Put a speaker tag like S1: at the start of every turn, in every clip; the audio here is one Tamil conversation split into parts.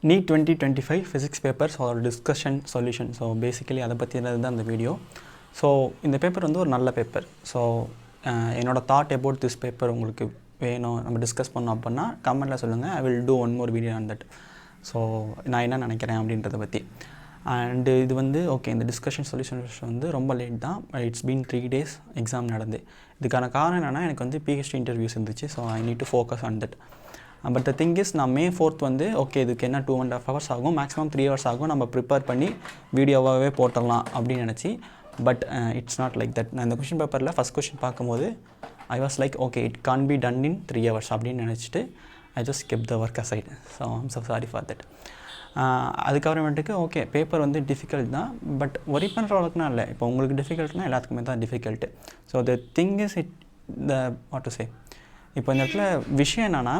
S1: NEET 2025 physics papers or discussion solution. So basically அதை பற்றினது தான் இந்த வீடியோ. ஸோ இந்த பேப்பர் வந்து ஒரு நல்ல பேப்பர். ஸோ என்னோட தாட் அபவுட் திஸ் பேப்பர் உங்களுக்கு வேணும், நம்ம டிஸ்கஸ் பண்ணோம் அப்படின்னா கமெண்ட்டில் சொல்லுங்கள். I will do one more video on that. So நான் என்ன நினைக்கிறேன் அப்படின்றத பற்றி. அண்டு இது வந்து ஓகே, இந்த டிஸ்கஷன் சொல்யூஷன் வந்து ரொம்ப லேட் தான். இட்ஸ் பீன் 3 days எக்ஸாம் நடந்து. இதுக்கான காரணம் என்னென்னா, எனக்கு வந்து பிஹெச்டி இன்டர்வியூஸ் இருந்துச்சு. So I need to focus on that. But the thing is, நான் May 4th வந்து ஓகே இதுக்கு என்ன 2.5 hours ஆகும், மேக்ஸிமம் 3 hours ஆகும், நம்ம ப்ரிப்பேர் பண்ணி வீடியோவாகவே போட்டுடலாம் அப்படின்னு நினச்சி. But it's not like that. நான் இந்த கொஷின் பேப்பரில் ஃபஸ்ட் கொஷின் பார்க்கும்போது I was like okay it can be done in 3 hours அப்படின்னு நினச்சிட்டு I just kept the work aside. So I'm so sorry for that. அதுக்கப்புறமேட்டுக்கு ஓகே பேப்பர் வந்து டிஃபிகல்ட் தான், பட் ஒரி பண்ணுற அளவுக்குனா இல்லை. இப்போ உங்களுக்கு டிஃபிகல்ட்னா எல்லாத்துக்குமே தான் difficult. So the thing is what to say, இப்போ இந்த இடத்துல விஷயம் என்னென்னா,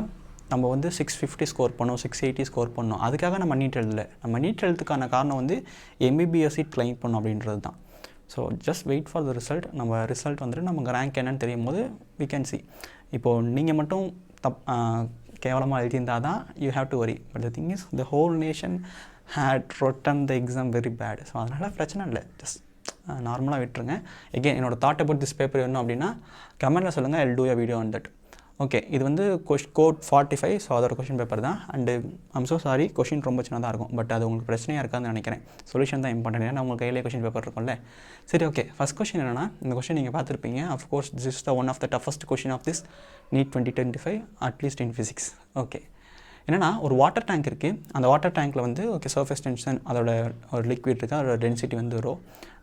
S1: நம்ம வந்து 650 ஸ்கோர் பண்ணோம், 680 ஸ்கோர் பண்ணோம். அதுக்காக நம்ம நீட் எழுதலை. நம்ம நீட் எழுதுக்கான காரணம் வந்து எம்பிபிஎஸ் சீட் கிளைம் பண்ணோம் அப்படின்றது தான். So just wait for the result. நம்ம ரிசல்ட் வந்துட்டு நமக்கு ரேங்க் என்னன்னு தெரியும் போது வி கேன் சி. இப்போது நீங்கள் மட்டும் கேவலமாக எழுதியிருந்தால் தான் you have to worry. But the thing is the whole nation had written the exam very bad. So அதனால் பிரச்சனை இல்லை, ஜஸ்ட் நார்மலாக விட்டுருங்க. எகெயின் என்னோட தாட் அபவுட் திஸ் பேப்பர் வேணும் அப்படின்னா கமெண்ட்டில் சொல்லுங்கள். I will two a video on that. Okay, இது வந்து கோட் 45. ஸோ அதோட கொஷின் பேப்பர் தான். And I'm so sorry, question ரொம்ப சின்னதாக இருக்கும். பட் அது உங்களுக்கு பிரச்சனையாக இருக்காதுன்னு நினைக்கிறேன். சொல்யூஷன் தான் இம்பார்ட்டன்ட். ஏன்னா உங்களுக்கு கையிலே கொஷின் பேப்பர் இருக்கும்ல. சரி, ஓகே, ஃபஸ்ட் கொஷின் என்னென்னா, இந்த கொஷின் நீங்கள் பார்த்துருப்பீங்க. Of course this is the one of the toughest question of this NEET 2025 at least in physics. Okay, என்னென்னா ஒரு வாட்டர் டேங்க் இருக்குது. அந்த வாட்டர் டேங்க்கில் வந்து ஓகே சர்ஃபேஸ் டென்ஷன், அதோட ஒரு லிக்விட் இருக்குது, அதோட டென்சிட்டி வந்து ரோ.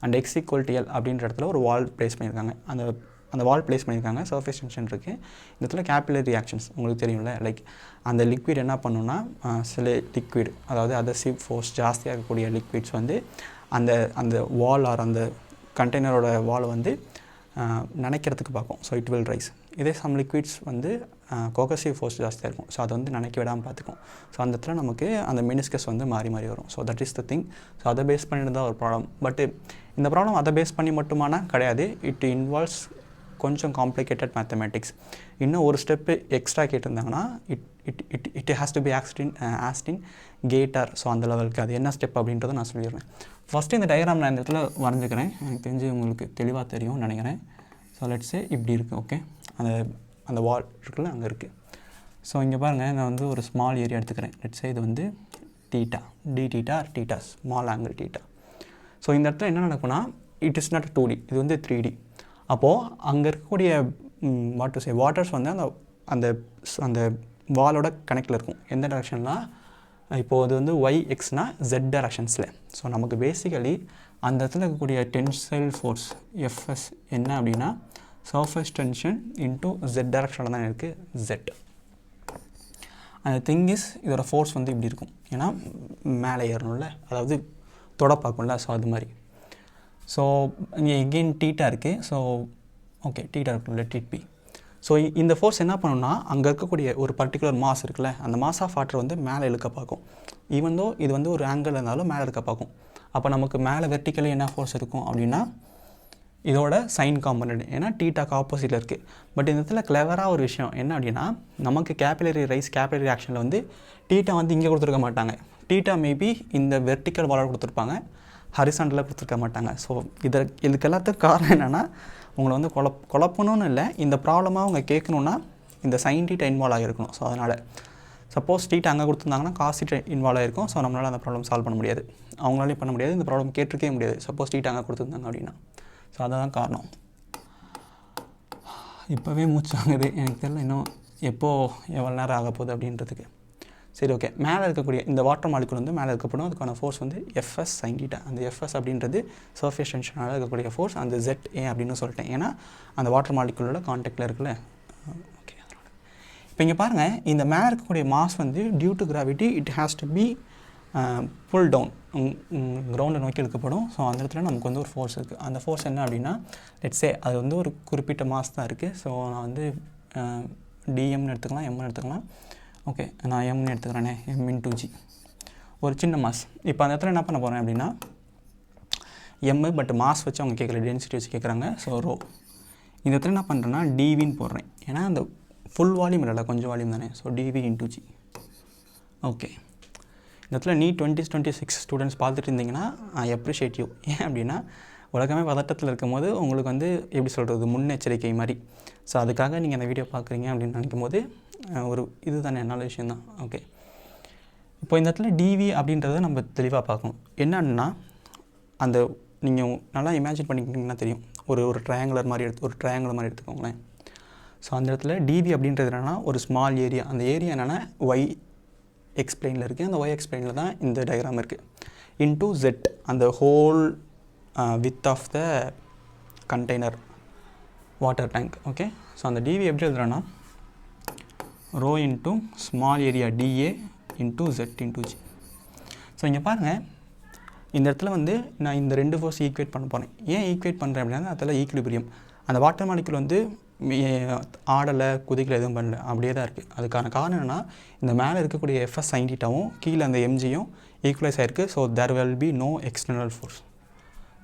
S1: அண்ட் x = L அப்படின்ற இடத்துல ஒரு வால் ப்ளேஸ் பண்ணியிருக்காங்க. அந்த வால் ப்ளேஸ் பண்ணியிருக்காங்க. சர்ஃபேஸ் டென்ஷன் இருக்குது. இந்த இடத்துல கேபிலரி ரியாக்ஷன்ஸ் உங்களுக்கு தெரியும்ல. லைக் அந்த லிக்விட் என்ன பண்ணுன்னா, சில லிக்விட், அதாவது அதர்சிவ் ஃபோர்ஸ் ஜாஸ்தியாக இருக்கக்கூடிய லிக்விட்ஸ் வந்து அந்த வால் ஆர் அந்த கண்டெய்னரோட வாலை வந்து நினைக்கிறதுக்கு பார்க்கும். So it will rise. இதே சம் லிக்விட்ஸ் வந்து கோகசிவ் ஃபோர்ஸ் ஜாஸ்தியாக இருக்கும். ஸோ அதை வந்து நினைக்க விடாமல் பார்த்துக்கும். ஸோ அந்த இடத்துல நமக்கு அந்த மெனிஸ்கஸ் வந்து மாறி மாறி வரும். So that is the thing. So அதை பேஸ் பண்ணிட்டு தான் ஒரு ப்ராப்ளம். பட் இந்த ப்ராப்ளம் அதை பேஸ் பண்ணி மட்டுமானா கிடையாது. இட் இன்வால்வ்ஸ் கொஞ்சம் காம்ப்ளிகேட்டட் மேத்தமெட்டிக்ஸ். இன்னும் ஒரு ஸ்டெப்பு எக்ஸ்ட்ரா கேட்டிருந்தாங்கன்னா it has to be asked in கேட்டார். ஸோ அந்த லெவலுக்கு அது என்ன ஸ்டெப் அப்படின்றத நான் சொல்லிடுறேன். ஃபஸ்ட்டு இந்த டயக்ராம் நான் இந்த இடத்துல வரைஞ்சிக்கிறேன். எனக்கு தெரிஞ்சு உங்களுக்கு தெளிவாக தெரியும்னு நினைக்கிறேன். ஸோ லெட்ஸே இப்படி இருக்குது. ஓகே, அந்த வால் இருக்குல்ல, அங்கே இருக்குது. ஸோ இங்கே பாருங்கள், நான் வந்து ஒரு ஸ்மால் ஏரியா எடுத்துக்கிறேன். லெட்ஸே இது வந்து theta, d theta or theta, small angle theta. So இந்த இடத்துல என்ன நடக்கும்னா, இட் இஸ் நாட் 2D, இது வந்து 3D. அப்போது அங்கே இருக்கக்கூடிய வாட் டு சே வாட்டர்ஸ் வந்து அந்த அந்த வாலோட கனெக்டில் இருக்கும். எந்த டேரக்ஷன்லாம், இப்போது அது வந்து y xனா z டேரக்ஷன்ஸில். ஸோ நமக்கு பேசிக்கலி அந்த இடத்துல இருக்கக்கூடிய டென்சைல் ஃபோர்ஸ் FS என்ன அப்படின்னா, சர்ஃபேஸ் டென்ஷன் இன்டூ z டேரக்ஷனில் தான் இருக்குது, z. அந்த திங் இஸ், இதோட ஃபோர்ஸ் வந்து இப்படி இருக்கும். ஏன்னா மேலே ஏறணும்ல, அதாவது தொட பார்க்கும்ல. ஸோ அது மாதிரி. ஸோ இங்கே எகெயின் தீட்டா இருக்குது. ஸோ ஓகே, தீட்டா இருக்கும், லெட் இட் பி. ஸோ இந்த ஃபோர்ஸ் என்ன பண்ணுன்னா, அங்கே இருக்கக்கூடிய ஒரு பர்டிகுலர் மாஸ் இருக்குல்ல, அந்த மாஸ் ஆஃப் வாட்டர் வந்து மேலே இழுக்க பார்க்கும். ஈவன் தோ இது வந்து ஒரு ஆங்கிள் இருந்தாலும் மேலே இழுக்க பார்க்கும். அப்போ நமக்கு மேலே வெர்டிக்கலி என்ன ஃபோர்ஸ் இருக்கும் அப்படின்னா, இதோட சைன் காம்பனண்ட். ஏன்னா தீட்டாக்கு ஆப்போசிட்டில் இருக்குது. பட் இந்த இடத்துல கிளவராக ஒரு விஷயம் என்ன அப்படின்னா, நமக்கு கேபிலரி ரைஸ், கேபிலரி ஆக்ஷனில் வந்து தீட்டா வந்து இங்கே கொடுத்துருக்க மாட்டாங்க. தீட்டா மேபி இந்த வெர்டிக்கல் வாலோட கொடுத்துருப்பாங்க, ஹரிசாண்டலில் கொடுத்துருக்க மாட்டாங்க. ஸோ இதுக்கு எல்லாத்துக்கும் காரணம் என்னென்னா, உங்களை வந்து குழப்பணும்னு இல்லை, இந்த ப்ராப்ளமாக அவங்க கேட்கணுன்னா இந்த சைன் தீட்டா இன்வால்வ் ஆகிருக்கணும். ஸோ அதனால் சப்போஸ் தீட்டா அங்கே கொடுத்துருந்தாங்கன்னா காஸ் தீட்டா இன்வால்வ் ஆகிருக்கும். ஸோ நம்மளால் அந்த ப்ராப்ளம் சால்வ் பண்ண முடியாது, அவங்களாலையும் பண்ண முடியாது, இந்த ப்ராப்ளம் கேட்டிருக்கவே முடியாது சப்போஸ் தீட்டா அங்கே கொடுத்துருந்தாங்க அப்படின்னா. ஸோ அதுதான் காரணம். இப்போவே மூச்சு வாங்குது, எனக்கு தெரியல இன்னும் எவ்வளோ நேரம் ஆக போகுது அப்படின்றதுக்கு. சரி, ஓகே, மேலே இருக்கக்கூடிய இந்த வாட்டர் மாலிகுல் வந்து மேலே இருக்கப்படும். அதுக்கான ஃபோர்ஸ் வந்து FS sin θ. அந்த FS அப்படின்றது சர்ஃபேஸ் டென்ஷனால் இருக்கக்கூடிய ஃபோர்ஸ். அந்த ZA அப்படின்னு சொல்லிட்டேன், ஏன்னா அந்த வாட்டர் மாலிகுலோட கான்டாக்டில் இருக்குல்ல. ஓகே, இப்போ இங்கே பாருங்கள், இந்த மேலே இருக்கக்கூடிய மாஸ் வந்து due to gravity it has to be pull down, கிரவுண்டை நோக்கி எடுக்கப்படும். ஸோ அந்த இடத்துல நமக்கு வந்து ஒரு ஃபோர்ஸ் இருக்குது. அந்த ஃபோர்ஸ் என்ன அப்படின்னா, லெட்ஸே அது வந்து ஒரு குறிப்பிட்ட மாஸ் தான் இருக்குது. ஸோ நான் வந்து DMன்னு எடுத்துக்கலாம், Mன்னு எடுத்துக்கலாம். ஓகே, நான் Mன்னு எடுத்துக்கிறேனே, M×G, ஒரு சின்ன மாஸ். இப்போ அந்த இடத்துல என்ன பண்ண போகிறேன் அப்படின்னா, M பட் மாஸ் வச்சு அவங்க கேட்குற டென்சிட்டி வச்சு கேட்குறாங்க. So rho. இந்த இடத்துல என்ன பண்ணுறேன்னா dVன்னு போடுறேன். ஏன்னா அந்த ஃபுல் வால்யூம் இல்லைல்ல, கொஞ்சம் வால்யூம் தானே. So dV × G. ஓகே, இந்த இடத்துல NEET 2026 ஸ்டூடெண்ட்ஸ் பார்த்துட்டு இருந்தீங்கன்னா ஐ அப்ரிஷியேட் யூ. ஏன் அப்படின்னா உலகமே பதட்டத்தில் இருக்கும் போது உங்களுக்கு வந்து எப்படி சொல்கிறது முன்னெச்சரிக்கை மாதிரி. ஸோ அதுக்காக நீங்கள் அந்த வீடியோ பார்க்குறீங்க அப்படின்னு நினைக்கும் போது ஒரு இது தானே நல்ல விஷயந்தான். ஓகே, இப்போ இந்த இடத்துல டிவி அப்படின்றத நம்ம தெளிவாக பார்க்கணும். என்னன்னா அந்த நீங்கள் நல்லா இமேஜின் பண்ணிக்கிட்டிங்கன்னா தெரியும், ஒரு ட்ரையாங்குலர் மாதிரி எடுத்துக்கோங்களேன். ஸோ அந்த இடத்துல டிவி அப்படின்றது என்னென்னா ஒரு ஸ்மால் ஏரியா. அந்த ஏரியா என்னென்னா ஒய் எக்ஸ்பிளைனில் இருக்குது. அந்த ஒய் எக்ஸ்பிளைனில் தான் இந்த டயக்ராம் இருக்குது. இன்டூ ஜெட் அந்த whole width of the container water tank. Okay, so அந்த டிவி எப்படி எழுதுறேன்னா rho into small area dA into z into g. So இங்கே பாருங்கள், இந்த இடத்துல வந்து நான் இந்த ரெண்டு ஃபோர்ஸ் ஈக்குவேட் பண்ண போகிறேன். ஏன் ஈக்குவேட் பண்ணுறேன் அப்படின்னா அதில் ஈக்குலிபிரியம். அந்த வாட்டர் மாலிகுல் வந்து ஆடலை குதிக்கலை எதுவும் பண்ணல, அப்படியே தான் இருக்குது. அதுக்கான காரணம் என்னென்னா இந்த மேலே இருக்கக்கூடிய எஃப்எஸ் sin θவும் கீழே அந்த எம்ஜியும் ஈக்குவலைஸ் ஆகிருக்கு. So there will be no external force.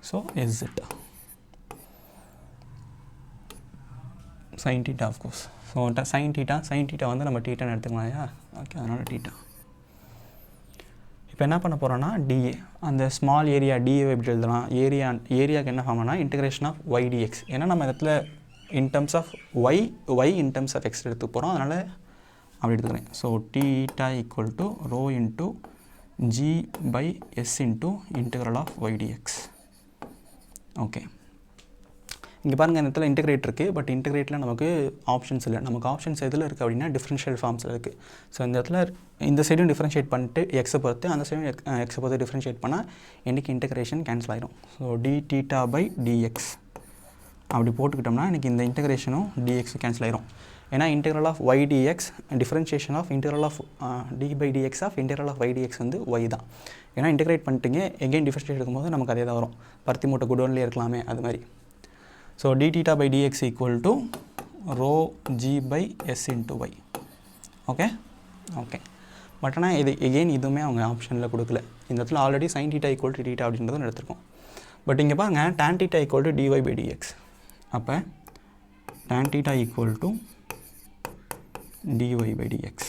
S1: So எஸ்இட் sin θ ஆஃப்கோர்ஸ். ஸோ sin θ வந்து நம்ம டீட்டான்னு எடுத்துக்கலாம் இல்லையா? ஓகே, அதனால் டீட்டா. இப்போ என்ன பண்ண போகிறோன்னா டிஏ அந்த ஸ்மால் ஏரியா டிஏ எப்படி எழுதலாம்? ஏரியாவுக்கு என்ன ஃபார்ம்னா இன்டகிரேஷன் ஆஃப் ஒய் டிஎக்ஸ். ஏன்னா நம்ம இடத்துல in terms of y in terms of x எடுத்துக்க போகிறோம், அதனால் அப்படி எடுத்துக்கிறேன். So theta equal to rho into g by s into integral of y dx. Okay, இங்கே பாருங்கள் இந்த இடத்துல இன்டகிரேட் இருக்குது. பட் இன்டகிரேட்டில் நமக்கு ஆப்ஷன்ஸ் இல்லை. நமக்கு ஆப்ஷன்ஸ் எதில் இருக்குது அப்படின்னா டிஃப்ரென்ஷியல் ஃபார்ம்ஸில் இருக்குது. ஸோ இந்த இடத்துல இந்த சைடும் டிஃப்ரென்ஷியேட் பண்ணிட்டு எக்ஸை பொறுத்து அந்த சைடும் எக்ஸை பொறுத்து டிஃப்ரென்ஷியேட் பண்ணால் எனக்கு இன்டகிரேஷன் கேன்சல் ஆகிடும். So d theta by dx அப்படி போட்டுக்கிட்டோம்னா எனக்கு இந்த இன்டகிரேஷனும் டிஎக்ஸும் கேன்சல் ஆகிடும். ஏன்னா integral of y dx differentiation of integral of d by dx of integral of y dx வந்து ஒய் தான். ஏன்னா இன்டகிரேட் பண்ணிட்டீங்க எகெயின் டிஃப்ரென்ஷியேட் எடுக்கும்போது நமக்கு அதே தான் வரும். பருத்தி மூட்டை குடோன்லேயே இருக்கலாமே அது மாதிரி. So d theta by dx equal to rho g by s into y. Okay okay, but ஆனால் இது எகெயின் இதுவுமே அவங்க ஆப்ஷனில் கொடுக்கல. இந்த இடத்துல already sin θ equal to theta அப்படின்றதும் எடுத்துருக்கோம். பட் இங்கே பாருங்கள் tan θ equal to dy by dx. அப்போ tan θ equal to dy by dx.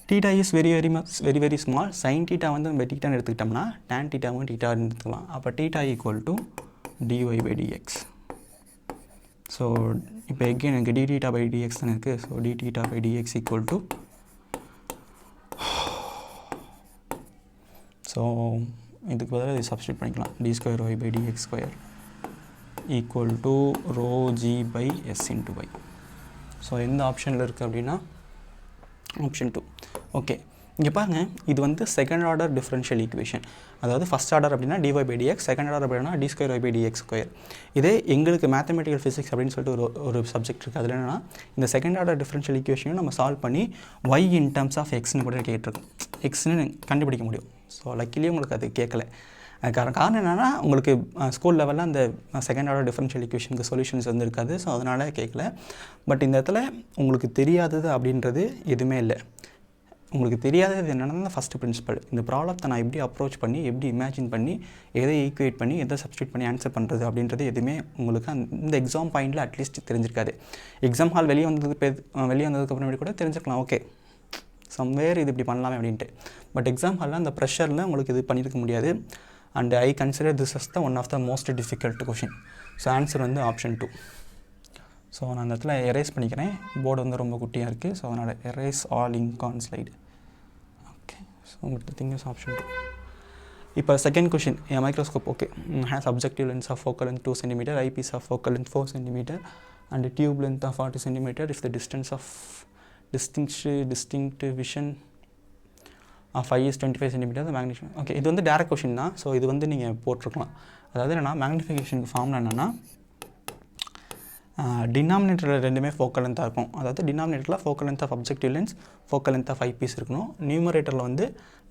S1: θ is very small. sin θ வந்து நம்ம டீட்டான்னு எடுத்துக்கிட்டோம்னா tan θவும் டீட்டான்னு எடுத்துக்கலாம். அப்போ θ equal to dy by dx. So இப்போ எகெயின் எனக்கு டி டீட்டா பை டிஎக்ஸ் தான் இருக்குது. So d theta by dx equal to so இதுக்கு பதிலாக இது சப்ஸ்டியூட் பண்ணிக்கலாம். D square y by dx square equal to rho g by s into y. So எந்த ஆப்ஷனில் இருக்குது அப்படின்னா ஆப்ஷன் 2. ஓகே, இங்கே பாருங்கள், இது வந்து செகண்ட் ஆர்டர் டிஃபரன்ஷியல் ஈக்குவேஷன். அதாவது ஃபஸ்ட் ஆர்டர் அப்படின்னா dy by dx, second order அப்படின்னா d square y by dx square. இதே எங்களுக்கு மேத்தமெட்டிக்கல் ஃபிசிக்ஸ் அப்படின்னு சொல்லிட்டு ஒரு சப்ஜெக்ட் இருக்குது. அதில் என்னென்னா இந்த செகண்ட் ஆர்டர் டிஃபரன்ஷியல் ஈக்குவேஷனையும் நம்ம சால்வ் பண்ணி ஒய் இன் டர்ம்ஸ் ஆஃப் எக்ஸ்னு கூட கேட்டிருக்கோம். எக்ஸ்னு கண்டுபிடிக்க முடியும். ஸோ லக்கிலேயே உங்களுக்கு அது கேட்கல. காரணம் என்னென்னா உங்களுக்கு ஸ்கூல் லெவலில் அந்த செகண்ட் ஆர்டர் டிஃபரன்ஷியல் ஈக்குவேஷனுக்கு சொல்யூஷன்ஸ் வந்து இருக்காது. ஸோ அதனால் கேட்கல. பட் இந்த இடத்துல உங்களுக்கு தெரியாதது அப்படின்றது எதுவுமே இல்லை. உங்களுக்கு தெரியாதது என்னென்னா ஃபஸ்ட்டு பிரின்சிபல். இந்த ப்ராப்ளத்தை நான் எப்படி அப்ரோச் பண்ணி எப்படி இமேஜின் பண்ணி எதை ஈக்குவேட் பண்ணி எதை சப்ஸ்டியூட் பண்ணி ஆன்சர் பண்ணுறது அப்படின்றது எதுவுமே உங்களுக்கு இந்த எக்ஸாம் பாயிண்டில் அட்லீஸ்ட் தெரிஞ்சிருக்காது. எக்ஸாம் ஹால் வெளியே வந்ததுக்கப்புறமேட்டு கூட தெரிஞ்சிருக்கலாம், ஓகே சம்வேர் இது இப்படி பண்ணலாமே அப்படின்ட்டு. பட் எக்ஸாம் ஹாலில் அந்த ப்ரெஷரில் உங்களுக்கு இது பண்ணியிருக்க முடியாது. And I consider this as the one of the most difficult question. So answer வந்து ஆப்ஷன் 2. ஸோ நான் அந்த இடத்துல எரேஸ் பண்ணிக்கிறேன். போர்டு வந்து ரொம்ப குட்டியாக இருக்குது. ஸோ அதனால் erase all ink on slide. Okay, so உங்களுக்கு திங் இஸ் ஆப்ஷன் 2. இப்போ second question, an microscope okay has objective lens of focal length 2 cm, eyepiece of focal length 4 cm and tube length of 40 cm if the distance of distinct vision of eye is 25 cm. the magnification okay, இது வந்து டேரக்ட் கொஷின் தான். ஸோ இது வந்து நீங்கள் போட்டிருக்கலாம். அதாவது என்னென்னா மேக்னிஃபிகேஷனுக்கு ஃபார்முலா என்னென்னா டினாமினேட்டரில் ரெண்டுமே ஃபோக்கல் லென்த்தாக இருக்கும். அதாவது டினாமினேட்டரில் focal length of objective lens, focal length of eyepiece இருக்கணும். நியூமரேட்டரில் வந்து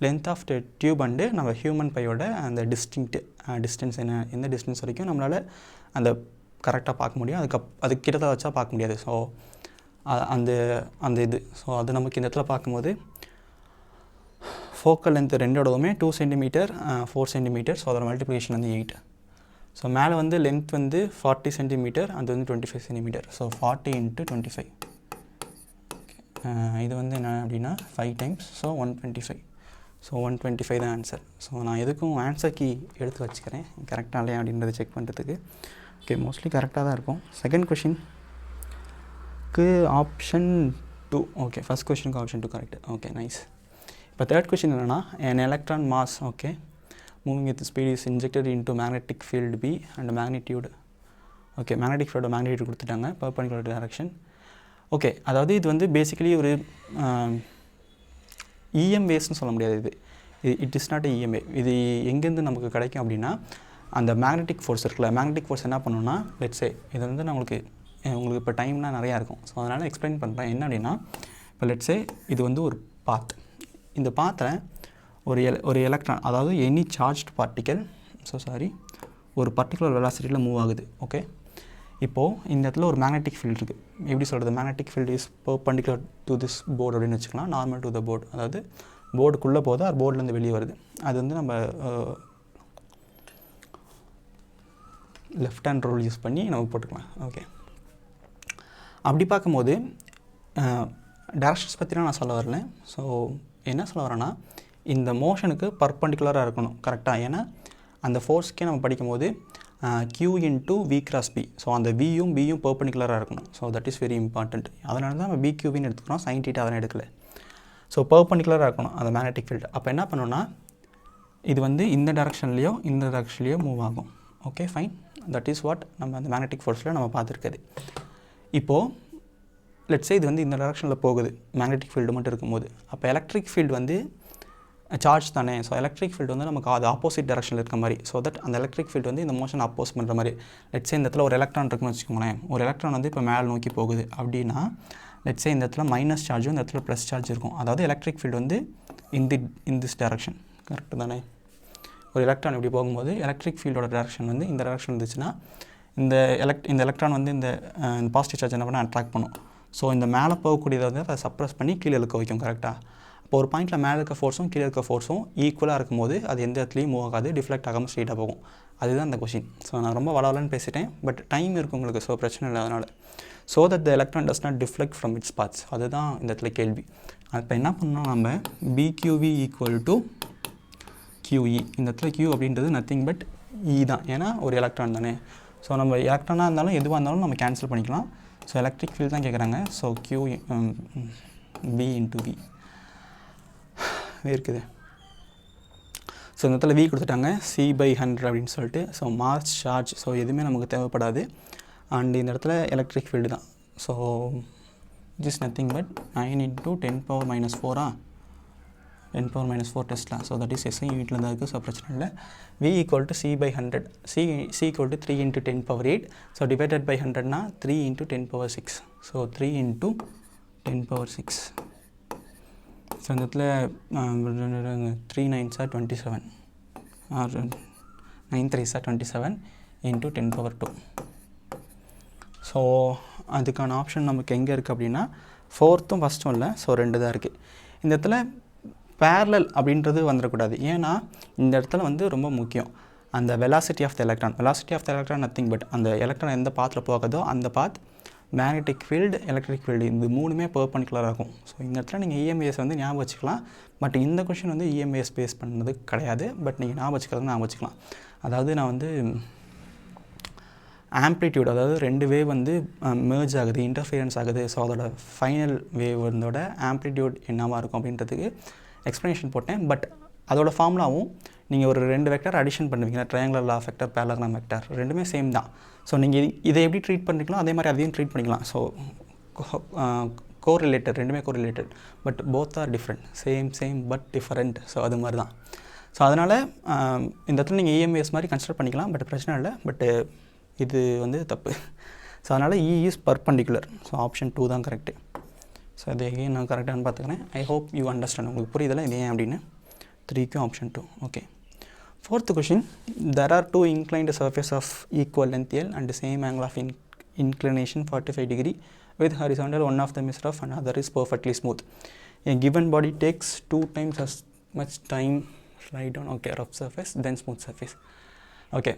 S1: லென்த் ஆஃப் டியூப் அண்டு நம்ம ஹியூமன் பையோட அந்த டிஸ்டன்ஸ் எந்த டிஸ்டன்ஸ் வரைக்கும் நம்மளால் அந்த கரெக்டாக பார்க்க முடியும். அதுக்கு கிட்டத்தட்ட வச்சா பார்க்க முடியாது. ஸோ அந்த இது ஸோ அது நமக்கு இந்த இடத்துல பார்க்கும்போது ஃபோக்கல் லென்த் ரெண்டோடவுமே 2 cm 4 cm. ஸோ அதோட மல்டிப்ளிகேஷன் வந்து 8. ஸோ மேலே வந்து லென்த் வந்து 40 cm, அது வந்து 25 cm. ஸோ 40 × 25. இது வந்து என்ன அப்படின்னா 5 times. ஸோ 125. ஸோ 125 தான் ஆன்சர். ஸோ நான் எதுக்கும் ஆன்சர் கீ எடுத்து வச்சுக்கிறேன் கரெக்டாக இல்லையா அப்படின்றத செக் பண்ணுறதுக்கு. ஓகே, மோஸ்ட்லி கரெக்டாக தான் இருக்கும். செகண்ட் கொஷினுக்கு ஆப்ஷன் 2. ஓகே, ஃபஸ்ட் கொஷினுக்கு ஆப்ஷன் 2 கரெக்ட். Okay, nice. இப்போ தேர்ட் கொஷின் என்னென்னா, an electron mass, okay, moving with speed is injected into magnetic field B and magnitude. Okay, magnetic ஃபீல்டோட மேக்னிடியூட் கொடுத்துட்டாங்க, பர்பெண்டிகுலர் டைரக்ஷன். ஓகே, அதாவது இது வந்து பேசிக்கலி ஒரு இஎம் வேஸ்ன்னு சொல்ல முடியாது. இது இட் இஸ் நாட் இஎம்ஏ. இது எங்கேருந்து நமக்கு கிடைக்கும் அப்படின்னா, அந்த மேக்னெட்டிக் ஃபோர்ஸ் இருக்குல்ல, மேக்னெட்டிக் ஃபோர்ஸ் என்ன பண்ணணும்னா, லெட்ஸே இது வந்து நான் உங்களுக்கு இப்போ டைம்லாம் நிறையா இருக்கும். ஸோ அதனால் எக்ஸ்பிளைன் பண்ணுறேன். என்ன அப்படின்னா, இப்போ லெட்ஸே இது வந்து ஒரு பாத். இந்த பாத்தில் ஒரு எலக்ட்ரான், அதாவது எனி சார்ஜ்டு பார்ட்டிக்கல், ஒரு பர்டிகுலர் வெலாசிட்டியில் மூவ் ஆகுது. ஓகே, இப்போது இந்த இடத்துல ஒரு மேக்னெட்டிக் ஃபீல்டு இருக்குது. எப்படி சொல்கிறது, magnetic field is perpendicular to this board அப்படின்னு வச்சுக்கலாம். நார்மல் டு த போர்டு, அதாவது போர்டுக்குள்ளே போகுது, அது போர்ட்லேருந்து வெளியே வருது. அது வந்து நம்ம லெஃப்ட் ஹேண்ட் ரூல் யூஸ் பண்ணி நம்ம போட்டுக்கலாம். ஓகே, அப்படி பார்க்கும்போது டைரக்ஷன்ஸ் பற்றிலாம் நான் சொல்ல வரல. ஸோ என்ன சொல்ல வரேன்னா, இந்த மோஷனுக்கு பர்பெண்டிகுலராக இருக்கணும் கரெக்டாக. ஏன்னா அந்த ஃபோர்ஸ்க்கே நம்ம படிக்கும்போது Q into V cross B. So அந்த Vயும் Bயும் பர்பெண்டிகுலராக இருக்கணும். So that is very important. அதனால தான் நம்ம BQVன்னு எடுத்துக்கிறோம், sin θ அதெல்லாம் எடுக்கல. ஸோ பர்பெண்டிகுலராக இருக்கணும் அந்த மேக்னெட்டிக் ஃபீல்டு. அப்போ என்ன பண்ணணும்னா, இது வந்து இந்த டைரக்ஷன்லேயோ மூவ் ஆகும். Okay, fine. That is what நம்ம அந்த மேக்னெட்டிக் ஃபோர்ஸில் நம்ம பார்த்துருக்குது. இப்போது லெட்ஸே இது வந்து இந்த டைரக்ஷனில் போகுது, மேக்னெட்டிக் ஃபீல்டு மட்டும் இருக்கும்போது. அப்போ எலக்ட்ரிக் ஃபீல்டு வந்து சார்ஜ் தானே. ஸோ எலக்ட்ரிக் ஃபீல்டு வந்து நமக்கு அது ஆப்போசிட் டைரக்ஷனில் இருக்க மாதிரி. ஸோ தட் அந்த எலக்ட்ரிக் ஃபீல்டு வந்து இந்த மோஷன் அப்போஸ் பண்ணுற மாதிரி. லெட்ஸே இந்த இடத்துல ஒரு எலக்ட்ரான் இருக்குன்னு வச்சுக்கோங்களேன். ஒரு எலக்ட்ரான் வந்து இப்போ மேலே நோக்கி போகுது அப்படின்னா, லெட்ஸே இந்த இடத்துல மைனஸ் சார்ஜும் இந்த இடத்துல ப்ளஸ் சார்ஜ் இருக்கும். அதாவது எலக்ட்ரிக் ஃபீல்டு வந்து இன் திஸ் டைரக்ஷன். கரெக்டு தானே. ஒரு எலக்ட்ரான் இப்படி போகும்போது எலக்ட்ரிக் ஃபீல்டோட டைரக்ஷன் வந்து இந்த டைரக்ஷன் இருந்துச்சுன்னா, இந்த எலக்ட்ரான் வந்து இந்த பாசிட்டிவ் சார்ஜ் என்ன பண்ண அட்ராக்ட் பண்ணும். ஸோ இந்த மேலே போகக்கூடியதை வந்து அதை சப்ரஸ் பண்ணி கீழே இழுக்க வைக்கும். கரெக்டாக. இப்போ ஒரு பாயிண்டில் மேலே இருக்க ஃபோர்ஸும் கீழே இருக்க ஃபோர்ஸும் ஈக்குவலாக இருக்கும்போது அது எந்த இடத்துலையும் மூவ் ஆகாது, டிஃப்ளெக்ட் ஆகாமல் ஸ்ட்ரெயிட்டாக போகும். அதுதான் அந்த கொஷின். ஸோ நான் ரொம்ப வளவலன்னு பேசிட்டேன், பட் டைம் இருக்குது உங்களுக்கு, ஸோ பிரச்சனை இல்லை. அதனால் so that the electron does not deflect from its parts. அதுதான் இந்த இடத்துல கேள்வி. இப்போ என்ன பண்ணோம், நம்ம BQV ஈக்குவல் டு QE. இந்த இடத்துல Q அப்படின்றது நத்திங் பட் E தான். ஏன்னா ஒரு எலக்ட்ரான் தானே. ஸோ நம்ம எலக்ட்ரானாக இருந்தாலும் எதுவாக இருந்தாலும் நம்ம கேன்சல் பண்ணிக்கலாம். ஸோ எலக்ட்ரிக் ஃபீல்டு தான் கேட்குறாங்க. So Q B into V இருக்குது. ஸோ இந்த இடத்துல V கொடுத்துட்டாங்க, C/100 அப்படின்னு சொல்லிட்டு. ஸோ மாஸ் சார்ஜ், ஸோ எதுவுமே நமக்கு தேவைப்படாது. அண்ட் இந்த இடத்துல எலக்ட்ரிக் ஃபீல்டு தான். So it is nothing but 9 × 10⁻⁴. 10⁻⁴ tesla. So that is SI யூனிட்டில் தான் இருக்குது. ஸோ பிரச்சனை இல்லை. V equal to C/100. C equal to 3 × 10⁸. So divided by 100னா 3 × 10⁶. ஸோ 3 × 10⁶. ஸோ இந்த இடத்துல 3 9s are 27 or 9 3s are 27 × 10⁻². So அதுக்கான ஆப்ஷன் நமக்கு எங்கே இருக்குது அப்படின்னா, 4th ஃபஸ்ட்டும் இல்லை. ஸோ 2 தான் இருக்குது. இந்த இடத்துல பேரலல் அப்படின்றது வந்துடக்கூடாது. ஏன்னா இந்த இடத்துல வந்து ரொம்ப முக்கியம் அந்த velocity of the electron. Velocity of the electron nothing but அந்த எலக்ட்ரான் எந்த பாத்தில் போகுதோ அந்த path magnetic field, electric field, இந்த மூணுமே பர்பெண்டிகுலராக இருக்கும். ஸோ இந்த இடத்துல நீங்கள் EMAS வந்து ஞாபகம் வச்சுக்கலாம். பட் இந்த கொஷின் வந்து EMAS பேஸ் பண்ணது கிடையாது. பட் நீங்கள் ஞாபகம் வச்சுக்கலாம். அதாவது நான் வந்து ஆம்ப்ளிடியூட், அதாவது 2 வேவ் வந்து மெர்ஜ் ஆகுது, இன்டர்ஃபியரன்ஸ் ஆகுது. ஸோ அதோட ஃபைனல் வேவ் வந்தோட ஆம்ப்ளிடியூட் என்னவாக இருக்கும் அப்படின்றதுக்கு எக்ஸ்ப்ளனேஷன் போட்டேன். பட் அதோட ஃபார்முலாவும் நீங்கள் ஒரு 2 வெக்டர் அடிஷன் பண்ணுவீங்க, triangular law of vector, parallelogram vector, ரெண்டுமே சேம் தான். ஸோ நீங்கள் இதை எப்படி ட்ரீட் பண்ணிக்கலாம், அதே மாதிரி அதையும் ட்ரீட் பண்ணிக்கலாம். ஸோ கோரிலேட்டட், ரெண்டுமே correlated, but both are different. Same but different. So அது மாதிரி தான். ஸோ அதனால் இந்த இடத்துல நீங்கள் EMAS மாதிரி கன்சிடர் பண்ணிக்கலாம், பட் பிரச்சனை இல்லை. பட்டு இது வந்து தப்பு. ஸோ அதனால் E is perpendicular. So option 2 தான் கரெக்டு. ஸோ அது எகைன் நான் கரெக்டானு பார்த்துக்கிறேன். I hope you understand. உங்களுக்கு புரியுதில்ல இது ஏன் அப்படின்னு. 3க்கும் option 2. Okay. 4th question. There are 2 inclined surfaces of equal length L and same angle of inclination 45 degree with horizontal. One of them is rough and other is perfectly smooth. A given body takes 2 times as much time slide on. Okay, rough surface then smooth surface. Okay.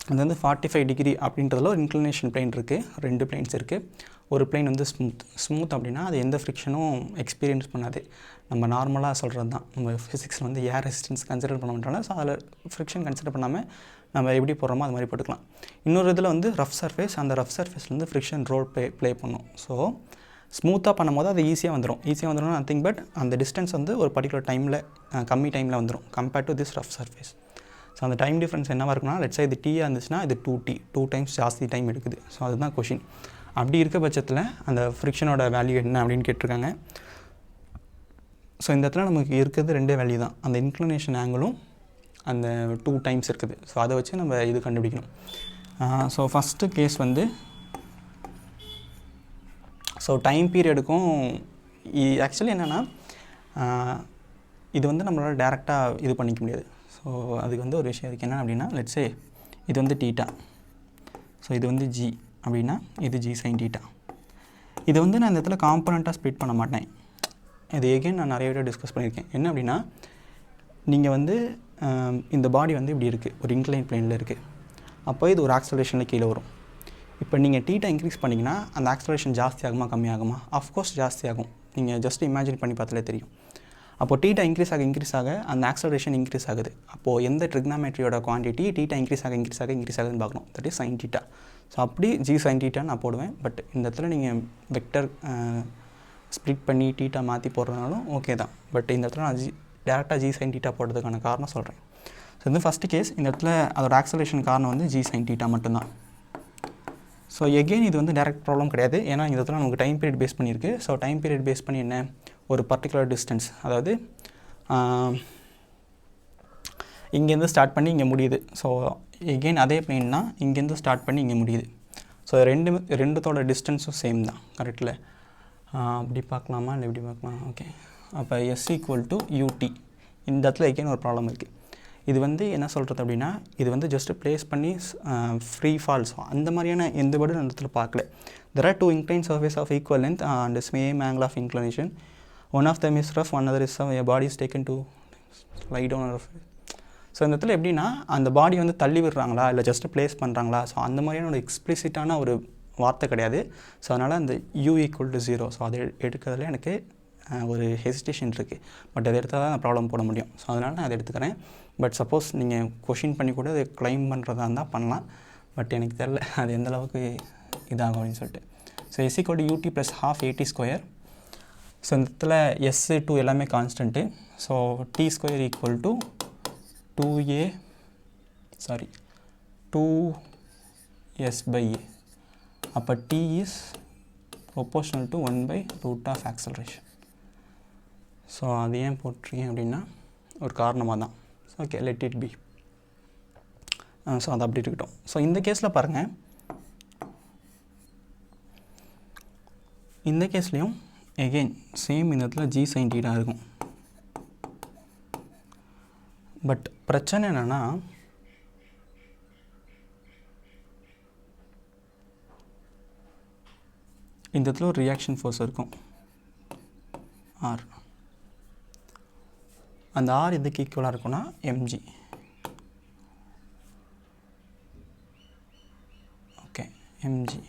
S1: அது வந்து 45 டிகிரி அப்படின்றதுல ஒரு இன்க்ளினேஷன் பிளேன் இருக்குது, 2 பிளேன்ஸ் இருக்குது. ஒரு பிளேன் வந்து ஸ்மூத் அப்படின்னா அது எந்த ஃப்ரிக்ஷனும் எக்ஸ்பீரியன்ஸ் பண்ணாது. நம்ம நார்மலாக சொல்கிறது தான், நம்ம ஃபிசிக்ஸில் வந்து ஏர் ரெசிஸ்டன்ஸ் கன்சிடர் பண்ண மாட்டோம்னா, ஸோ அதில் ஃப்ரிக்ஷன் கன்சிடர் பண்ணாமல் நம்ம எப்படி போடுறோமோ அது மாதிரி போட்டுக்கலாம். இன்னொரு இதில் வந்து ரஃப் சர்ஃபேஸ், அந்த ரஃப் சர்ஃபேஸ்லேருந்து ஃப்ரிக்ஷன் ரோல் ப்ளே பண்ணும். ஸோ ஸ்மூத்தாக பண்ணும்போது அது ஈஸியாக வந்துடும் நத்திங் பட் அந்த டிஸ்டன்ஸ் வந்து ஒரு பர்டிகுலர் டைமில் கம்மி டைமில் வந்துடும் compared to this rough surface. So அந்த டைம் டிஃப்ரென்ஸ் என்னவாக இருக்குன்னா, லெட்ஸ் இது டீயாக இருந்துச்சுன்னா இது 2t, 2 டைம்ஸ் ஜாஸ்தி டைம் எடுக்குது. ஸோ அதுதான் கொஷின். அப்படி இருக்க பட்சத்தில் அந்த ஃப்ரிக்ஷனோட வேல்யூ என்ன அப்படின்னு கேட்டிருக்காங்க. ஸோ இந்த இடத்துல நமக்கு இருக்கிறது 2 வேல்யூ தான், அந்த இன்க்ளினேஷன் ஆங்கிளும் அந்த 2 டைம்ஸ் இருக்குது. ஸோ அதை வச்சு நம்ம இது கண்டுபிடிக்கணும். ஸோ ஃபஸ்ட்டு கேஸ் வந்து ஸோ டைம் பீரியடுக்கும் ஆக்சுவலி என்னென்னா இது வந்து நம்மளால் டேரெக்டாக இது பண்ணிக்க முடியாது. ஸோ அதுக்கு வந்து ஒரு விஷயம் இருக்குது என்ன அப்படின்னா, லெட்ஸே இது வந்து தீட்டா, ஸோ இது வந்து ஜி அப்படின்னா இது ஜி சைன் தீட்டா. இது வந்து நான் இந்த இடத்துல காம்பனண்ட்டாக ஸ்ப்ளிட் பண்ண மாட்டேன். இது எகெயின் நான் நிறைய வீடியோ டிஸ்கஸ் பண்ணியிருக்கேன். என்ன அப்படின்னா, நீங்கள் வந்து இந்த பாடி வந்து இப்படி இருக்குது, ஒரு இன்க்ளைன் பிளேனில் இருக்குது, அப்போ இது ஒரு ஆக்சலரேஷனில் கீழே வரும். இப்போ நீங்கள் தீட்டா இன்க்ரீஸ் பண்ணிங்கன்னா அந்த ஆக்சலரேஷன் ஜாஸ்தி ஆகுமா கம்மியாகுமா? ஆஃப்கோர்ஸ் ஜாஸ்தி ஆகும். நீங்கள் ஜஸ்ட் இமேஜின் பண்ணி பார்த்தாலே தெரியும். அப்போது தீட்டா இன்க்ரீஸ் ஆக அந்த ஆக்சலரேஷன் இன்க்ரீஸ் ஆகுது. அப்போது எந்த ட்ரிக்னாமெட்ரியோட குவான்டிட்டி தீட்டா இன்க்ரீஸ் ஆகுதுன்னு பார்க்கணும். That is sine theta. So அப்படி ஜி சைன் தீட்டா நான் போடுவேன். பட் இந்த இடத்துல நீங்கள் வெக்டர் ஸ்ப்ளிட் பண்ணி தீட்டா மாற்றி போடுறதுனாலும் ஓகே தான். பட் இந்த இடத்துல நான் டேரெக்டாக ஜி சைன் தீட்டா போடுறதுக்கான காரணம் சொல்கிறேன். ஸோ இது ஃபஸ்ட்டு கேஸ். இந்த இடத்துல அதோட ஆக்சலரேஷன் காரணம் வந்து ஜி சைன் தீட்டா மட்டும்தான். ஸோ எகெயின் இது வந்து டேரெக்ட் ப்ராப்ளம் கிடையாது, ஏன்னா இந்த இடத்துல நமக்கு டைம் பீரியட் பேஸ் பண்ணியிருக்கு. ஸோ டைம் பீரியட் பேஸ் பண்ணி என்ன, ஒரு பர்டிகுலர் டிஸ்டன்ஸ், அதாவது இங்கேருந்து ஸ்டார்ட் பண்ணி இங்கே முடியுது. ஸோ எகெயின் அதே பிளேன்னா இங்கேருந்து ஸ்டார்ட் பண்ணி இங்கே முடியுது. ஸோ ரெண்டுத்தோட டிஸ்டன்ஸும் சேம் தான், கரெக்டில். அப்படி பார்க்கலாமா இல்லை எப்படி பார்க்கலாம்? ஓகே, அப்போ எஸ் ஈக்குவல் டு யூடி. இந்த இடத்துல எகெயின் ஒரு ப்ராப்ளம் இருக்குது. இது வந்து என்ன சொல்கிறது அப்படின்னா, இது வந்து ஜஸ்ட்டு ப்ளேஸ் பண்ணி ஃப்ரீ ஃபால்ஸ் அந்த மாதிரியான எந்த வேர்டும் அந்த இடத்துல பார்க்கல. There are 2 inclined surface of equal length and same angle of inclination. One of them is rough, another is a body is taken to lie down on rough. So இந்த இடத்துல எப்படின்னா, அந்த பாடி வந்து தள்ளி விடுறாங்களா இல்லை ஜஸ்ட்டு ப்ளேஸ் பண்ணுறாங்களா, ஸோ அந்த மாதிரியான ஒரு எக்ஸ்பிளிசிட்டான ஒரு வார்த்தை கிடையாது. ஸோ அதனால் அந்த u ஈக்குவல் டு 0, ஸோ அதை எடுக்கிறதுல எனக்கு ஒரு ஹெசிடேஷன் இருக்குது. பட் அதை எடுத்தால் தான் நான் ப்ராப்ளம் போட முடியும். ஸோ அதனால் நான் அதை எடுத்துக்கிறேன். பட் சப்போஸ் நீங்கள் கொஷின் பண்ணி கூட அதை கிளைம் பண்ணுறதா இருந்தால் பண்ணலாம். பட் எனக்கு தெரில அது எந்தளவுக்கு இதாகும் அப்படின்னு சொல்லிட்டு. So s equal to ut plus ½ AT square. So இந்த இடத்துல S2 எல்லாமே constant. So T square equal to 2S/A. அப்போ T is proportional to 1/√ of acceleration. So அது ஏன் போட்டிருக்கேன் அப்படின்னா ஒரு காரணமாக தான். Okay, let it be. So அது அப்படி இருக்கட்டும். ஸோ இந்த கேஸில் பாருங்கள், இந்த கேஸ்லேயும் எகெயின் சேம் இந்த இடத்துல ஜி சைன் தீட்டா இருக்கும். பட் பிரச்சனை என்னென்னா, இந்த இடத்துல ஒரு ரியாக்ஷன் ஃபோர்ஸ் இருக்கும் ஆர். அந்த ஆர் எதுக்கு ஈக்குவலாக இருக்கும்னா mg. Okay, mg.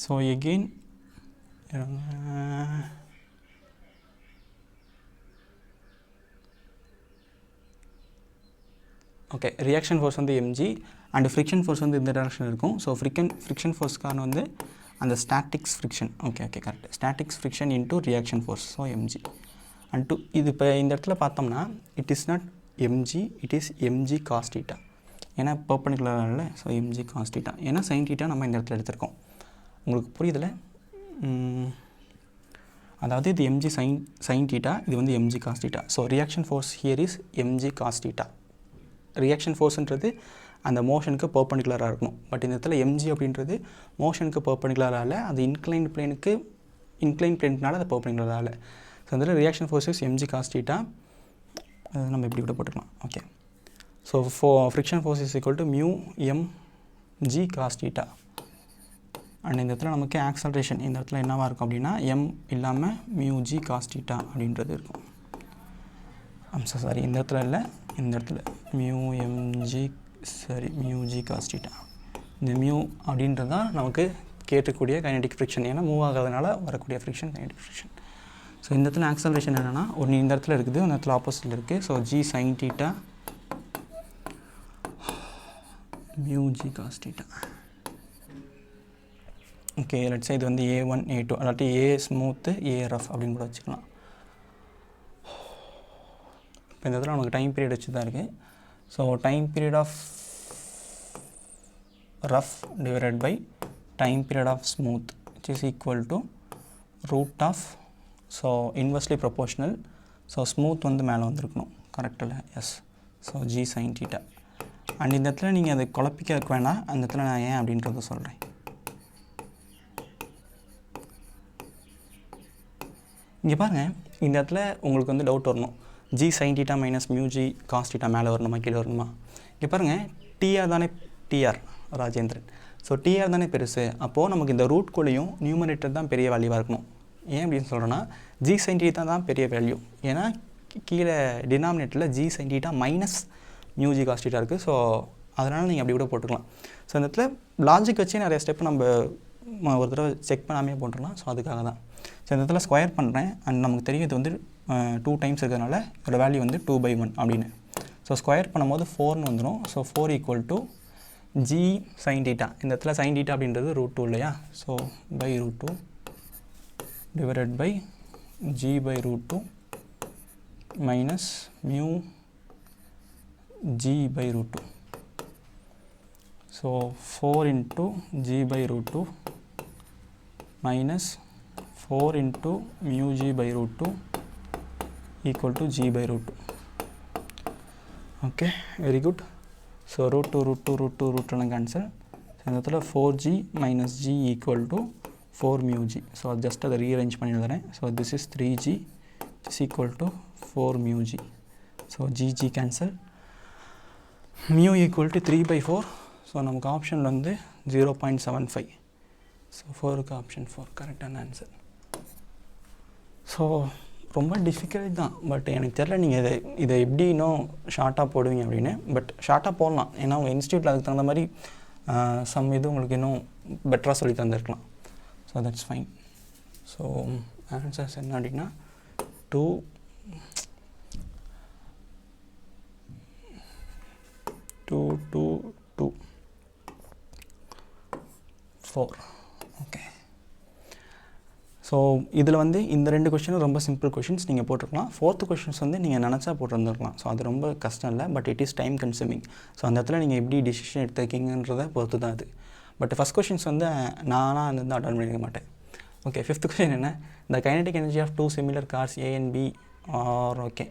S1: So again okay, reaction force வந்து எம்ஜி அண்ட் ஃப்ரிக்ஷன் ஃபோர்ஸ் வந்து இந்த டைரக்ஷன் இருக்கும். ஸோ ஃப்ரிக்ஷன் ஃபோர்ஸ்க்கான வந்து அந்த statics friction. Okay correct, statics friction into reaction force. So mg and இது இப்போ இந்த இடத்துல பார்த்தோம்னா it is not mg, it is mg cos theta. ஏன்னா பெர்பெண்டிகுலர் இல்லை. ஸோ எம்ஜி காஸ் தீட்டா, ஏன்னா சைன் தீட்டா நம்ம இந்த இடத்துல எடுத்திருக்கோம். உங்களுக்கு புரியுதுல? அதாவது இது எம்ஜி சைன் தீட்டா, இது வந்து mg cos theta. So reaction force here is mg cos theta. Reaction ஃபோர்ஸ்ன்றது அந்த மோஷனுக்கு பெர்பெண்டிகுலராக இருக்கணும். பட் இந்த இடத்துல எம்ஜி அப்படின்றது மோஷனுக்கு பெர்பெண்டிகுலராக இல்லை, அது இன்க்ளைன் பிளேனுக்குனால அது பெர்பெண்டிகுலராக இல்லை. ஸோ அந்த reaction force is mg cos theta. நம்ம இப்படி கூட போட்டுக்கலாம். Okay, so friction force is equal to mu mg cos theta. And இந்த இடத்துல நமக்கு ஆக்சலரேஷன் இந்த இடத்துல என்னவாக இருக்கும் அப்படின்னா m இல்லாமல் மியூஜி காஸ்டீட்டா அப்படின்றது இருக்கும். சாரி, இந்த இடத்துல இல்லை, இந்த இடத்துல மியூஜி காஸ்டீட்டா. இந்த மியூ அப்படின்றது தான் நமக்கு கேட்கக்கூடிய கைனடிக் ஃப்ரிக்ஷன். ஏன்னா மூவ் ஆகாதனால வரக்கூடிய ஃப்ரிக்ஷன் கைனடிக் ஃப்ரிக்ஷன். ஸோ இந்த இடத்துல ஆக்சலரேஷன் என்னென்னா ஒன்று இந்த இடத்துல இருக்குது, இந்த இடத்துல ஆப்போசிட்டில் இருக்குது. So g sin theta mu g cos theta. Okay, let's say இது வந்து A1 A2 அல்லாட்டி A ஸ்மூத்து A ரஃப் அப்படின்னு கூட வச்சுக்கலாம். இப்போ இந்த இடத்துல நமக்கு டைம் பீரியட் வச்சு தான் இருக்குது. So time period of rough divided by time period of smooth which is equal to root of, so inversely proportional. So smooth வந்து மேலே வந்துருக்கணும், கரெக்டில்? Yes. So g sin theta. And இந்த இடத்துல நீங்கள் அதை குழப்பிக்க வேணாம், அந்த இடத்துல நான் ஏன் அப்படின்றத சொல்கிறேன். இங்கே பாருங்கள், இந்த இடத்துல உங்களுக்கு வந்து டவுட் வரணும், g sin theta minus mu g cos theta மேலே வரணுமா கீழே வரணுமா? இங்கே பாருங்கள், டிஆர் தானே, டிஆர் ராஜேந்திரன். ஸோ டிஆர் தானே பெருசு, அப்போது நமக்கு இந்த ரூட் கூடயும் நியூமரேட்டர் தான் பெரிய வேல்யூவாக இருக்கணும். ஏன் அப்படின்னு சொல்கிறேன்னா g sin theta தான் பெரிய வேல்யூ. ஏன்னா கீழே டினாமினேட்டரில் g sin theta minus mu g cos theta இருக்குது. ஸோ அதனால் நீங்கள் அப்படி கூட போட்டுக்கலாம். ஸோ இந்த இடத்துல லாஜிக் வச்சு நிறைய ஸ்டெப் நம்ம ஒரு தடவை செக் பண்ணாமே போட்டுடலாம். ஸோ அதுக்காக தான். ஸோ இந்த இடத்துல ஸ்கொயர் பண்ணுறேன். அண்ட் நமக்கு தெரியும் இது வந்து 2 டைம்ஸ் இருக்கிறதுனால இதோட வேல்யூ வந்து 2/1 அப்படின்னு. ஸோ ஸ்கொயர் பண்ணும்போது 4ன்னு வந்துடும். So 4 equal to g sin theta. இந்த இடத்துல sin theta அப்படின்றது √2 இல்லையா? So by √2 divided by g by √2 minus mu g by √2. So 4 into g by √2 minus 4 into mu g by √2 equal to g by √2. Okay, very good. So √2 எல்லாம் cancel. So இந்த இடத்துல 4g minus g equal to 4 mu g. So just அதை rearrange பண்ணி எழுதுறேன். So this is 3g is equal to 4 mu g. So g cancel. Mu equal to 3/4. So நமக்கு ஆப்ஷனில் வந்து 0.75. ஸோ 4க்கு ஆப்ஷன் 4 கரெக்டான ஆன்சர். ஸோ ரொம்ப டிஃபிகல்ட் தான், பட் எனக்கு தெரியல நீங்கள் இதை எப்படி இன்னும் ஷார்ட்டாக போடுவீங்க அப்படின்னு. பட் ஷார்ட்டாக போடலாம், ஏன்னா உங்கள் இன்ஸ்டியூட்டில் அதுக்கு தகுந்த மாதிரி சம் இது உங்களுக்கு இன்னும் பெட்டராக சொல்லி தந்துருக்கலாம். So that's fine. So answers என்ன அப்படின்னா 2 4. ஓகே, ஸோ இதில் வந்து இந்த 2 கொஷினும் ரொம்ப சிம்பிள் கொஷின்ஸ் நீங்கள் போட்டிருக்கலாம். 4th கொஷின்ஸ் வந்து நீங்கள் நினச்சா போட்டுருந்துருக்கலாம். ஸோ அது ரொம்ப கஷ்டம் இல்லை, but it is time consuming. So அந்த இடத்துல நீங்கள் எப்படி டிசிஷன் எடுத்துருக்கீங்கன்றதை பொறுத்து தான் அது. பட் ஃபஸ்ட் கொஷின்ஸ் வந்து நானாக வந்து அட்டன் பண்ணிக்க மாட்டேன். ஓகே, 5th கொஷின் என்ன, the kinetic energy of 2 similar cars A and B are okay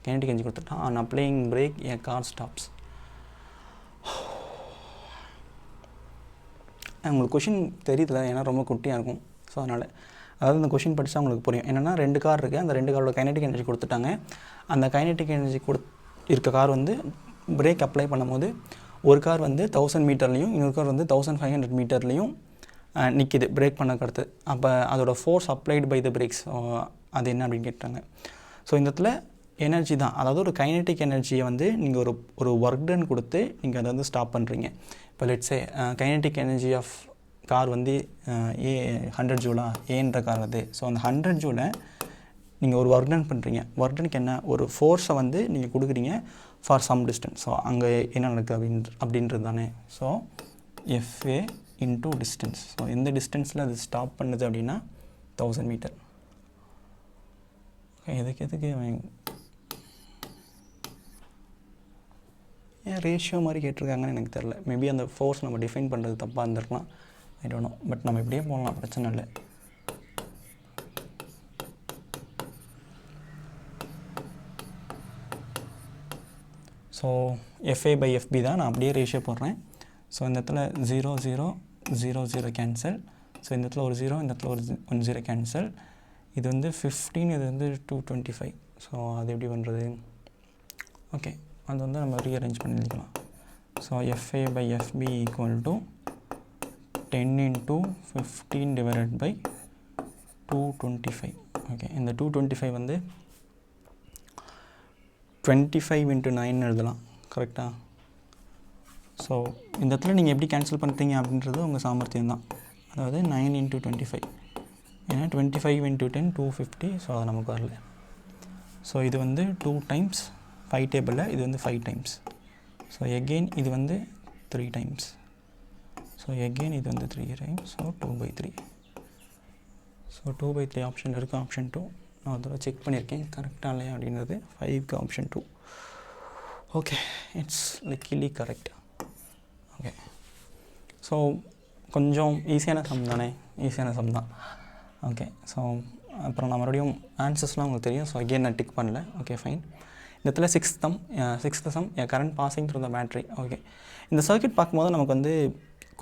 S1: kinetic energy கொடுத்துட்டான். On applying brake a car stops. உங்களுக்கு கொஷின் தெரியுதுல, ஏன்னா ரொம்ப குட்டியாக இருக்கும். ஸோ அதனால் அதாவது இந்த கொஷின் படித்தா உங்களுக்கு புரியும். என்னென்னா 2 கார் இருக்குது, அந்த 2 காரோட கைனடிக் எனர்ஜி கொடுத்துட்டாங்க. அந்த கைனடிக் எனர்ஜி இருக்க கார் வந்து பிரேக் அப்ளை பண்ணும்போது ஒரு கார் வந்து 1000 மீட்டர்லேயும் இன்னொரு கார் வந்து 1500 மீட்டர்லேயும் நிற்கிது பிரேக் பண்ணக்கு அடுத்து. அப்போ அதோட force applied by the brakes அது என்ன அப்படின்னு கேட்டாங்க. ஸோ இந்த இடத்துல எனர்ஜி தான், அதாவது ஒரு கைனடிக் எனர்ஜியை வந்து நீங்கள் ஒரு ஒர்க் டன் கொடுத்து நீங்கள் அதை வந்து ஸ்டாப் பண்ணுறீங்க. இப்போ let's say kinetic energy of car வந்து 100 ஜூலா ஏன்ற கார் அது. ஸோ அந்த 100 ஜூலை நீங்கள் ஒரு ஒர்க் டன் பண்ணுறீங்க. ஒர்க் டனுக்கு என்ன, ஒரு ஃபோர்ஸை வந்து நீங்கள் கொடுக்குறீங்க ஃபார் சம் டிஸ்டன்ஸ். ஸோ அங்கே என்ன நடக்குது அப்படின்றது தானே. So FA into distance. So எந்த டிஸ்டன்ஸில் அது ஸ்டாப் பண்ணுது அப்படின்னா 1000 மீட்டர். எதுக்கு ஏன் ரேஷியோ மாதிரி கேட்டிருக்காங்கன்னு எனக்கு தெரில. மேபி அந்த ஃபோர்ஸ் நம்ம டிஃபைன் பண்ணுறது தப்பாக இருந்திருக்கலாம், ஐ டோன்ட் நோ. பட் நம்ம இப்படியே போடலாம், பிரச்சனை இல்லை. ஸோ எஃப்ஏ பை எஃப்பி தான், நான் அப்படியே ரேஷியோ போடுறேன். ஸோ இந்த இடத்துல 0 0 0 0 கேன்சல். ஸோ இந்த இடத்துல ஒரு 0, இந்த இடத்துல ஒரு 0 கேன்சல். இது வந்து 15, இது வந்து 225. ஸோ அது எப்படி பண்ணுறது? ஓகே, அது வந்து நம்ம ரீஅரேஞ்ச் பண்ணி எழுதிக்கலாம். So FA by FB equal to 10 into 15 divided by 225. Okay, இந்த 225 வந்து 25 into 9 எழுதலாம் கரெக்டாக. ஸோ இந்த இடத்துல நீங்கள் எப்படி கேன்சல் பண்ணுறீங்க அப்படின்றது உங்கள் சாமர்த்தியம் தான். அதாவது 9 into 25, ஏன்னா 25 into 10 250. ஸோ அது நமக்கு வரல. ஸோ இது வந்து 2 times 5 டேபிளில் இது வந்து 5 times. ஸோ எகெயின் இது வந்து 3 times. ஸோ எகெயின் இது வந்து 3 times. ஸோ 2/3. ஸோ 2/3 ஆப்ஷன் இருக்குது. ஆப்ஷன் 2 நான் ஒரு தடவை செக் பண்ணியிருக்கேன் கரெக்டாக இல்லையா அப்படின்றது. 5க்கு option 2. Okay, it's likely correct. Okay, so கொஞ்சம் ஈஸியான சம் தானே, ஈஸியான சம் தான். ஓகே, ஸோ அப்புறம் நான் மறுபடியும் ஆன்சர்ஸ்லாம் உங்களுக்கு தெரியும். ஸோ அகெயின் நான் டிக் பண்ணல. Okay fine. இந்த இடத்துல sixth some current passing through த பேட்ரி. ஓகே, இந்த சர்க்யூட் பார்க்கும்போது நமக்கு வந்து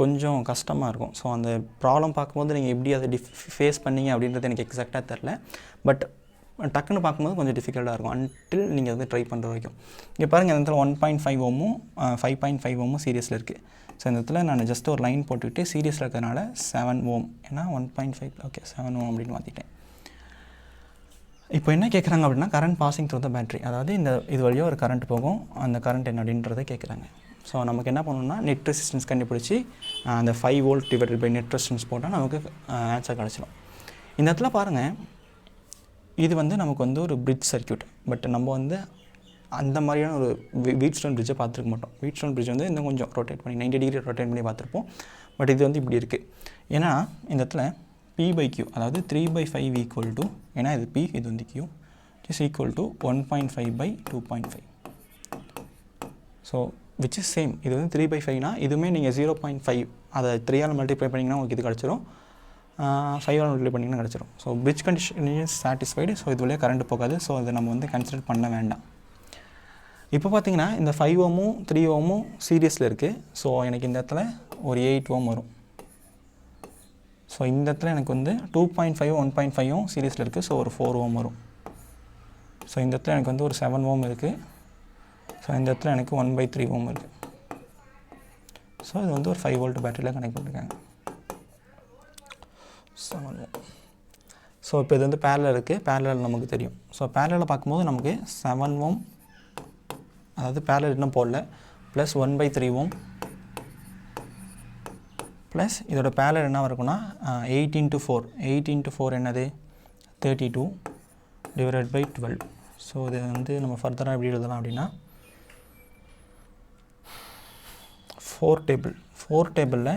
S1: கொஞ்சம் கஷ்டமாக இருக்கும். ஸோ அந்த ப்ராப்ளம் பார்க்கும்போது நீங்கள் எப்படி அதை ஃபேஸ் பண்ணீங்க அப்படின்றது எனக்கு எக்ஸாக்டாக தெரில. பட் டக்குன்னு பார்க்கும்போது கொஞ்சம் டிஃபிகல்ட்டாக இருக்கும் அன்டில் நீங்கள் வந்து ட்ரை பண்ணுற வரைக்கும். இங்கே பாருங்கள், இந்த இடத்துல 1.5 ohmமும் 5.5 ohmமும் சீரியஸில் இருக்குது. ஸோ இந்த இடத்துல நான் ஜஸ்ட் ஒரு லைன் போட்டுக்கிட்டு சீரியஸில் இருக்கிறதுனால 7 ohm, ஏன்னா 1.5 ஓகே 7 ohm அப்படின்னு மாற்றிட்டேன். இப்போ என்ன கேட்குறாங்க அப்படின்னா கரண்ட் பாசிங் த்ரூ த பேட்ரி, அதாவது இது வழியாக ஒரு கரண்ட் போகும், அந்த கரண்ட் என்ன அப்படின்றத கேட்குறாங்க. ஸோ நமக்கு என்ன பண்ணணும்னா நெட் ரெசிஸ்டன்ஸ் கண்டுபிடிச்சி அந்த 5 volt divided by net resistance போட்டால் நமக்கு ஆன்சர் கிடச்சிடும். இந்த இடத்துல பாருங்கள், இது வந்து நமக்கு வந்து ஒரு பிரிட்ஜ் சர்க்யூட். பட் நம்ம வந்து அந்த மாதிரியான ஒரு வீட்ஸ்டோன் பிரிட்ஜை பார்த்துருக்க மாட்டோம். வீட்ஸ்டோன் பிரிட்ஜ் வந்து இன்னும் கொஞ்சம் ரொட்டேட் பண்ணி 90 டிகிரி ரொட்டேட் பண்ணி பார்த்துருப்போம். பட் இது வந்து இப்படி இருக்குது. ஏன்னா இந்த இடத்துல P/Q, அதாவது 3/5 ஈக்குவல் டு, ஏன்னா இது P, இது வந்து Q, is equal to 1.5/2.5. So which is same. இது வந்து 3/5னா இதுவுமே நீங்கள் 0.5 அதை 3ஆல் மல்டிப்ளை பண்ணிங்கன்னா உங்களுக்கு இது கிடச்சிரும், 5ஆல் மல்டிப்ளை பண்ணிங்கன்னா கிடச்சிரும். So bridge condition is satisfied. So இது வழியாக கரண்ட் போகாது. ஸோ அதை நம்ம வந்து கன்சிடர் பண்ண வேண்டாம். இப்போ பார்த்தீங்கன்னா இந்த 5 ohmமும் 3 ohmமும் சீரியஸில் இருக்குது. ஸோ எனக்கு இந்த இடத்துல ஒரு 8 ohm வரும். ஸோ இந்த இடத்துல எனக்கு வந்து 2.5 1.5 சீரியஸில் இருக்குது. ஸோ ஒரு 4 ohm வரும். ஸோ இந்த இடத்துல எனக்கு வந்து ஒரு 7 ohm இருக்குது. ஸோ இந்த இடத்துல எனக்கு 1/3 ohm இருக்குது. ஸோ இது வந்து ஒரு 5 volt பேட்டரியில் கனெக்ட் பண்ணியிருக்காங்க. 7 ohm. ஸோ இப்போ இது வந்து பேரலல் இருக்குது. பேரலல் நமக்கு தெரியும். ஸோ பேரலில் பார்க்கும்போது நமக்கு 7 ohm, அதாவது பேரலல் இன்னும் போடல, ப்ளஸ் 1/3 ohm ப்ளஸ் இதோட பேரலல் என்ன இருக்குன்னா 8 into 4. 8 into 4 என்னது 32 டிவைடட் பை 12. ஸோ இது வந்து நம்ம ஃபர்தராக எப்படி எழுதலாம் அப்படின்னா 4 டேபிளில்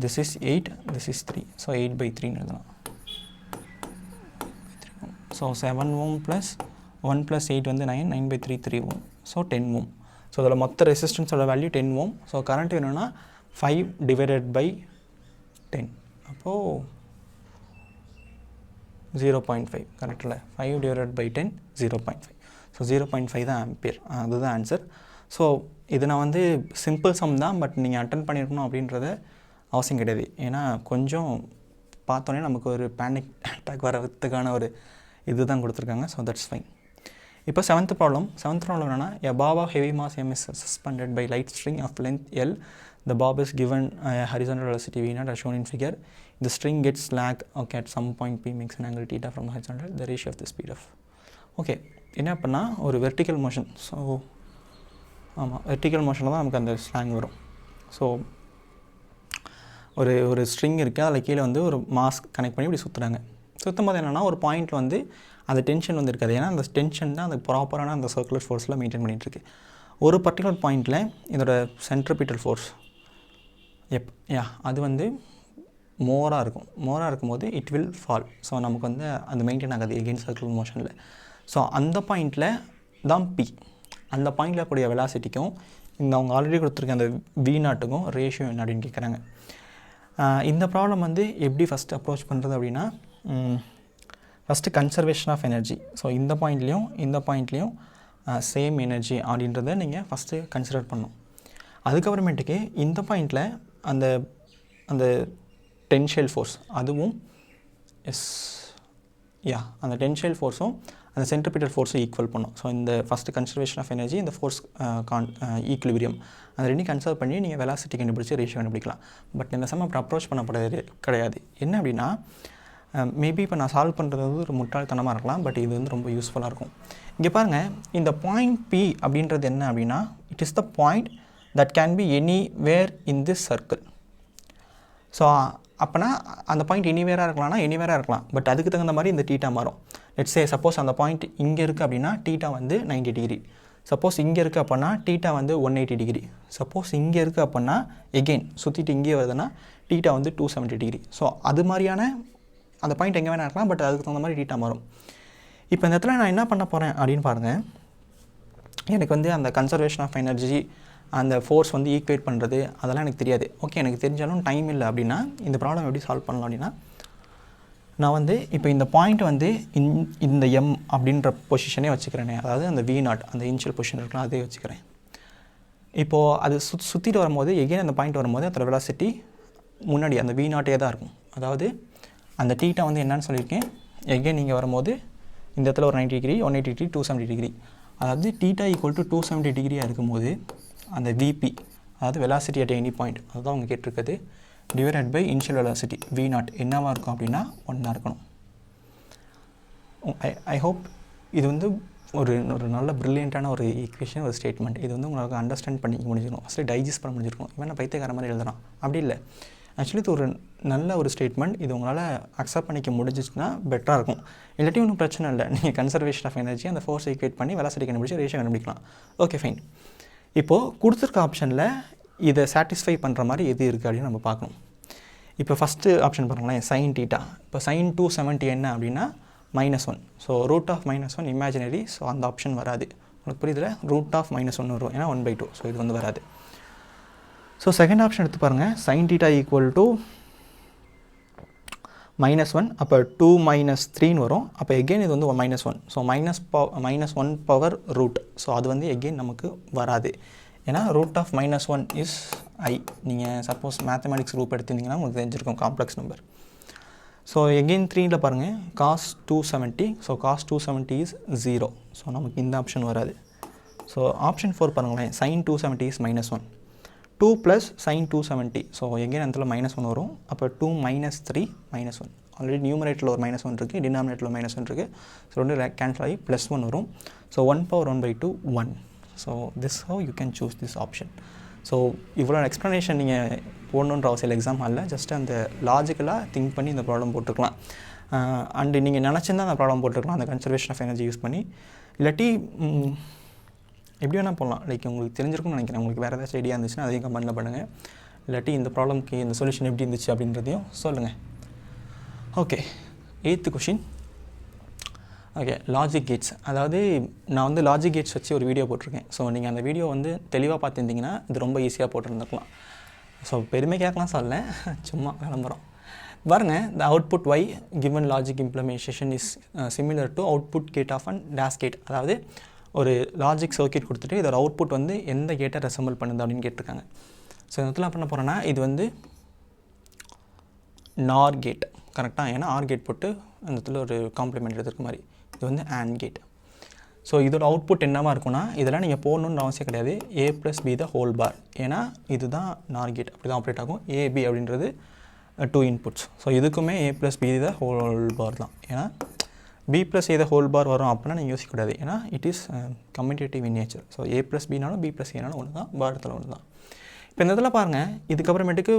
S1: this is 8, this is 3. So 8/3 எழுதலாம். ஸோ 7 ohm ப்ளஸ் 1 + 8 வந்து 9, 9/3 3 ohm. So 10 ohm. ஸோ அதில் மொத்த ரெசிஸ்டன்ஸோட வேல்யூ 10 ohm. ஸோ கரண்ட் வேணும்னா 5 divided by 10. அப்போது 0.5 கரெக்டில். 5 divided by 10 0.5. ஸோ 0.5 தான் ஆம்பியர். அதுதான் ஆன்சர். ஸோ இது நான் வந்து சிம்பிள் சம் தான், பட் நீங்கள் அட்டன் பண்ணியிருக்கணும் அப்படின்றத அவசியம் கிடையாது. ஏன்னா கொஞ்சம் பார்த்தோன்னே நமக்கு ஒரு பேனிக் அட்டாக் வரதுக்கான ஒரு இது தான் கொடுத்துருக்காங்க. So that's fine. இப்போ செவன்த் ப்ராப்ளம் என்னென்னா, a bob of heavy mass m is suspended by light string of length L. The bob is given a horizontal velocity v0 as shown in figure. The string gets slack at some point p makes an angle theta from the horizontal. The ratio of the speed of. Okay, என்ன அப்படின்னா ஒரு வெர்டிக்கல் மோஷன். ஸோ ஆமாம், வெர்டிக்கல் மோஷனில் தான் நமக்கு அந்த ஸ்லாங் வரும். ஸோ ஒரு ஸ்ட்ரிங் இருக்குது, அதில் கீழே வந்து ஒரு மாஸ் கனெக்ட் பண்ணி இப்படி சுற்றுறாங்க. சுற்றும் போது என்னென்னா ஒரு பாயிண்டில் வந்து அந்த டென்ஷன் வந்து இருக்காது. ஏன்னா அந்த டென்ஷன் தான் அந்த ப்ராப்பரான அந்த சர்க்குலர் ஃபோர்ஸில் மெயின்டைன் பண்ணிகிட்ருக்கு. ஒரு பர்டிகுலர் பாயிண்டில் இதோட சென்ட்ரிபிட்டல் ஃபோர்ஸ் அது வந்து மோராக இருக்கும்போது இட் வில் ஃபால். ஸோ நமக்கு வந்து அந்த மெயின்டைன் ஆகாது எகெயின் சர்க்குலர் மோஷனில். ஸோ அந்த பாயிண்டில் தான் பி. அந்த பாயிண்டில் கூடிய வெலாசிட்டிக்கும் அவங்க ஆல்ரெடி கொடுத்துருக்க அந்த V0க்கும் ரேஷியோ என்ன அப்படின்னு கேட்குறாங்க. இந்த ப்ராப்ளம் வந்து எப்படி ஃபஸ்ட்டு அப்ரோச் பண்ணுறது அப்படின்னா, first conservation of energy. So இந்த பாயிண்ட்லேயும் சேம் எனர்ஜி அப்படின்றத நீங்கள் ஃபஸ்ட்டு கன்சிடர் பண்ணணும். அதுக்கப்புறமேட்டுக்கு இந்த பாயிண்டில் அந்த டென்ஷியல் ஃபோர்ஸ் அதுவும் அந்த டென்ஷியல் ஃபோர்ஸும் அந்த சென்ட்ரிபிட்டல் ஃபோர்ஸும் ஈக்குவல் பண்ணும். ஸோ இந்த ஃபஸ்ட்டு கன்சர்வேஷன் ஆஃப் எனர்ஜி, இந்த ஃபோர்ஸ் ஈக்குலிபிரியம், அந்த ரெண்டையும் கன்சர்வ் பண்ணி நீங்கள் வெலாசிட்டி கண்டுபிடிச்சி ரேஷியோ கண்டுபிடிக்கலாம். பட் இந்த சம் அப்படி அப்ரோச் பண்ணப்படுறது கிடையாது. என்ன அப்படின்னா, மேபி இப்போ நான் சால்வ் பண்ணுறது வந்து ஒரு முட்டாள்தனமாக இருக்கலாம், பட் இது வந்து ரொம்ப யூஸ்ஃபுல்லாக இருக்கும். இங்கே பாருங்கள், இந்த பாயிண்ட் P அப்படின்றது என்ன அப்படின்னா, it is the point that can be anywhere in this circle. So அப்போனா அந்த பாயிண்ட் எனிவேராக இருக்கலாம்னா எனிவேராக இருக்கலாம், பட் அதுக்கு தகுந்த மாதிரி இந்த டீட்டா மாறும். லெட்ஸ் சே சப்போஸ் அந்த பாயிண்ட் இங்கே இருக்குது அப்படின்னா டீட்டா வந்து 90 டிகிரி. சப்போஸ் இங்கே இருக்குது அப்படின்னா டீட்டா வந்து 180 டிகிரி. சப்போஸ் இங்கே இருக்குது அப்படின்னா எகெயின் சுற்றிட்டு இங்கே வருதுன்னா டீட்டா வந்து 270 டிகிரி. ஸோ அது மாதிரியான அந்த பாயிண்ட் எங்கே வேணா இருக்கலாம், பட் அதுக்கு தகுந்த மாதிரி டீட்டா மாறும். இப்போ இந்த இடத்துல நான் என்ன பண்ண போகிறேன் அப்படின்னு பாருங்கள். எனக்கு வந்து அந்த கன்சர்வேஷன் ஆஃப் எனர்ஜி, அந்த ஃபோர்ஸ் வந்து ஈக்குவேட் பண்ணுறது அதெல்லாம் எனக்கு தெரியாது. ஓகே, எனக்கு தெரிஞ்சாலும் டைம் இல்லை அப்படின்னா இந்த ப்ராப்ளம் எப்படி சால்வ் பண்ணலாம் அப்படின்னா, நான் வந்து இப்போ இந்த பாயிண்ட் வந்து இந்த எம் அப்படின்ற பொசிஷனே வச்சுக்கிறேனே, அதாவது அந்த V0 அந்த இனிஷியல் பொசிஷன் இருக்கலாம், அதே வச்சுக்கிறேன். இப்போது அது சுற்றிட்டு வரும்போது எகெயின் அந்த பாயிண்ட் வரும்போது அதோட வெலாசிட்டி முன்னாடி அந்த V0 தான் இருக்கும். அதாவது அந்த டீட்டா வந்து என்னன்னு சொல்லியிருக்கேன், எகெயின் நீங்கள் வரும்போது இந்த இடத்துல ஒரு 90 டிகிரி, 180 டிகிரி, 270 டிகிரி. அதாவது டீட்டா ஈக்குவல் டு 270 டிகிரியாக இருக்கும்போது அந்த VP, அதாவது வெலாசிட்டி அட் எனி பாயிண்ட், அதுதான் அவங்க கேட்டிருக்குது, divided by initial velocity V0 என்னவாக இருக்கும் அப்படின்னா 1 இருக்கணும். ஐ ஹோப் இது வந்து ஒரு நல்ல ப்ரில்லியண்ட்டான ஒரு ஈக்குவேஷன், ஒரு ஸ்டேட்மெண்ட். இது வந்து உங்களுக்கு அண்டர்ஸ்டாண்ட் பண்ணிக்க முடிஞ்சிருக்கும், ஃபஸ்ட்டு டைஜஸ்ட் பண்ண முடிஞ்சிருக்கும். இவன் பைத்தியக்கார மாதிரி எழுதுறான் அப்படி இல்லை. ஆக்சுவலி இது ஒரு நல்ல ஒரு ஸ்டேட்மெண்ட். இது உங்களால் அக்செப்ட் பண்ணிக்க முடிஞ்சிச்சுன்னா பெட்டராக இருக்கும். இல்லாட்டி ஒன்றும் பிரச்சனை இல்லை, நீங்கள் கன்சர்வேஷன் ஆஃப் எனர்ஜி அந்த ஃபோர்ஸ் ஈக்குவேட் பண்ணி வெலாசிட்டி கண்டுபிடிச்சி ரேஷியோ கண்டுபிடிக்கலாம். Okay fine. இப்போது கொடுத்துருக்க ஆப்ஷனில் இதை சாட்டிஸ்ஃபை பண்ணுற மாதிரி எது இருக்குது அப்படின்னு நம்ம பார்க்கணும். இப்போ ஃபஸ்ட்டு ஆப்ஷன் பாருங்களேன், சைன் டீட்டா. இப்போ சைன் 270 என்ன அப்படின்னா -1. So root of -1 imaginary. So அந்த ஆப்ஷன் வராது. உங்களுக்கு புரியுதுல, ரூட் ஆஃப் -1 வரும், ஏன்னா 1/2. ஸோ இது வந்து வராது. ஸோ செகண்ட் ஆப்ஷன் எடுத்து பாருங்கள், சைன் டீட்டா ஈக்குவல் டு -1, அப்போ 2 - 3 வரும். அப்போ எகெயின் இது வந்து -1. So -1 power root. ஸோ அது வந்து எகெயின் நமக்கு வராது, ஏன்னா ரூட் ஆஃப் -1 இஸ் I. நீங்கள் சப்போஸ் மேத்தமெட்டிக்ஸ் குரூப் எடுத்திருந்தீங்கன்னா உங்களுக்கு தெரிஞ்சிருக்கும், காம்ப்ளெக்ஸ் நம்பர். ஸோ எகெயின் 3ல பாருங்கள், cos 270. So cos 270 is 0. So நமக்கு இந்த ஆப்ஷன் வராது. ஸோ ஆப்ஷன் 4 பாருங்களேன், sin 270 is -1. 2 + sin 270. So again அந்த -1 வரும். அப்போ 2 - 3 -1. ஆல்ரெடி நியூமரேட்டரில் ஒரு -1 இருக்குது, டினாமினேட்டரில் -1 இருக்குது. ஸோ ரெண்டு கேன்சல் ஆகி +1 வரும். So 1/1/2 1. So this how you can choose this option. So இவ்வளோ எக்ஸ்ப்ளனேஷன் நீங்கள் போடணுன்ற அவசியம் எக்ஸாம் ஹாலில், ஜஸ்ட் அந்த லாஜிக்கலாக திங்க் பண்ணி இந்த ப்ராப்ளம் போட்டுருக்கலாம். அண்டு நீங்கள் நினச்சிருந்தா அந்த ப்ராப்ளம் போட்டுருக்கலாம், அந்த கன்சர்வேஷன் ஆஃப் எனர்ஜி யூஸ் பண்ணி. இல்லாட்டி எப்படி வேணால் போடலாம். லைக் உங்களுக்கு தெரிஞ்சிருக்கும்னு நினைக்கிறேன். உங்களுக்கு வேறு ஏதாச்சும் ஐடியா இருந்துச்சுன்னா அதையும் கமெண்ட்டில் பண்ணுங்கள். இல்லாட்டி இந்த ப்ராப்ளம்க்கு இந்த சொல்யூஷன் எப்படி இருந்துச்சு அப்படின்றதையும் சொல்லுங்கள். Okay, 8th question. Okay, logic gates. அதாவது நான் வந்து லாஜிக் கேட்ஸ் வச்சு ஒரு வீடியோ போட்டிருக்கேன். ஸோ நீங்கள் அந்த வீடியோ வந்து தெளிவாக பார்த்துருந்தீங்கன்னா இது ரொம்ப ஈஸியாக போட்டுருந்துருக்கலாம். ஸோ பெருமை கேட்கலாம் சொல்லல, சும்மா விளம்பரம். பாருங்க, the output y given logic implementation is similar to output gate of an dash gate. அதாவது ஒரு லாஜிக் சர்க்கியூட் கொடுத்துட்டு இதோட அவுட்புட் வந்து எந்த கேட்டை ரெசம்பிள் பண்ணுது அப்படின்னு கேட்டிருக்காங்க. ஸோ இந்த இடத்துல பண்ண போகிறேன்னா இது வந்து நார் கேட், கரெக்டாக, ஏன்னா ஆர் கேட் போட்டு அந்த இடத்துல ஒரு காம்ப்ளிமெண்ட் எடுத்துருக்க மாதிரி. இது வந்து AND கேட். ஸோ இதோட அவுட்புட் என்னவாக இருக்குன்னா, இதெல்லாம் நீங்கள் போடணுன்னு அவசியம் கிடையாது, a + b the whole bar. ஏன்னா இதுதான் நார் கேட், அப்படி தான் ஆப்ரேட் ஆகும். a b அப்படின்றது 2 இன்புட்ஸ். ஸோ இதுக்குமே a + b the whole bar தான். ஏன்னா b + a the whole bar வரும் அப்படின்னா நீங்கள் யோசிக்கக்கூடாது, ஏன்னா it is commutative in nature. So a + b-னாலும் b + a-னாலும் ஒன்று தான், பாரத்தில் ஒன்று தான். இப்போ இந்த இதில் பாருங்கள், இதுக்கப்புறமேட்டுக்கு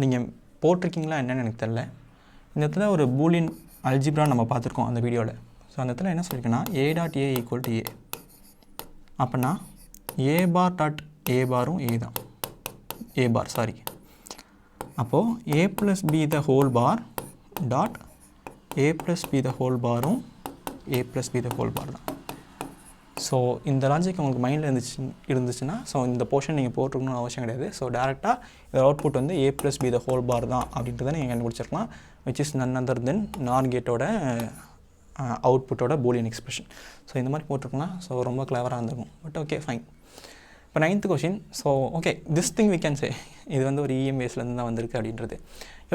S1: நீங்கள் போட்டிருக்கீங்களா என்னென்னு எனக்கு தெரியல. இந்த இடத்துல ஒரு பூலியன் அல்ஜிப்ரா நம்ம பார்த்துருக்கோம் அந்த வீடியோவில். ஸோ அந்த இடத்துல என்ன சொல்லியிருக்கேன்னா a.a = a. அப்படின்னா a bar டாட் a பாரும் a தான், a bar சாரி. அப்போது a + b the whole bar dot a + b the whole பாரும் a + b the whole bar தான். ஸோ இந்த லாஜிக் உங்களுக்கு மைண்டில் இருந்துச்சுன்னா ஸோ இந்த போர்ஷன் நீங்கள் போட்டுருக்கணும்னு அவசியம் கிடையாது. ஸோ டேரெக்டாக இதோட அவுட்புட் வந்து a + b the whole bar தான் அப்படின்றத நீங்கள் கண்டுபிடிச்சிருக்கலாம். which is none other than NOR கேட்டோட அவுட்புட்டோட பூலியன் எக்ஸ்பிரஷன். ஸோ இந்த மாதிரி போட்டிருக்கலாம். ஸோ ரொம்ப கிளவராக இருந்திருக்கும். But okay fine. இப்போ 9th question. So okay, this thing we can say இது வந்து ஒரு இஎம்ஏஸ்லேருந்து தான் வந்திருக்கு அப்படின்றது.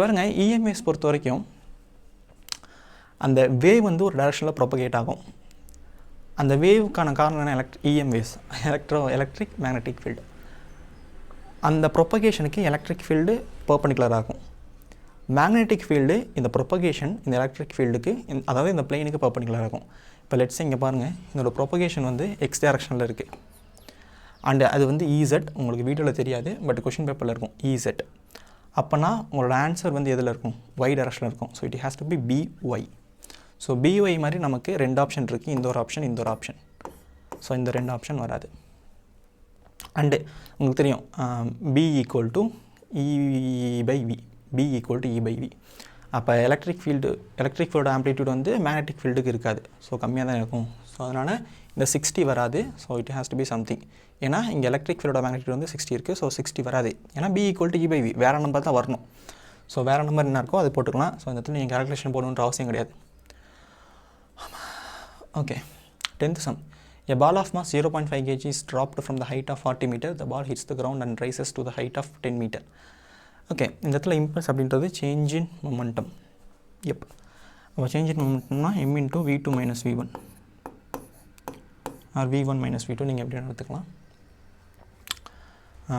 S1: பாருங்க, இஎம்ஏஸ் பொறுத்த வரைக்கும் அந்த வேவ் வந்து ஒரு டைரெக்ஷனில் ப்ரொபகேட் ஆகும். அந்த வேவுக்கான காரணம் என்ன? EM waves, electric magnetic field. அந்த ப்ரொப்பகேஷனுக்கு எலக்ட்ரிக் ஃபீல்டு பெர்பெண்டிகுலராக இருக்கும். மேக்னெட்டிக் ஃபீல்டு இந்த ப்ரொப்பகேஷன் இந்த எலக்ட்ரிக் ஃபீல்டுக்கு அதாவது இந்த பிளேனுக்கு பெர்பெண்டிகுலராக இருக்கும். இப்போ லெட்ஸ் இங்கே பாருங்கள், இதோட ப்ரொப்பகேஷன் வந்து எக்ஸ் டைரக்ஷனில் இருக்குது. அண்டு அது வந்து EZ, உங்களுக்கு வீடியோவில் தெரியாது, பட் கொஷின் பேப்பரில் இருக்கும் EZ. அப்போனா உங்களோட ஆன்சர் வந்து எதில் இருக்கும்? Y டைரக்ஷனில் இருக்கும். So it has to be BY. So BY மாதிரி நமக்கு 2 ஆப்ஷன் இருக்குது, இந்த ஒரு ஆப்ஷன், இந்த ஒரு ஆப்ஷன். ஸோ இந்த 2 ஆப்ஷன் வராது. அண்டு உங்களுக்கு தெரியும் B equal to E/V, B equal to E/V. அப்போ எலக்ட்ரிக் ஃபீல்டோட ஆம்ப்ளிடியூட் வந்து மேக்னெட்டிக் ஃபீல்டுக்கு இருக்காது. ஸோ கம்மியாக தான் இருக்கும். ஸோ அதனால் இந்த 60 வராது. So it has to be something. ஏன்னா இங்கே எலக்ட்ரிக் ஃபீல்டோட மேக்னெட்டியூட் வந்து 60 இருக்குது. ஸோ 60 வராது. ஏன்னா B ஈக்குவல் டு E/V, வேறு நம்பர் தான் வரணும். ஸோ வேறு நம்பர் என்ன இருக்கோ அது போட்டுக்கலாம். ஸோ இந்த இடத்துல நீங்கள் கால்குலேஷன் போடணுன்ற அவசியம் கிடையாது. Okay, 10th sum. A ball of mass 0.5 kg is dropped from the height of 40 meter. The ball hits the ground and rises to the height of 10 meter. Okay, இந்த இடத்துல இம்பல்ஸ் அப்படின்றது சேஞ்ச் இன் மொமெண்டம். அப்போ சேஞ்ச் இன் மொமெண்டம்னா M into V2 minus V1 or V1 minus V2 நீங்கள் எப்படி எடுத்துக்கலாம்.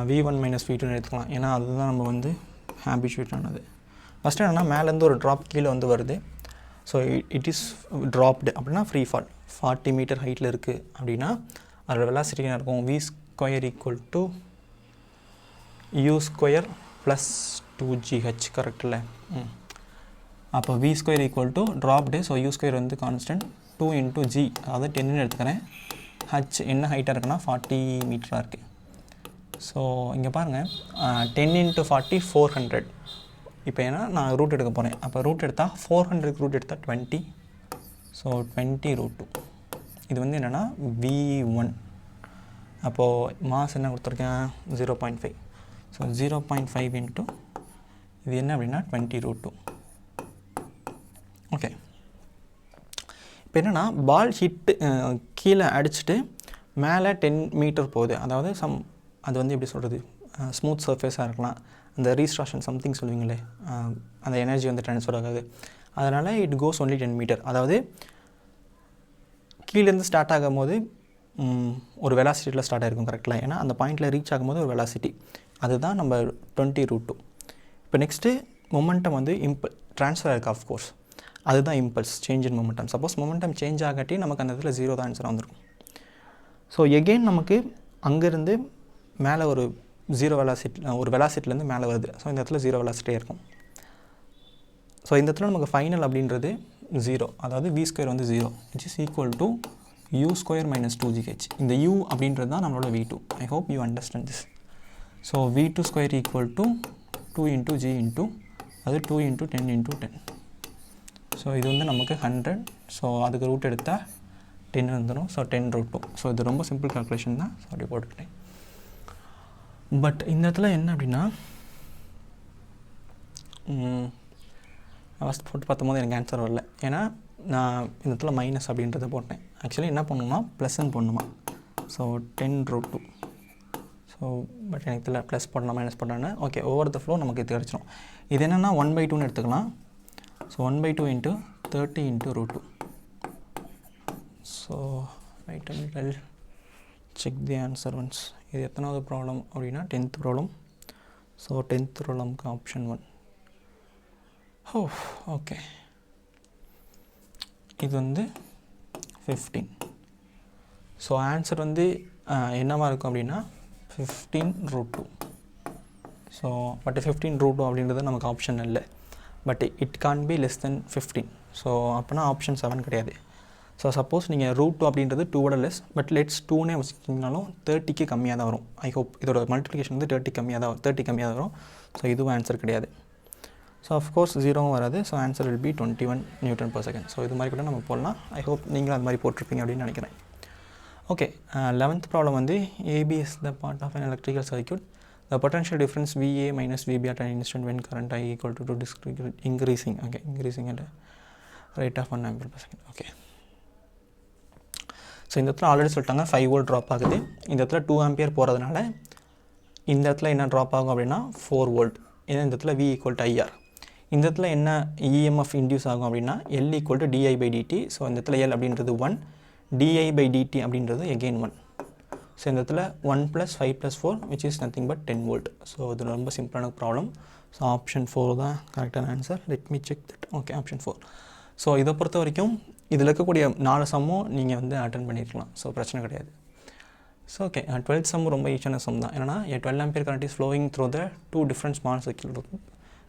S1: V1 minus V2 எடுத்துக்கலாம். ஏன்னா அதுதான் நம்ம வந்து ஹேபிச்சுவேட் ஆனது. ஃபஸ்ட்டு என்னென்னா மேலேருந்து ஒரு ட்ராப் கீழே வந்து வருது. ஸோ இட் இஸ் ட்ராப்டு அப்படின்னா ஃப்ரீ ஃபால் 40 மீட்டர் ஹைட்டில் இருக்குது அப்படின்னா அதோட வெலாசிட்டி என்ன இருக்கும்? V square equal to U square plus 2GH, correct இல்லை? அப்போ V square equal to dropped. So U square வந்து கான்ஸ்டன்ட் 2 into G, அதாவது 10ன்னு எடுத்துக்கிறேன். H என்ன ஹைட்டாக இருக்குன்னா 40 மீட்டராக இருக்குது. ஸோ இங்கே பாருங்கள், 10 into 40 400. இப்போ ஏன்னா நான் ரூட் எடுக்க போகிறேன். அப்போ ரூட் எடுத்தால் 400க்கு ரூட் எடுத்தால் 20. ஸோ 20√2. இது வந்து என்னென்னா V1. அப்போது மாஸ் என்ன கொடுத்துருக்கேன்? 0.5. ஸோ 0.5 இன்ட்டு இது என்ன அப்படின்னா 20√2. ஓகே, இப்போ என்னென்னா பால் ஹிட்டு கீழே அடிச்சுட்டு மேலே 10 மீட்டர் போகுது. அதாவது அது வந்து எப்படி சொல்கிறது, ஸ்மூத் சர்ஃபேஸாக இருக்கலாம், அந்த ரீஸ்ட்ராக்ஷன் சம்திங் சொல்லுவீங்களே, அந்த எனர்ஜி வந்து ட்ரான்ஸ்ஃபர் ஆகாது. அதனால் இட் கோஸ் ஒன்லி 10 மீட்டர். அதாவது கீழேருந்து ஸ்டார்ட் ஆகும் போது ஒரு வெலாசிட்டியில் ஸ்டார்ட் ஆகிருக்கும், கரெக்டாக? ஏன்னா அந்த பாயிண்டில் ரீச் ஆகும்போது ஒரு வெலாசிட்டி, அதுதான் நம்ம 20√2. இப்போ நெக்ஸ்ட்டு மொமெண்டம் வந்து ட்ரான்ஸ்ஃபர் ஆகிருக்கு, ஆஃப்கோர்ஸ் அதுதான் impulse, change in momentum. Suppose momentum change ஆகாட்டி நமக்கு அந்த இடத்துல 0 தான் ஆன்சர் வந்துருக்கும். ஸோ எகெயின் நமக்கு அங்கேருந்து மேலே ஒரு வெலாசிட்டிலேருந்து மேலே வருது. ஸோ இந்த இடத்துல 0 வெலாசிட்டியாக இருக்கும். ஸோ இந்த இடத்துல நமக்கு ஃபைனல் அப்படின்றது 0, அதாவது V ஸ்கொயர் வந்து 0, which is equal to U square minus 2GH. இந்த U அப்படின்றது தான் நம்மளோட V2. I hope you understand this. So V2 square equal to 2 into G into அது 2 into 10 into 10. ஸோ இது வந்து நமக்கு 100. ஸோ அதுக்கு ரூட் எடுத்தால் 10 வந்துடும். ஸோ 10√2. ஸோ இது ரொம்ப சிம்பிள் கால்குலேஷன் தான். ஸோ அப்படி போட்டுக்கிட்டேன். பட் இந்த இடத்துல என்ன அப்படின்னா ஃபஸ்ட் போட்டு பார்த்தும்போது எனக்கு ஆன்சர் வரல. ஏன்னா நான் இந்த இடத்துல மைனஸ் அப்படின்றத போட்டேன். ஆக்சுவலி என்ன பண்ணணுமா, ப்ளஸ்ன்னு போடணுமா. ஸோ 10√2. ஸோ பட் எனக்கு தெரியல ப்ளஸ் போடணும் மைனஸ் போட்டோன்னு. ஓகே, ஓவர் த ஃப்ளோ நமக்கு இது கிடச்சிரும். இது என்னென்னா 1/2ன்னு எடுத்துக்கலாம். So 1/2 into 30 into √2. So right and check the answer once. இது எத்தனாவது ப்ராப்ளம் அப்படின்னா 10th ப்ராப்ளம். ஸோ 10th ப்ராப்ளம்க்கு ஆப்ஷன் 1. ஓகே, இது வந்து 15. ஸோ ஆன்சர் வந்து என்னவாக இருக்கும் அப்படின்னா 15√2. ஸோ பட் 15√2 அப்படின்றது நமக்கு ஆப்ஷன் இல்லை. But it can be less than 15. So அப்போனா ஆப்ஷன் 7 கிடையாது. ஸோ சப்போஸ் நீங்கள் √2 அப்படின்றது 2 லெஸ், பட் லெட்ஸ் 2னே வச்சுக்கிங்கனாலும் 30க்கு கம்மியாக தான் வரும். ஐ ஹோப் இதோட மல்டிப்ளிகேஷன் வந்து 30 கம்மியாக தான் வரும். ஸோ இதுவும் ஆன்சர் கிடையாது. ஸோ அஃப்கோர்ஸ் 0வும் வராது. So answer will be 21 Newton/s. So இது மாதிரி கூட நம்ம போடலாம். ஐ ஹோப் நீங்களும் அது மாதிரி போட்டிருப்பீங்க அப்படின்னு நினைக்கிறேன். ஓகே, 11th ப்ராப்ளம் வந்து AB is the part of an electrical circuit. The potential difference VA minus VB at an instant when current I equal to increasing. Okay, increasing at a rate of 1 ampere/second. Okay. So இந்த இடத்துல ஆல்ரெடி சொல்லிட்டாங்க 5 volt ட்ராப் ஆகுது. இந்த இடத்துல 2 ampere போகிறதுனால இந்த இடத்துல என்ன ட்ராப் ஆகும் அப்படின்னா 4 volt. ஏன்னா இந்த இடத்துல V equal to IR. இந்த இடத்துல என்ன EMF இன்டியூஸ் ஆகும் அப்படின்னா L equal to DI/dt. So இந்த இடத்துல L அப்படின்றது 1, di by dt அப்படின்றது again 1. ஸோ இந்த இடத்துல 1 + 5 + 4 which is nothing but 10 volt. So இது ரொம்ப சிம்பிளான ப்ராப்ளம். ஸோ ஆப்ஷன் 4 தான் கரெக்டான answer. Let me check that. Okay, option 4. So இதை பொறுத்த வரைக்கும் இதில் இருக்கக்கூடிய 4 சம்மும் நீங்கள் வந்து அட்டன் பண்ணியிருக்கலாம். ஸோ பிரச்சனை கிடையாது. ஸோ ஓகே, 12th சம் ரொம்ப ஈஸியான சம் தான். என்னன்னா a 12 ampere current is flowing through the two different small circular loop.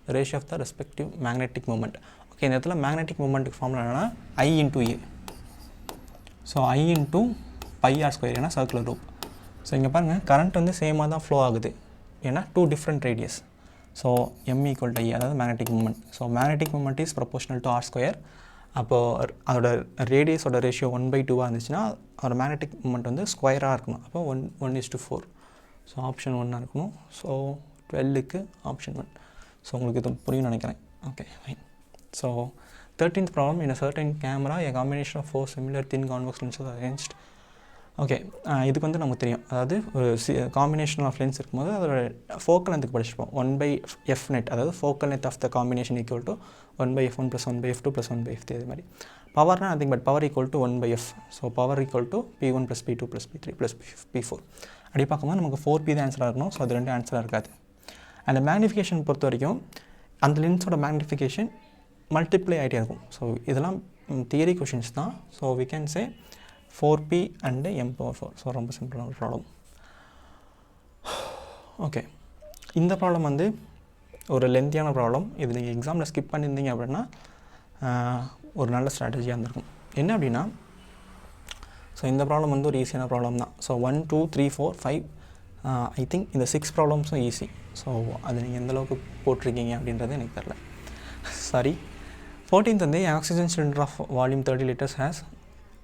S1: The ratio of the respective magnetic moment. Okay, இந்த இடத்துல மேக்னெட்டிக் மூமெண்ட்டுக்கு ஃபார்முலா என்னன்னா I into A. So I into pi r square, ஏன்னா சர்க்குலர் லூப். ஸோ இங்கே பாருங்கள், கரண்ட் வந்து சேமாக தான் ஃப்ளோ ஆகுது, ஏன்னா 2 different radius. So m = I, அதாவது magnetic moment. So magnetic moment is proportional to r square. அப்போது அதோட ரேடியஸோட ரேஷியோ 1/2 இருந்துச்சுன்னா அதோட மேக்னெட்டிக் மூமெண்ட் வந்து ஸ்கொயராக இருக்கணும். அப்போ 1:4. ஸோ ஆப்ஷன் 1 இருக்கணும். So 12க்கு option 1. ஸோ உங்களுக்கு இது புரியும் நினைக்கிறேன். Okay, fine. So 13th problem, in a certain camera a combination of 4 similar thin convex lenses are arranged. Okay, இதுக்கு வந்து நமக்கு தெரியும், அதாவது ஒரு காம்பினேஷன் ஆஃப் லென்ஸ் இருக்கும்போது அதோட ஃபோக்கல் லென்த்துக்கு படிச்சிருப்போம். 1/f net, அதாவது focal length of the combination equal to 1/f1 + 1/f2 + 1/f3. இது மாதிரி பவர்னா nothing but power equal to 1/f. So power equal to P1 + P2 + P3 + P4. அப்படி பார்க்கும்போது நமக்கு 4P தான் ஆன்சராக இருக்கணும். ஸோ அது 2 ஆன்சராக இருக்காது. அந்த மேக்னிஃபிகேஷன் பொறுத்த வரைக்கும் அந்த லென்ஸோட மேக்னிஃபிகேஷன் மல்டிப்ளை ஆகிட்டே இருக்கும். ஸோ இதெல்லாம் தியரி கொஷின்ஸ் தான். So we can say 4P and m⁴. So ரொம்ப சிம்பிளான ப்ராப்ளம். ஓகே, இந்த ப்ராப்ளம் வந்து ஒரு லென்த்தியான ப்ராப்ளம். இது நீங்கள் எக்ஸாமில் ஸ்கிப் பண்ணியிருந்தீங்க அப்படின்னா ஒரு நல்ல ஸ்ட்ராட்டஜியாக இருந்திருக்கும். என்ன அப்படின்னா, ஸோ இந்த ப்ராப்ளம் வந்து ஒரு ஈஸியான ப்ராப்ளம் தான். ஸோ 1 2 3 4 5 ஐ திங்க் இந்த 6 ப்ராப்ளம்ஸும் ஈஸி. ஸோ அது நீங்கள் எந்தளவுக்கு போட்டிருக்கீங்க அப்படின்றது எனக்கு தெரில. சாரி. 14th வந்து oxygen cylinder of volume 30 liters has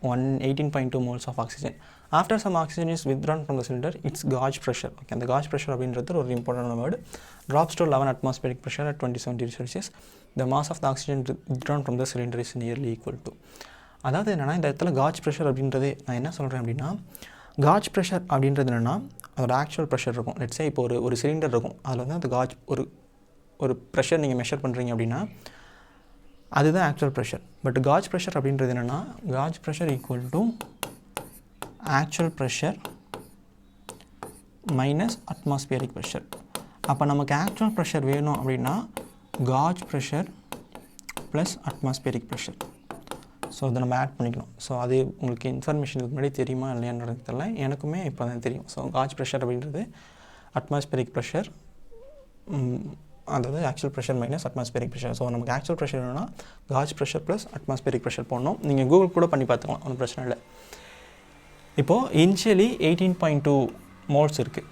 S1: 18.2 moles of oxygen. After some oxygen is withdrawn from the cylinder, its gauge pressure, okay, அந்த gauge pressure அப்படின்றது ஒரு important word, drops to 11 atmospheric pressure at 27 degrees Celsius. The mass of the oxygen withdrawn from the cylinder is nearly equal to. அதாவது என்னென்னா, இந்த இடத்துல gauge pressure அப்படின்றது நான் என்ன சொல்கிறேன் அப்படின்னா, gauge pressure அப்படின்றது என்னென்னா அதோட ஆக்சுவல் ப்ரெஷர் இருக்கும். லெட்ஸ் சே இப்போ ஒரு சிலிண்டர் இருக்கும், அதில் வந்து அந்த gauge ஒரு ப்ரெஷர் நீங்கள் மெஷர் பண்ணுறீங்க அப்படின்னா அதுதான் actual pressure. But gauge pressure அப்படின்றது என்னென்னா, gauge pressure equal to actual pressure minus atmospheric pressure. அப்போ நமக்கு ஆக்சுவல் ப்ரெஷர் வேணும் அப்படின்னா gauge pressure plus atmospheric pressure. So இதை நம்ம ஆட் பண்ணிக்கணும். ஸோ அது உங்களுக்கு இன்ஃபர்மேஷனுக்கு முன்னாடி தெரியுமா இல்லையான்றது தெரியல, எனக்குமே இப்போ தான் தெரியும். ஸோ காஜ் ப்ரெஷர் அப்படின்றது அட்மாஸ்பியரிக் ப்ரெஷர், அதாவது actual pressure minus atmospheric pressure. So நமக்கு ஆக்சுவல் ப்ரெஷர் வேணும்னா gauge pressure plus atmospheric pressure போடணும். நீங்கள் கூகுள் கூட பண்ணி பார்த்துக்கலாம், ஒன்றும் பிரச்சனை இல்லை. இப்போது இனிஷியலி 18.2 மோல்ஸ் இருக்குது.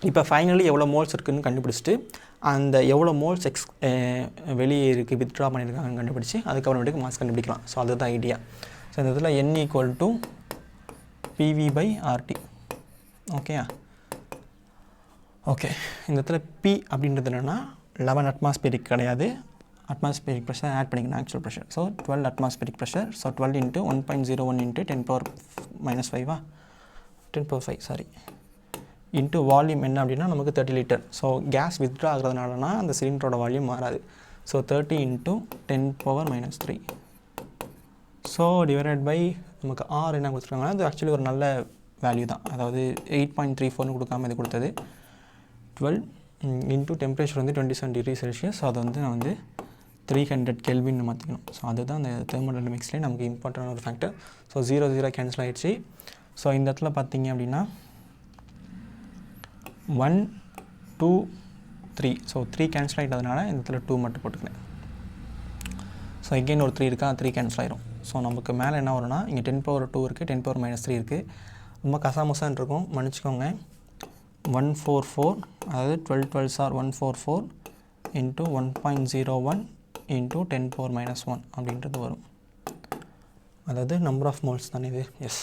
S1: இப்போ ஃபைனலி எவ்வளோ மோல்ஸ் இருக்குதுன்னு கண்டுபிடிச்சிட்டு அந்த எவ்வளோ மோல்ஸ் வெளியே இருக்குது வித்ட்ரா பண்ணியிருக்காங்கன்னு கண்டுபிடிச்சி அதுக்கப்புறமேட்டுக்கு மாஸ் கண்டுபிடிக்கலாம். ஸோ அதுதான் ஐடியா. ஸோ இந்த இதில் n = PV/RT. ஓகேயா? ஓகே, இந்த இடத்துல P அப்படின்றது என்னென்னா 11 அட்மாஸ்பியரிக் கிடையாது, அட்மாஸ்பியரிக் ப்ரெஷர் ஆட் பண்ணிக்கணும் actual pressure. So 12 atmospheric pressure. So 12 × 1.01 × 10⁻⁵ 10⁵ sorry into volume என்ன அப்படின்னா நமக்கு 30 லிட்டர். ஸோ கேஸ் வித்ட்ரா ஆகிறதுனாலனா அந்த சிலிண்டரோட வால்யூம் மாறாது. ஸோ 30 × 10⁻³ ஸோ டிவைடட் பை நமக்கு R என்ன கொடுத்துருக்காங்கன்னா அது ஆக்சுவலி ஒரு நல்ல வேல்யூ தான். அதாவது 8.34 கொடுக்காமல் இது கொடுத்தது 12 இன்ட்டு டெம்பரேச்சர் வந்து 27 degrees Celsius. ஸோ அதை வந்து நான் வந்து 300 கெல்வின்னு மாற்றிக்கணும். ஸோ அதுதான் அந்த தெர்மோடைனமிக்ஸ்லேயே நமக்கு இம்பார்ட்டன்டான ஒரு ஃபேக்டர். ஸோ 0 கேன்சல் ஆகிடுச்சு. ஸோ இந்த இடத்துல பார்த்தீங்க அப்படின்னா 1 2 3. ஸோ 3 கேன்சல் ஆகிட்டதுனால இந்த இடத்துல 2 மட்டும் போட்டுக்கிறேன். ஸோ எகெயின் ஒரு 3 இருக்கா, 3 கேன்சல் ஆயிரும். ஸோ நமக்கு மேலே என்ன வரும்னா இங்கே 10⁻² இருக்குது, 10⁻³ இருக்குது. ரொம்ப கசாமசான்னு இருக்கும், மன்னிச்சிக்கோங்க. 144, அதாவது 12 12s are 144 இன்ட்டு 1.01 இன்ட்டு 10⁻⁻1 அப்படின்றது வரும். அதாவது நம்பர் ஆஃப் மோல்ஸ் தானே இது. Yes.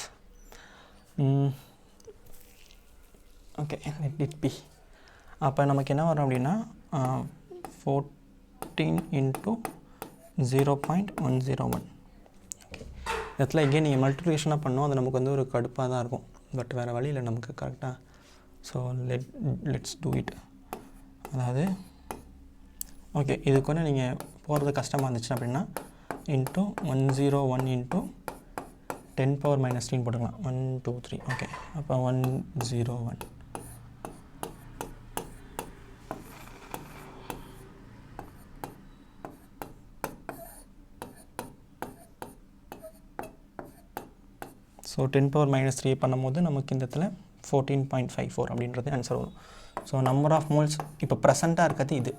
S1: Okay, let it be. அப்போ நமக்கு என்ன வரும் அப்படின்னா 14 இன்ட்டு 0.101. ஓகே, இடத்துல எங்கேயும் நீங்கள் மல்டிப்ளிகேஷனாக பண்ணோம், அது நமக்கு வந்து ஒரு கடுப்பாக தான் இருக்கும். பட் வேறு வழியில் நமக்கு கரெக்டாக. So let's do it. அதாவது ஓகே, இதுக்கு வந்து நீங்கள் போகிறது கஷ்டமாக இருந்துச்சு அப்படின்னா இன்ட்டு 101 இன்ட்டு 10 power minus 3 போட்டுக்கலாம் 1 2 3 ஓகே அப்போ 101 ஸோ 10 power minus 3 பண்ணும்போது நமக்கு இந்த இடத்துல 14.54 அப்படின்றது ஆன்சர் வரும். ஸோ நம்பர் ஆஃப் மோல்ஸ் இப்போ ப்ரெசண்ட்டாக இருக்கிறது இது.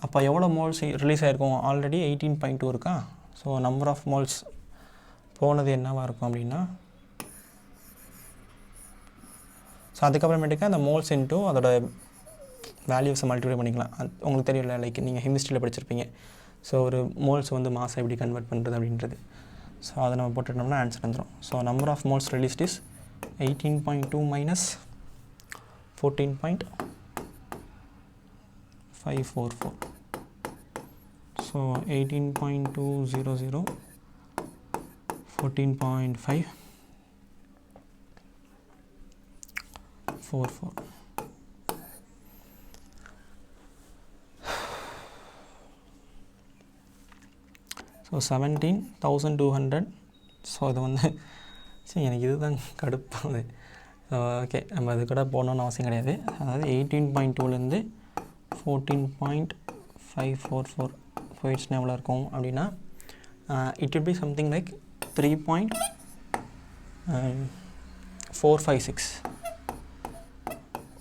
S1: அப்போ எவ்வளோ மோல்ஸ் ரிலீஸ் ஆகிருக்கும்? ஆல்ரெடி 18.2 இருக்கா. ஸோ நம்பர் ஆஃப் மோல்ஸ் போனது என்னவாக இருக்கும் அப்படின்னா, ஸோ அதுக்கப்புறமேட்டுக்கு அந்த மோல்ஸ் இன்ட்டு அதோட வேல்யூஸை மல்டிப்ளை பண்ணிக்கலாம். உங்களுக்கு தெரியல, லைக் நீங்கள் கெமிஸ்ட்ரியில் படிச்சிருப்பீங்க. ஸோ ஒரு மோல்ஸ் வந்து மாஸை எப்படி கன்வெர்ட் பண்ணுறது அப்படின்றது. ஸோ அதை நம்ம போட்டுட்டோம்னா ஆன்சர் வந்துடும். So number of moles released is 18.2 minus 14.544. So 18.200 14.544. So 17,200. So இது வந்து சரி எனக்கு இதுதான் கடுப்பாகுது. ஓகே, நம்ம அது கூட போகணுன்னு அவசியம் கிடையாது. அதாவது 18.2லேருந்து 14.544 போயிடுச்சுன்னா எவ்வளோ இருக்கும் அப்படின்னா, it will be something like 3.456.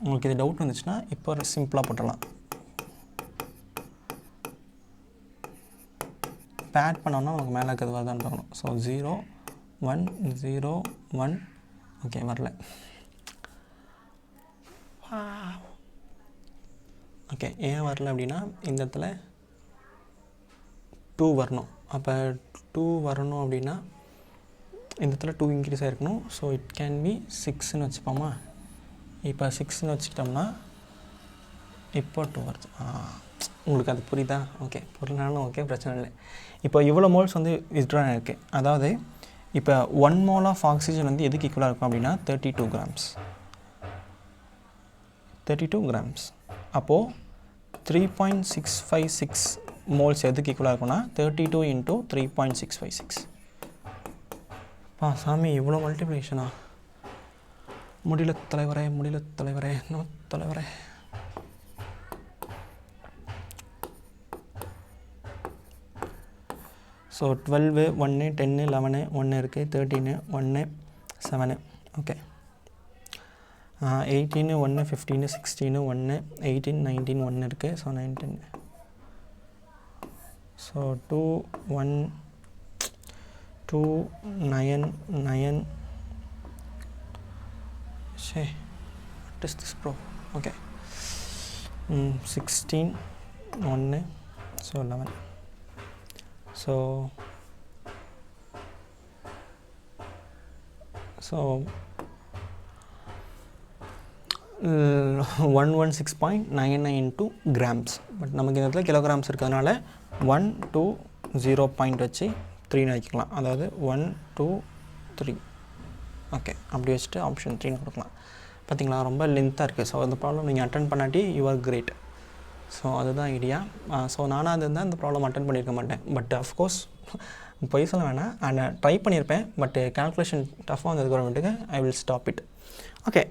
S1: உங்களுக்கு இது டவுட் வந்துச்சுன்னா இப்போ சிம்பிளாக போட்டுடலாம். பேட் பண்ணோன்னா உங்களுக்கு மேலே இருக்கிறது வருதான்னு பார்க்கணும். ஸோ 0 1 0 1 ஓகே வரல. ஓகே, ஏன் வரல அப்படின்னா இந்த இடத்துல 2 வரணும். அப்போ 2 வரணும் அப்படின்னா இந்த இடத்துல 2 இன்க்ரீஸ் ஆகிருக்கணும். ஸோ இட் கேன் பி 6ன்னு வச்சுப்போமா. இப்போ 6ன்னு வச்சுக்கிட்டோம்னா இப்போ 2 வருது. உங்களுக்கு அது புரியுதா? ஓகே, புரியலனாலும் ஓகே, பிரச்சனை இல்லை. இப்போ இவ்வளோ மோல்ஸ் வந்து வித்ட்ரா இருக்குது. அதாவது இப்போ 1 mole ஆஃப் ஆக்சிஜன் வந்து எதுக்கு ஈக்குவலாக இருக்கும் அப்படின்னா 32 grams. 32 grams. அப்போது 3.656 மோல்ஸ் எதுக்கு ஈக்குவலாக இருக்கும்னா 32 into 3.656. சாமி இவ்வளோ மல்டிப்ளிகேஷனா? முடியல தலைவரே, முடியல தலைவரே, நோ தலைவரே. ஸோ 12 1 10 11 1 இருக்குது, 13 1 7 ஓகே, 18 1 15 16 1 18 19 1 இருக்குது. So 19. So 2 1 2 9 9 say what is this bro. Okay, 16 1 so 11. So 116.992 grams. But நமக்கு இந்த இடத்துல கிலோகிராம்ஸ் இருக்கிறதுனால 1 2 0 பாயிண்ட் வச்சு 3 ஆக்கிக்கலாம். அதாவது 1 2 3 ஓகே, அப்படி வச்சுட்டு ஆப்ஷன் 3 கொடுக்கலாம். பார்த்திங்களா, ரொம்ப லென்த்தாக இருக்குது. ஸோ அந்த ப்ராப்ளம் நீங்கள் அட்டன் பண்ணாட்டி யூ ஆர் கிரேட். ஸோ அதுதான் ஐடியா. ஸோ நானாக இருந்தால் இந்த ப்ராப்ளம் அட்டன் பண்ணியிருக்க மாட்டேன். பட் அஃப்கோர்ஸ் பொய் சொல்ல வேணாம், அண்ட் ட்ரை பண்ணியிருப்பேன். பட் கால்குலேஷன் டஃப்பாக வந்ததுக்கு அப்புறமேட்டுக்கு I will stop it. Okay,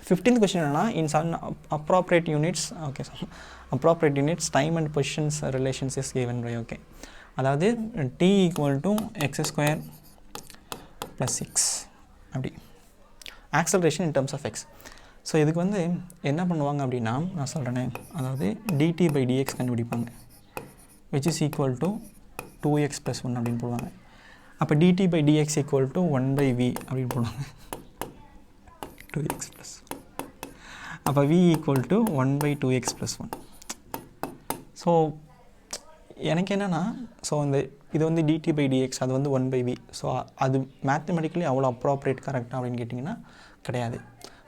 S1: 15th question என்னன்னா, in some appropriate units. Okay, appropriate units time and positions relations is given by. Okay, அதாவது t = x² + 6 அப்படி acceleration in terms of x. So இதுக்கு வந்து என்ன பண்ணுவாங்க அப்படின்னா, நான் சொல்கிறேனே, அதாவது dt/dx கண்டுபிடிப்பாங்க, which is equal to 2x + 1 அப்படின்னு போடுவாங்க. அப்போ dt/dx = 1/v அப்படின்னு போடுவாங்க, 2x + 1. அப்போ v = 1/2x + 1. ஸோ எனக்கு என்னென்னா, ஸோ இது வந்து dt/dx அது வந்து 1/v. ஸோ அது மேத்தமெட்டிக்கலி அவ்வளோ அப்ராப்ரியேட் கரெக்டாக அப்படின்னு கேட்டிங்கன்னா கிடையாது.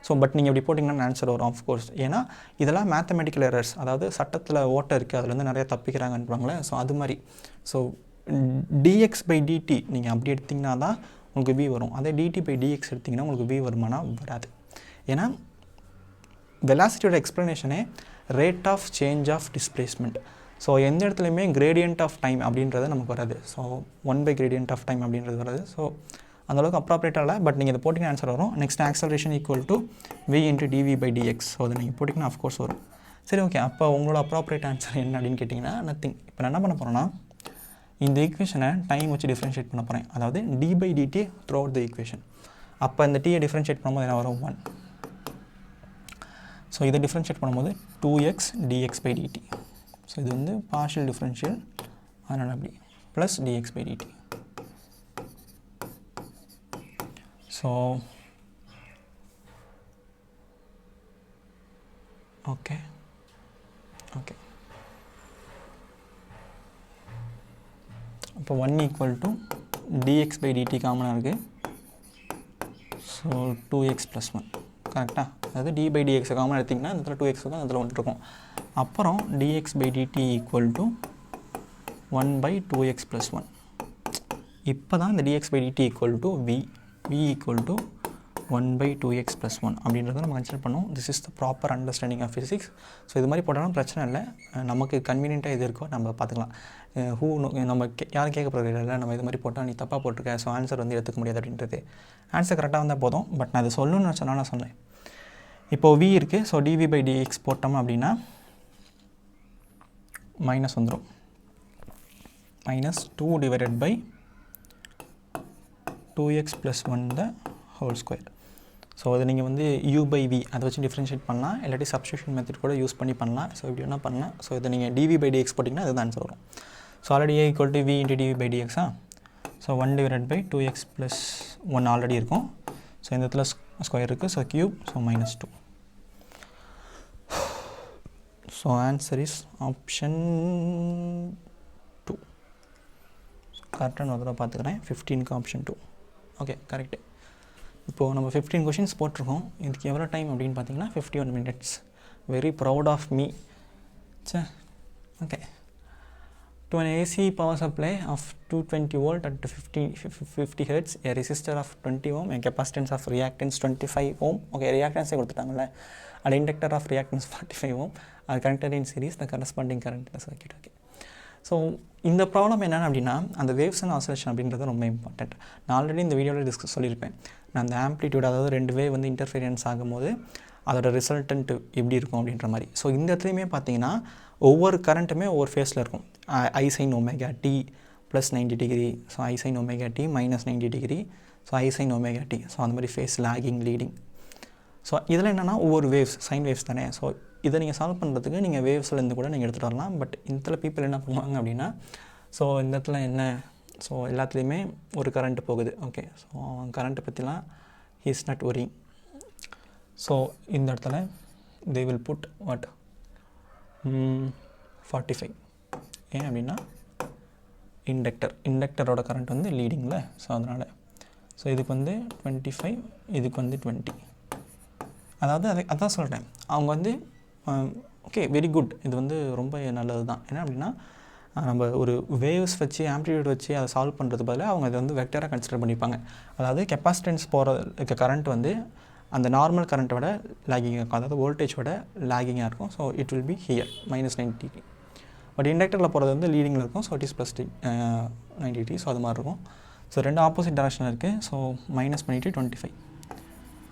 S1: ஸோ பட் நீங்கள் இப்படி போட்டிங்கன்னா ஆன்சர் வரும் ஆஃப்கோர்ஸ். ஏன்னா இதெல்லாம் மேத்தமெட்டிக்கல் எரர்ஸ், அதாவது சட்டத்தில் ஓட்டை இருக்குது, அதில் வந்து நிறையா தப்பிக்கிறாங்கன்றாங்களே. ஸோ அது மாதிரி. ஸோ dx/dt நீங்கள் அப்படி எடுத்திங்கன்னா தான் உங்களுக்கு v வரும். அதே dt/dx எடுத்திங்கன்னா உங்களுக்கு v வருமானா வராது. ஏன்னா வெலாசிட்டியோட எக்ஸ்ப்ளனேஷனே rate of change of displacement. So எந்த இடத்துலையுமே கிரேடியன்ட் ஆஃப் டைம் அப்படின்றது நமக்கு வராது. ஸோ 1/gradient ஆஃப் டைம் அப்படின்றது வராது. ஸோ அந்தளவுக்கு அப்ராப்ரேட்டாக இல்லை, பட் நீங்கள் இதை போட்டிங்கன்னா ஆன்சர் வரும். Next acceleration equal to v into dv/dx. So அதை நீங்கள் போட்டிங்கன்னா அஃப்கோர்ஸ் வரும். சரி, ஓகே. அப்போ உங்களோட அப்ராப்ரேட் ஆன்சர் என்ன அப்படின்னு கேட்டிங்கன்னா நத்திங். இப்போ நான் என்ன பண்ண போகிறேன்னா இந்த ஈக்குவேஷனை டைம் வச்சு டிஃப்ரென்ஷியேட் பண்ண போகிறேன். அதாவது d/dt through out the equation. அப்போ இந்த டீயை டிஃப்ரென்ஷியேட் பண்ணும்போது என்ன வரும்? 1. ஸோ இதை டிஃப்ரென்ஷியேட் பண்ணும்போது 2x dx/dt. ஸோ இது வந்து பார்ஷியல் டிஃப்ரென்ஷியல், அதனால் அப்படி plus dx/dt. So okay okay இப்போ 1 ஈக்குவல் டு dx/dt காமனாக இருக்குது. ஸோ 2x + 1 கரெக்டாக. அதாவது d/dx காமனாக எடுத்திங்கன்னா இந்த இடத்துல 2x இருக்கும், அந்த இடத்துல 1 இருக்கும். அப்புறம் dx/dt ஈக்குவல் டு 1/2x + 1. இப்போ தான் இந்த dx/dt equal to v equal to 1/2x + 1 அப்படின்றத நம்ம கன்சிடர் பண்ணோம். This is the proper understanding of physics. So இது மாதிரி போட்டாலும் பிரச்சனை இல்லை, நமக்கு கன்வீனியண்ட்டாக எது இருக்கோ நம்ம பார்த்துக்கலாம். நம்ம யாரும் கேட்க போகிறது இல்லை, நம்ம இது மாதிரி போட்டால் நீ தப்பாக போட்டிருக்க, ஸோ ஆன்சர் வந்து எடுத்துக்க முடியாது அப்படின்றது. ஆன்சர் கரெக்டாக வந்தால் போதும். பட் நான் அதை சொல்லணும்னு சொன்னால் நான் சொன்னேன். இப்போது v இருக்குது. ஸோ dv/dx போட்டோம் அப்படின்னா மைனஸ் வந்துடும். -2 divided by 2x + 1 the whole square. So அது நீங்கள் வந்து u/v அதை வச்சு டிஃப்ரென்ஷியேட் பண்ணலாம், இல்லாட்டி சப்ஸ்டியூஷன் மெத்தட் கூட யூஸ் பண்ணி பண்ணலாம். ஸோ இப்படி என்ன பண்ணலாம்? ஸோ இதை நீங்கள் dv/dx போட்டிங்கன்னா அதுதான் ஆன்சர் வரும். So already a equal to v into dv/dx. So 1 divided by 2x + 1 already இருக்கும். ஸோ இந்த இடத்துல ஸ்கொயர் இருக்குது, so cube, so -2. So answer is option 2. கரெக்டாக நான் அதில் பார்த்துக்கிறேன். 15க்கு ஆப்ஷன் 2. Okay, correct. இப்போது நம்ம 15 கொஷின்ஸ் போட்டிருக்கோம். இதுக்கு எவ்வளோ டைம் அப்படின்னு பார்த்தீங்கன்னா 51 minutes. Very proud of me. Okay. To an AC power supply of 220 volt at 50 Hz, a resistor of 20 ohm, a capacitance of reactance 25 ohm. Okay, reactance கொடுத்துட்டாங்கல்ல, an inductor of reactance 45 ohm are connected in series, the corresponding current in the circuit. Okay. So இந்த ப்ராப்ளம் என்னென்னு அப்படின்னா அந்த வேவ்ஸ் அண்ட் ஆசிலேஷன் அப்படின்றது ரொம்ப இம்பார்ட்டண்ட். நான் ஆல்ரெடி இந்த வீடியோவில் சொல்லியிருப்பேன். நான் அந்த ஆம்ப்ளிடியூட், அதாவது 2 வேவ் வந்து இன்டர்ஃபீரியன்ஸ் ஆகும்போது அதோட ரிசல்டன்ட் எப்படி இருக்கும் அப்படின்ற மாதிரி. ஸோ இந்த இடத்துலையுமே பார்த்தீங்கன்னா ஒவ்வொரு கரண்ட்டுமே ஒவ்வொரு ஃபேஸில் இருக்கும். I sin ωt +90 degree, so I sin ωt -90 degree, so I sin ωt. So அந்த மாதிரி ஃபேஸ் லாகிங், லீடிங். ஸோ இதில் என்னென்னா ஒவ்வொரு வேவ்ஸ், சைன் வேவ்ஸ் தானே. ஸோ இதை நீங்கள் சால்வ் பண்ணுறதுக்கு நீங்கள் வேவ்ஸ்லேருந்து கூட நீங்கள் எடுத்துகிட்டு வரலாம். பட் இந்த பீப்புள் என்ன பண்ணுவாங்க அப்படின்னா, ஸோ இந்த இடத்துல என்ன, ஸோ எல்லாத்துலேயுமே ஒரு கரண்ட் போகுது. ஓகே, ஸோ கரண்ட்டை பற்றிலாம் he is not worrying. So இந்த இடத்துல தே வில் புட் வாட் 45. ஏன் அப்படின்னா இண்டக்டரோட கரண்ட் வந்து லீடிங்கில். ஸோ அதனால் ஸோ இதுக்கு வந்து 25, இதுக்கு வந்து 20. அதாவது அதான் சொல்கிறேன், அவங்க வந்து ஓகே வெரி குட், இது வந்து ரொம்ப நல்லது தான். என்ன அப்படின்னா நம்ம ஒரு வேவ்ஸ் வச்சு ஆம்ப்ளிடியூட் வச்சு அதை சால்வ் பண்ணுறது பதிலாக அவங்க இதை வந்து வெக்டராக கன்சிடர் பண்ணிப்பாங்க. அதாவது கெப்பாசிட்டன்ஸ் போகிற கரண்ட் வந்து அந்த நார்மல் கரண்ட்டை விட லாகிங்காக இருக்கும், அதாவது வோல்டேஜோட லாகிங்காக இருக்கும். So it will be here -90 degree. But இண்டக்டரில் போகிறது வந்து லீடிங்கில் இருக்கும். So it is +90 degree. So அது மாதிரி இருக்கும். ஸோ ரெண்டு ஆப்போசிட் டைரக்ஷனில் இருக்குது. ஸோ மைனஸ் பண்ணிவிட்டு 25.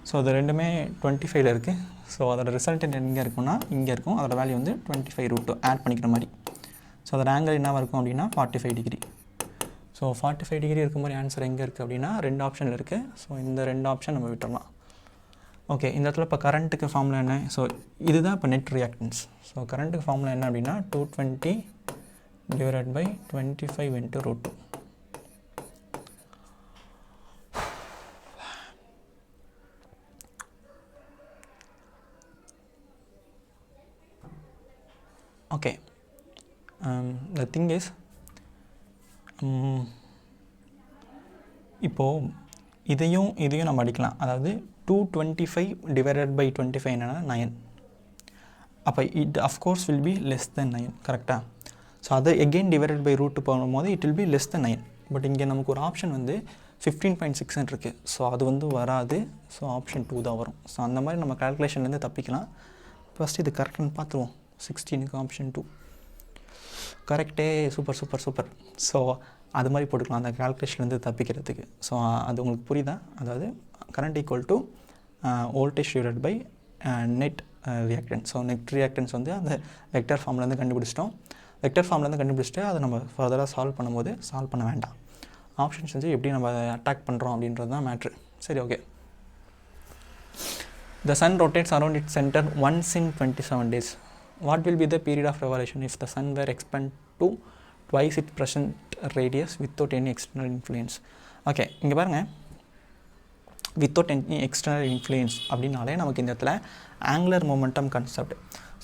S1: ஸோ அது ரெண்டுமே 25ல் இருக்குது. ஸோ அதோட ரிசல்டன்ட் எங்கே இருக்குன்னா இங்கே இருக்கும். அதோட வேல்யூ வந்து 25√2 ஆட் பண்ணிக்கிற மாதிரி. ஸோ அதோட ஆங்கிள் என்னவாக இருக்கும் அப்படின்னா 45 degree. ஸோ 45 degree இருக்கும் மாதிரி ஆன்சர் எங்கே இருக்குது அப்படின்னா 2 ஆப்ஷனில் இருக்குது. ஸோ இந்த 2 ஆப்ஷன் நம்ம விட்டுடலாம். ஓகே, இந்த இடத்துல இப்போ கரண்ட்டுக்கு ஃபார்முலா என்ன? ஸோ இதுதான் இப்போ நெட் ரியாக்டன்ஸ். ஸோ கரண்ட்டுக்கு ஃபார்முலா என்ன அப்படின்னா 220 / 25 × √2. ஓகே, த திங் இஸ் இப்போது இதையும் நம்ம அடிக்கலாம். அதாவது 225 / 25 என்னென்னா 9. அப்போ it of course will be less தென் 9. கரெக்டாக? ஸோ அதை எகெயின் டிவைடட் பை √2 போகும்போது it will B less then 9. But இங்கே நமக்கு ஒரு ஆப்ஷன் வந்து 15.6 இருக்குது. ஸோ அது வந்து வராது. ஸோ ஆப்ஷன் 2 தான் வரும். ஸோ அந்த மாதிரி நம்ம கால்குலேஷன்லேருந்து தப்பிக்கலாம். ஃபஸ்ட் இது கரெக்டானு பார்த்துருவோம். 16க்கு ஆப்ஷன் 2 கரெக்டே. சூப்பர். ஸோ அது மாதிரி போட்டுக்கலாம் அந்த கால்குலேஷன்லேருந்து தப்பிக்கிறதுக்கு. ஸோ அது உங்களுக்கு புரியுதா? அதாவது current equal to voltage divided by net reactance. So net reactance வந்து அந்த வெக்டர் ஃபார்ம்லேருந்து கண்டுபிடிச்சிட்டோம். வெக்டர் ஃபார்ம்லேருந்து கண்டுபிடிச்சிட்டு அதை நம்ம ஃபர்தராக சால்வ் பண்ணும்போது சால்வ் பண்ண வேண்டாம். ஆப்ஷன்ஸ் வந்து எப்படி நம்ம அட்டாக் பண்ணுறோம் அப்படின்றது தான் மேட்ரு. சரி, okay. The sun rotates around its center once in 27 days. What will be the period of revolution if the sun were expanded to twice its present radius without any external influence? Okay, இங்கே பாருங்கள், வித்தவுட் எனி எக்ஸ்டர்னல் இன்ஃப்ளூயன்ஸ் அப்படின்னாலே நமக்கு இந்த இடத்துல angular momentum concept.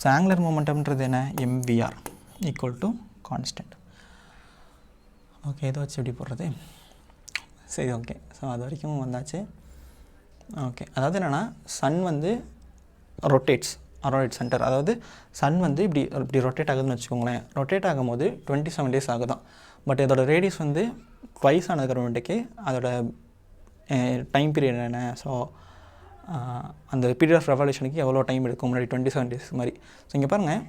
S1: So angular மொமெண்டம்ன்றது என்ன? M V R equal to constant. Okay, இதை வச்சு எப்படி போடுறது? சரி, ஓகே. ஸோ அது வரைக்கும் வந்தாச்சு. ஓகே, அதாவது என்னென்னா சன் வந்து ரொட்டேட்ஸ் அரௌண்ட் இட் சென்டர். அதாவது சன் வந்து இப்படி ரொட்டேட் ஆகுதுன்னு வச்சுக்கோங்களேன். ரொட்டேட் ஆகும்போது 27 days ஆகுதான். பட் இதோட ரேடியஸ் வந்து ட்வைஸ் ஆனதுக்கப்புறமேட்டுக்கு அதோட டைம் பீரியட் என்ன? ஸோ அந்த பீரியட் ஆஃப் ரெவல்யூஷனுக்கு எவ்வளோ டைம் எடுக்கும்? முன்னாடி 27 days மாதிரி. ஸோ இங்கே பாருங்கள்,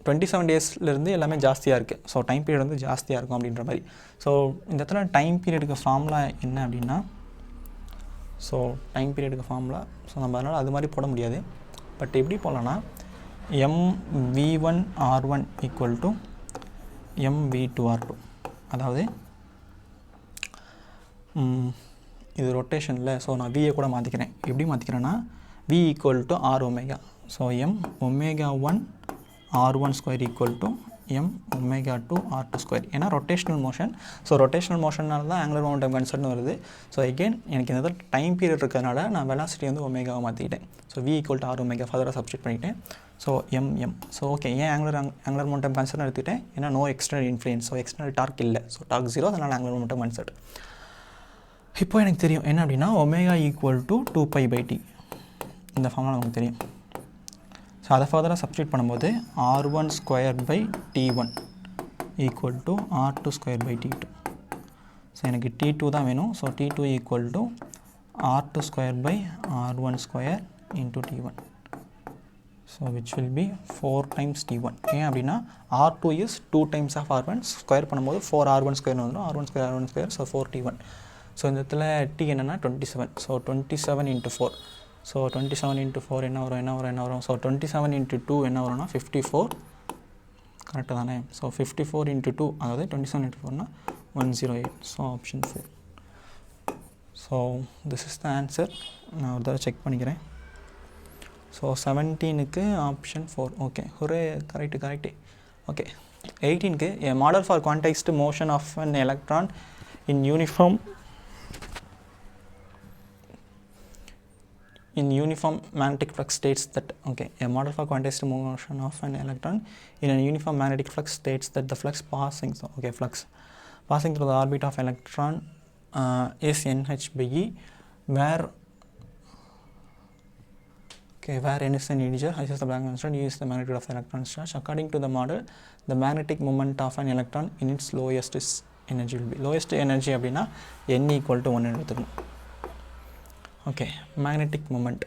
S1: 27 daysலேருந்து எல்லாமே ஜாஸ்தியாக இருக்குது. ஸோ டைம் பீரியட் வந்து ஜாஸ்தியாக இருக்கும் அப்படின்ற மாதிரி. ஸோ இந்த இடத்துல டைம் பீரியடுக்கு ஃபார்முலா என்ன அப்படின்னா, ஸோ டைம் பீரியடுக்கு ஃபார்முலா, ஸோ நம்ம அதனால் அது மாதிரி போட முடியாது. பட் எப்படி போடலான்னா mv1r1 ஈக்குவல் டு mv2r2. அதாவது இது ரொட்டேஷனில், ஸோ நான் வியை கூட மாற்றிக்கிறேன். எப்படி மாற்றிக்கிறேன்னா v equal to R omega. So m⍵1 r1 square equal to m⍵2 r2 square. ஏன்னா ரொட்டேஷனல் மோஷன். ஸோ ரொட்டேஷனல் மோஷனால் தான் ஆங்குலர் மொமெண்டம் கான்செப்ட்னு வருது. ஸோ எகெயின் எனக்கு இந்த இடத்துல டைம் பீரியட் இருக்கிறதுனால நான் வெலாசிட்டி வந்து ஒமேகாவை மாற்றிக்கிட்டேன். So v equal to R omega ஃபர்தராக சப்ஸ்டிட் பண்ணிவிட்டேன். ஸோ ஸோ ஓகே, ஏன் ஆங்குலர் மொமெண்டம் கான்செப்ட் எடுத்துக்கிட்டேன்? ஏன்னா no external influence. So external torque இல்லை. ஸோ டார்க் 0, அதனால் ஆங்குலர் மொமெண்டம் கான்செப்ட். இப்போ எனக்கு தெரியும் என்ன அப்படின்னா ஒமேகா ஈக்குவல் டு 2π/t. இந்த ஃபார்முலா நமக்கு தெரியும். ஸோ அதை ஃபர்தராக சப்ஸ்டிட் பண்ணும்போது r1 square by t1 equal to r2 square by t2. So எனக்கு t2 தான் வேணும். So t2 equal to r2 square by r1 square into t1. So which will be 4 times t1. ஏன் அப்படின்னா r2 is 2 times of r1. Square பண்ணும்போது 4r1 ஸ்கொயர் வந்துடும். r1 square so 4t1. So இந்த இடத்துல t என்னென்னா 27. ஸோ 27 × 4. ஸோ 27 × 4 என்ன வரும்? ஸோ 27 × 2 என்ன வரும்னா 54. கரெக்டாக தானே? ஸோ 54 × 2, அதாவது 27 × 4னா 108. So option 4. So this is the answer. நான் ஒரு தடவை செக் பண்ணிக்கிறேன். ஸோ 17க்கு ஆப்ஷன் 4. ஓகே, ஒரே கரெக்டு. ஓகே, 18க்கு a model for quantized motion of an electron in uniform magnetic flux states that, okay, a model for quantized motion of an electron in a uniform magnetic flux states that the flux passing through the orbit of electron is nh/e, where n is an integer, h is the Planck constant, e is the magnitude of the electron charge. According to the model, the magnetic moment of an electron in its lowest energy will be, lowest energy அப்படின்னா n ஈக்குவல் டு 1 எடுத்துக்கணும். Okay, magnetic moment.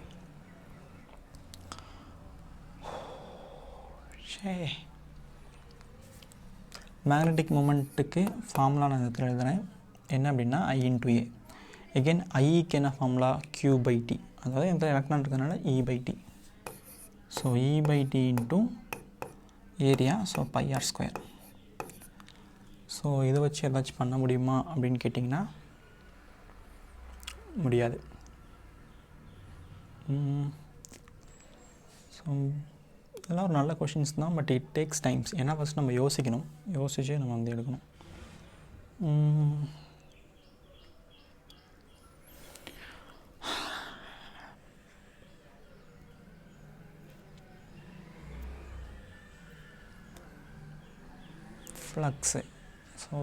S1: மேக்னெட்டிக் மொமெண்ட்டுக்கு ஃபார்முலா நான் இடத்துல எழுதுகிறேன். என்ன அப்படின்னா I × A. எகெயின் ஐக்கு என்ன ஃபார்முலா? Q/T. அதாவது இந்த எலக்ட்ரான் இருக்கிறதுனால E/T. So E/T into area. So πr². So இதை வச்சு ஏதாச்சும் பண்ண முடியுமா அப்படின்னு கேட்டிங்கன்னா முடியாது. ஸோ இதெல்லாம் ஒரு நல்ல கொஷின்ஸ் தான். But it takes times. ஏன்னா ஃபஸ்ட் நம்ம யோசிக்கணும். யோசிச்சு நம்ம வந்து எடுக்கணும். Flux. So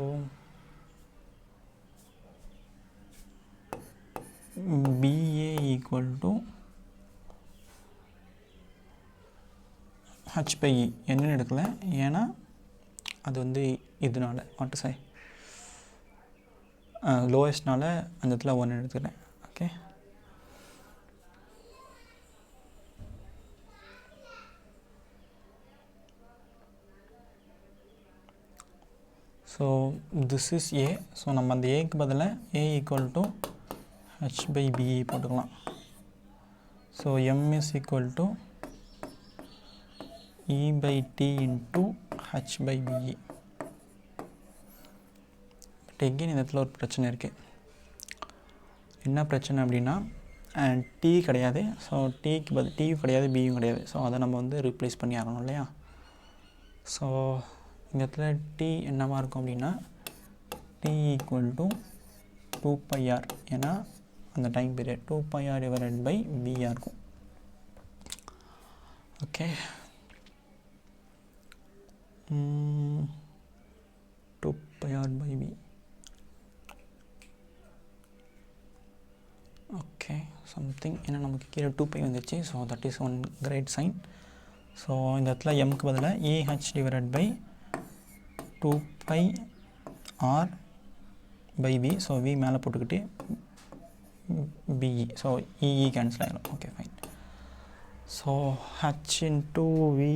S1: BA equal to h/e. என்னென்னு எடுக்கல, ஏன்னா அது வந்து இதனால வாட் சை லோயஸ்ட்னால அந்த இடத்துல 1 எடுத்துக்கிறேன். Okay, so this is A. So நம்ம அந்த ஏக்கு பதிலாக A equal to H by P E போட்டுக்கலாம். So M is equal to E by T into H by P E. But எங்கேயும் இந்த இடத்துல ஒரு பிரச்சனை இருக்குது. என்ன பிரச்சனை அப்படின்னா டி கிடையாது. ஸோ டிக்கு பதில் டியும் கிடையாது, பியும் கிடையாது. ஸோ அதை நம்ம வந்து ரீப்ளேஸ் பண்ணி ஆகணும் இல்லையா? ஸோ இந்த இடத்துல டி என்னவாக இருக்கும் அப்படின்னா டி ஈக்குவல் டு 2πr. ஏன்னா அந்த time period 2πr divided by பியாக இருக்கும். Okay, 2πr by P. Okay, something ஏன்னா நமக்கு கீழே 2π வந்துச்சு. So that is one great sign. ஸோ இந்த இடத்துல எம்க்கு பதிலாக A H divided by 2πr by P. So V மேலே போட்டுக்கிட்டு பிஇ. ஸோ இஇ கேன்சல் ஆகிடும். Okay fine. So H into V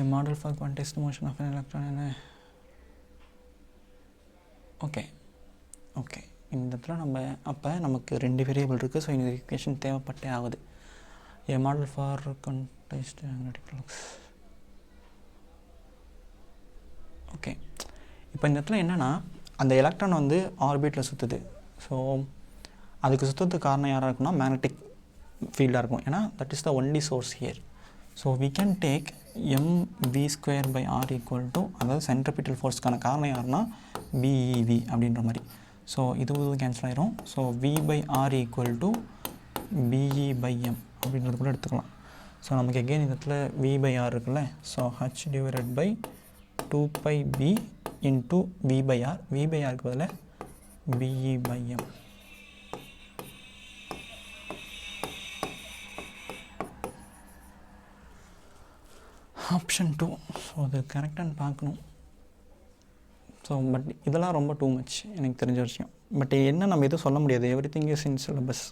S1: a model for quantized motion of an electron. Okay இந்த இடத்துல நம்ம அப்போ நமக்கு 2 வேரியபிள் இருக்குது. ஸோ இந்த ஈக்குவேஷன் தேவைப்பட்டே ஆகுது. a model for quantized magnetic flux. Okay, இப்போ இந்த இடத்துல என்னென்னா அந்த எலக்ட்ரான் வந்து ஆர்பிட்டில் சுற்றுது. ஸோ அதுக்கு சுற்றுறதுக்கு காரணம் யாராக இருக்குன்னா மேக்னெட்டிக் ஃபீல்டாக இருக்கும். ஏன்னா that is the only source here. So we can take mv square by r equal to, அதாவது சென்ட்ரிபிட்டல் ஃபோர்ஸ்க்கான காரணம் யாருன்னா BEV அப்படின்ற மாதிரி. ஸோ இது கேன்சல் ஆயிரும். So v by r equal to BE by m அப்படின்றது கூட எடுத்துக்கலாம். ஸோ நமக்கு எகெயின் இந்த இடத்துல v by r இருக்குல்ல. So h divided by 2πb into v by r. v by rக்கு பதில் BE by m. Option 2. So அது கரெக்டானு பார்க்கணும். ஸோ பட் இதெல்லாம் ரொம்ப டூ மச் எனக்கு தெரிஞ்ச விஷயம். பட் என்ன நம்ம எதுவும் சொல்ல முடியாது. Everything is in syllabus.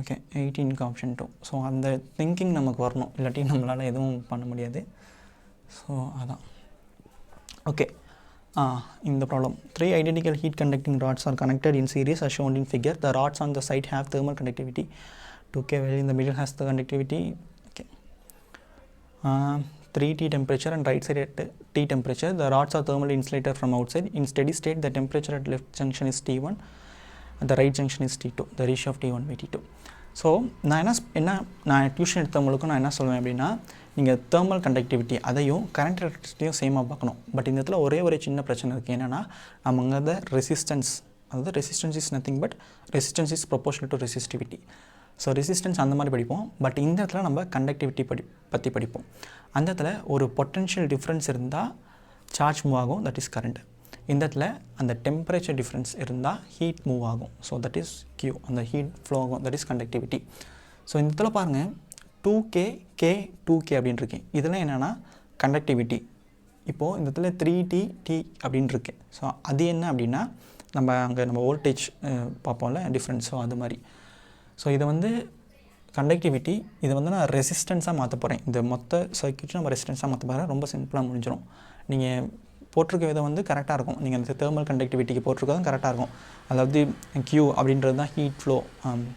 S1: Okay, 18க்கு ஆப்ஷன் 2. ஸோ அந்த திங்கிங் நமக்கு வரணும், இல்லாட்டி நம்மளால் எதுவும் பண்ண முடியாது. ஸோ அதான். ஓகே, இந்த problem 3 identical heat conducting rods are connected in series as shown in figure. The rods on the side have thermal conductivity 2K, while in the middle has the conductivity 3T temperature and right side at T temperature. The rods are thermally insulated from outside. In steady state, the temperature at left junction is T1 and the right junction is T2. The ratio of T1 by T2. So நான் டியூஷன் எடுத்தவங்களுக்கும் நான் என்ன சொல்லுவேன் அப்படின்னா, நீங்கள் தேர்மல் கண்டக்டிவிட்டி அதையும் கரண்ட் எலக்ட்ரிசிட்டியும் சேமாக பார்க்கணும். பட் இந்த இடத்துல ஒரே சின்ன பிரச்சனை இருக்குது. என்னென்னா நம்ம அங்கே ரெசிஸ்டன்ஸ், அதாவது resistance is nothing but resistance is proportional to resistivity. So resistance அந்த மாதிரி படிப்போம். பட் இந்த இடத்துல நம்ம கண்டக்டிவிட்டி பற்றி படிப்போம். அந்த இடத்துல ஒரு பொட்டென்ஷியல் டிஃப்ரென்ஸ் இருந்தால் சார்ஜ் மூவ் ஆகும், தட் இஸ் கரண்ட். இந்த இடத்துல அந்த டெம்பரேச்சர் டிஃப்ரென்ஸ் இருந்தால் ஹீட் மூவ் ஆகும். So that is Q. அந்த ஹீட் ஃப்ளோ ஆகும், தட் இஸ் கண்டக்டிவிட்டி. ஸோ இந்த இடத்துல பாருங்கள் 2K, K, 2K அப்படின்னு இருக்கு. இதெல்லாம் என்னென்னா கண்டக்டிவிட்டி. இப்போது இந்த இடத்துல 3T, T அப்படின்னு இருக்கு. ஸோ அது என்ன அப்படின்னா நம்ம வோல்டேஜ் பார்ப்போம்ல டிஃப்ரென்ஸ். ஸோ அது மாதிரி. ஸோ இதை வந்து கண்டக்டிவிட்டி, இதை வந்து நான் ரெசிஸ்டன்ஸாக மாற்ற போகிறேன். இந்த மொத்த சர்க்யூட் நம்ம ரெசிஸ்டன்ஸாக மாற்ற போகிறேன். ரொம்ப சிம்பிளாக முடிஞ்சிடும். நீங்கள் போட்டிருக்க விதை வந்து கரெக்டாக இருக்கும். நீங்கள் அந்த தேர்மல் கண்டக்டிவிட்டிக்கு போட்டிருக்கதும் கரெக்டாக இருக்கும். அதாவது Q அப்படின்றது தான் heat flow.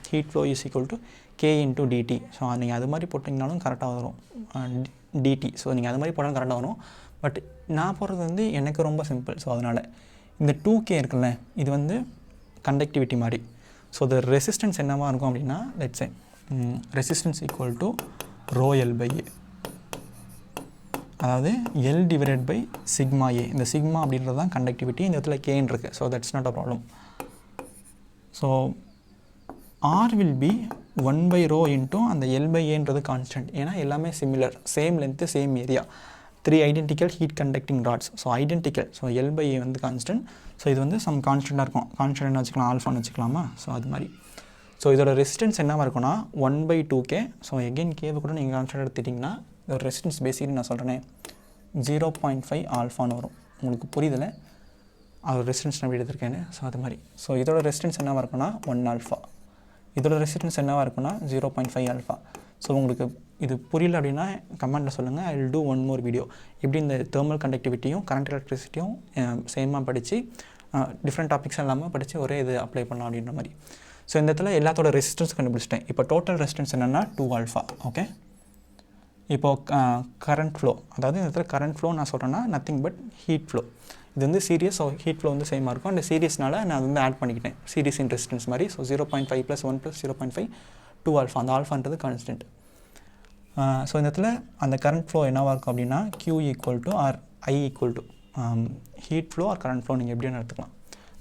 S1: Heat flow is equal to K into DT. So நீங்கள் அது மாதிரி போட்டிங்கனாலும் கரெக்டாக வரும் DT. ஸோ நீங்கள் அது மாதிரி போட்டாலும் கரெக்டாக வரும். பட் நான் போடுறது வந்து எனக்கு ரொம்ப சிம்பிள். ஸோ அதனால் இந்த 2K இருக்குல்ல, இது வந்து கண்டக்டிவிட்டி மாதிரி. ஸோ the ரெசிஸ்டன்ஸ் என்னவாக இருக்கும் அப்படின்னா, let's say resistance equal to ρL by A. அதாவது L divided by sigma A. இந்த சிக்மா அப்படின்றது தான் கண்டக்டிவிட்டி. இந்த இடத்துல கேன்னு இருக்குது. So that's not a problem. So R will be 1 by ρ into அந்த L பை ஏன்றது கான்ஸ்டன்ட். ஏன்னா எல்லாமே similar, same length, same area. 3 identical heat conducting rods. So identical. So L by A வந்து கான்ஸ்டன்ட். ஸோ இது வந்து சம் கான்ஸ்டண்ட்டாக இருக்கும். கான்ஸ்டன்ட்னு வச்சுக்கலாம், ஆல்ஃபான்னு வச்சுக்கலாமா. ஸோ அது மாதிரி. ஸோ இதோட ரெசிஸ்டன்ஸ் என்னவாக இருக்குன்னா 1 பை 2K. ஸோ எகெயின் கேவை கூட நீங்கள் கான்ஸ்டன்ட் எடுத்துட்டிங்கன்னா இதோட ரெசிஸ்டன்ஸ் பேசிக்கலி நான் சொல்கிறேனே 0.5 ஆல்ஃபான்னு வரும். உங்களுக்கு புரியுதில்ல அது ரெசிஸ்டன்ஸ் நான் எடுத்திருக்கேன்னு. ஸோ அது மாதிரி. ஸோ இதோட ரெசிஸ்டன்ஸ் என்னவாக இருக்குன்னா 1 ஆல்ஃபா, இதோட ரெசிஸ்டன்ஸ் என்னவாக இருக்குன்னா 0.5 ஆல்ஃபா. ஸோ உங்களுக்கு இது புரியல அப்படின்னா கமெண்ட்டில் சொல்லுங்கள். I will do one more video. இப்படி இந்த தெர்மல் கண்டக்டிவிட்டியும் கரண்ட் எலக்ட்ரிசிட்டியும் சேமாக படித்து டிஃப்ரெண்ட் டாபிக்ஸ் இல்லாமல் படித்து ஒரே இது அப்ளை பண்ணலாம் அப்படின்ற மாதிரி. ஸோ இந்த இடத்துல எல்லாத்தோட ரெசிஸ்டன்ஸ் கண்டுபிடிச்சிட்டேன். இப்போ டோட்டல் ரெசிஸ்டன்ஸ் என்னென்னா 2 ஆல்ஃபா. ஓகே, இப்போது கரண்ட் ஃப்ளோ, அதாவது இந்த இடத்துல கரண்ட் ஃப்ளோ நான் சொல்கிறேன்னா நத்திங் பட் ஹீட் ஃப்ளோ. இது வந்து சீரியஸ். ஸோ ஹீட் ஃப்ளோ வந்து சேமாக இருக்கும். அந்த சீரியஸ்னால நான் வந்து ஆட் பண்ணிக்கிட்டேன் சீரியஸ் இன் ரெசிஸ்டன்ஸ் மாதிரி. So 0.5 + 1 + 0.5 2 alpha. அந்த ஆல்ஃபான்றது கான்ஸ்டன்ட். ஸோ இந்த இடத்துல அந்த கரண்ட் ஃப்ளோ என்னவாக இருக்கும் அப்படின்னா Q = or I = heat flow or current flow, நீங்கள் எப்படி எடுத்துக்கலாம்.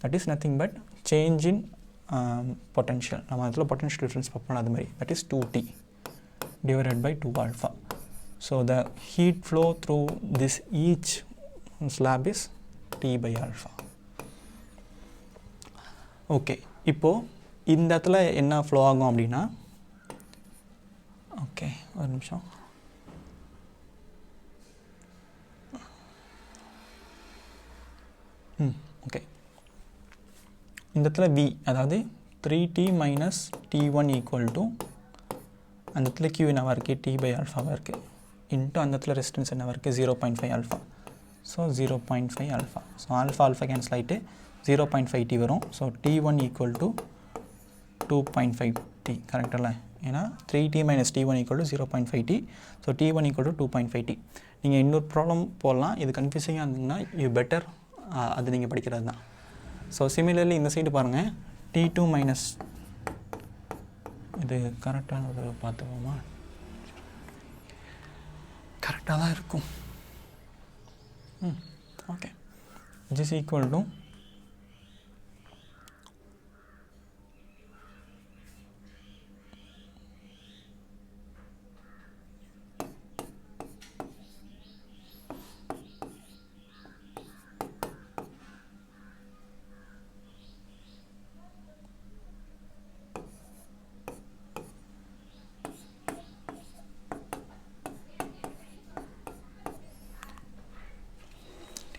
S1: That is nothing but change in potential. நம்ம அதில் பொட்டன்ஷியல் டிஃப்ரென்ஸ் பார்ப்போம். அது மாதிரி that is 2T / 2 alpha. So the heat flow through this each slab is T/ஆல்ஃபா. ஓகே, இப்போது இந்த இடத்துல என்ன ஃப்ளோ ஆகும் அப்படின்னா, ஓகே ஒரு நிமிஷம், ஓகே, இந்த இடத்துல V அதாவது 3T - T1 = அந்த இடத்துல Q என்னவாக இருக்குது T/ஆல்ஃபாவாக இருக்குது இன்ட்டு அந்த இடத்துல ரெசிஸ்டன்ஸ் என்னவாக இருக்குது 0.5 alpha. So 0.5 alpha. So alpha cancel ஆகிட்டு 0.5T வரும். So T1 = 2.5T. கரெக்டல்ல? ஏன்னா 3T - T1 = 0.5T. So T1 = 2.5T. நீங்கள் இன்னொரு ப்ராப்ளம் போடலாம். இது கன்ஃபியூசிங்காக இருந்தீங்கன்னா யூ பெட்டர் அது நீங்கள் படிக்கிறது தான். ஸோ சிமிலர்லி இந்த சைடு பாருங்கள், T2 இது கரெக்டானது பார்த்துக்கோமா? கரெக்டாக தான் இருக்கும். Okay, which is equal to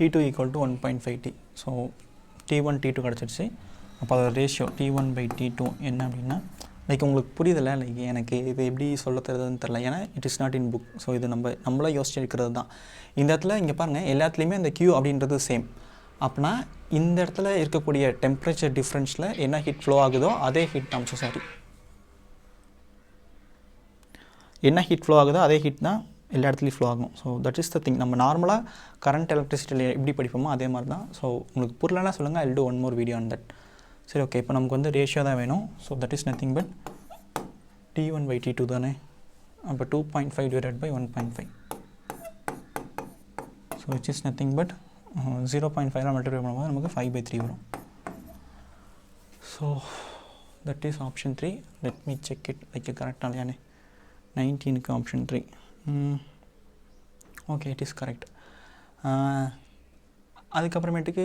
S1: T2 = 1.5T. So T1 T2 கிடச்சிருச்சு. அப்போ அதோட ரேஷியோ T1/T2 என்ன அப்படின்னா, லைக் உங்களுக்கு புரியுதில்ல, லைக் எனக்கு இது எப்படி சொல்ல தருதுன்னு தெரில. ஏன்னா it is not in book. So இது நம்மளே யோசிச்சு இருக்கிறது தான். இந்த இடத்துல இங்கே பாருங்கள், எல்லாத்துலேயுமே அந்த Q அப்படின்றது சேம். அப்படின்னா இந்த இடத்துல இருக்கக்கூடிய டெம்பரேச்சர் டிஃப்ரென்ஸில் என்ன ஹீட் ஃப்ளோ ஆகுதோ அதே ஹீட் தான். என்ன ஹீட் ஃப்ளோ ஆகுதோ அதே ஹீட் தான் எல்லா இடத்துலையும் ஃப்ளோ ஆகும். So that is the thing. நம்ம நார்மலாக கரண்ட் எலக்ட்ரிசிட்டியில் எப்படி படிப்போமோ அதே மாதிரி தான். ஸோ உங்களுக்கு புரியலன்னா சொல்லுங்கள், I will do one more video on that. சரி, ஓகே, இப்போ நமக்கு வந்து ரேஷியோ தான் வேணும். So that is nothing but T1/T2 தானே. அப்போ 2.5 / 1.5. So which is nothing but 0.5 multiply பண்ணும்போது நமக்கு 5/3 வரும். So that is option 3. Let me check it like கரெக்டாக இல்லையானே. 19க்கு option 3. Okay, it is correct. அதுக்கப்புறமேட்டுக்கு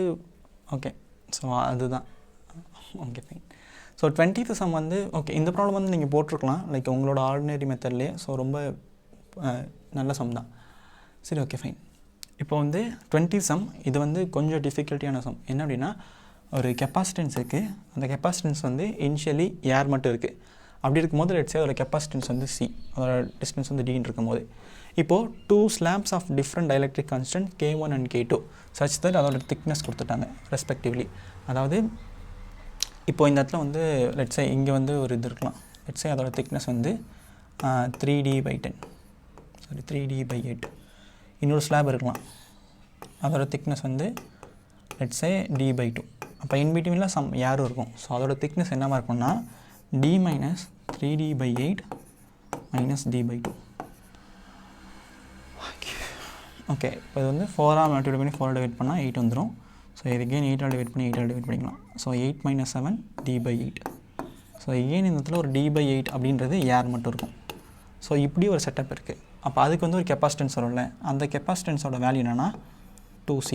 S1: ஓகே, ஸோ அதுதான். Okay fine. So 20th some வந்து ஓகே, இந்த ப்ராப்ளம் வந்து நீங்கள் போட்டிருக்கலாம் லைக் உங்களோட ஆர்டினரி மெத்தட்லேயே. ஸோ ரொம்ப நல்ல சம் தான். சரி, ஓகே ஃபைன். இப்போ வந்து 20th சம் இது வந்து கொஞ்சம் டிஃபிகல்ட்டியான சம். என்ன அப்படின்னா, ஒரு கெப்பாசிட்டன்ஸ் இருக்குது. அந்த கெப்பாசிட்டன்ஸ் வந்து இனிஷியலி ஏர் மட்டும் இருக்குது. அப்படி இருக்கும்போது லெட்ஸ் சே அதோட கெப்பாசிட்டன்ஸ் வந்து C, அதோட டிஸ்டன்ஸ் வந்து Dன்னு இருக்கும்போது, இப்போது 2 slabs of different dielectric constant K1 and K2 such that அதோட திக்னஸ் கொடுத்துட்டாங்க ரெஸ்பெக்டிவ்லி. அதாவது இப்போது இந்த இடத்துல வந்து லெட்ஸ் சே இங்கே வந்து ஒரு இது இருக்கலாம். லெட்ஸ் சே அதோட திக்னஸ் வந்து 3D/10 சாரி 3D/8. இன்னொரு ஸ்லாப் இருக்கலாம், அதோட திக்னஸ் வந்து லெட்ஸ் சே D/2. அப்போ இன்பிட்வீனில் சம் யாரும் இருக்கும். ஸோ அதோட திக்னஸ் என்னவாக இருக்கும்னா D - 3D/8 - D/2. ஓகே, இப்போ இது வந்து 4 மல்டிப்ளை பண்ணி 4 டிவைட் பண்ணால் 8 வந்துடும். ஸோ இது எகெயின் 8 டிவைட் பண்ணி 8 டிவைட் பண்ணிக்கலாம். So 8 - 7 D/8. ஸோ எகெயின் இந்த இடத்துல ஒரு D/8 அப்படின்றது ஏர் மட்டும் இருக்கும். ஸோ இப்படி ஒரு செட்டப் இருக்குது. அப்போ அதுக்கு வந்து ஒரு கெப்பாசிட்டன்ஸ் வரும்ல, அந்த கெப்பாசிட்டன்ஸோட வேல்யூ என்னென்னா 2C.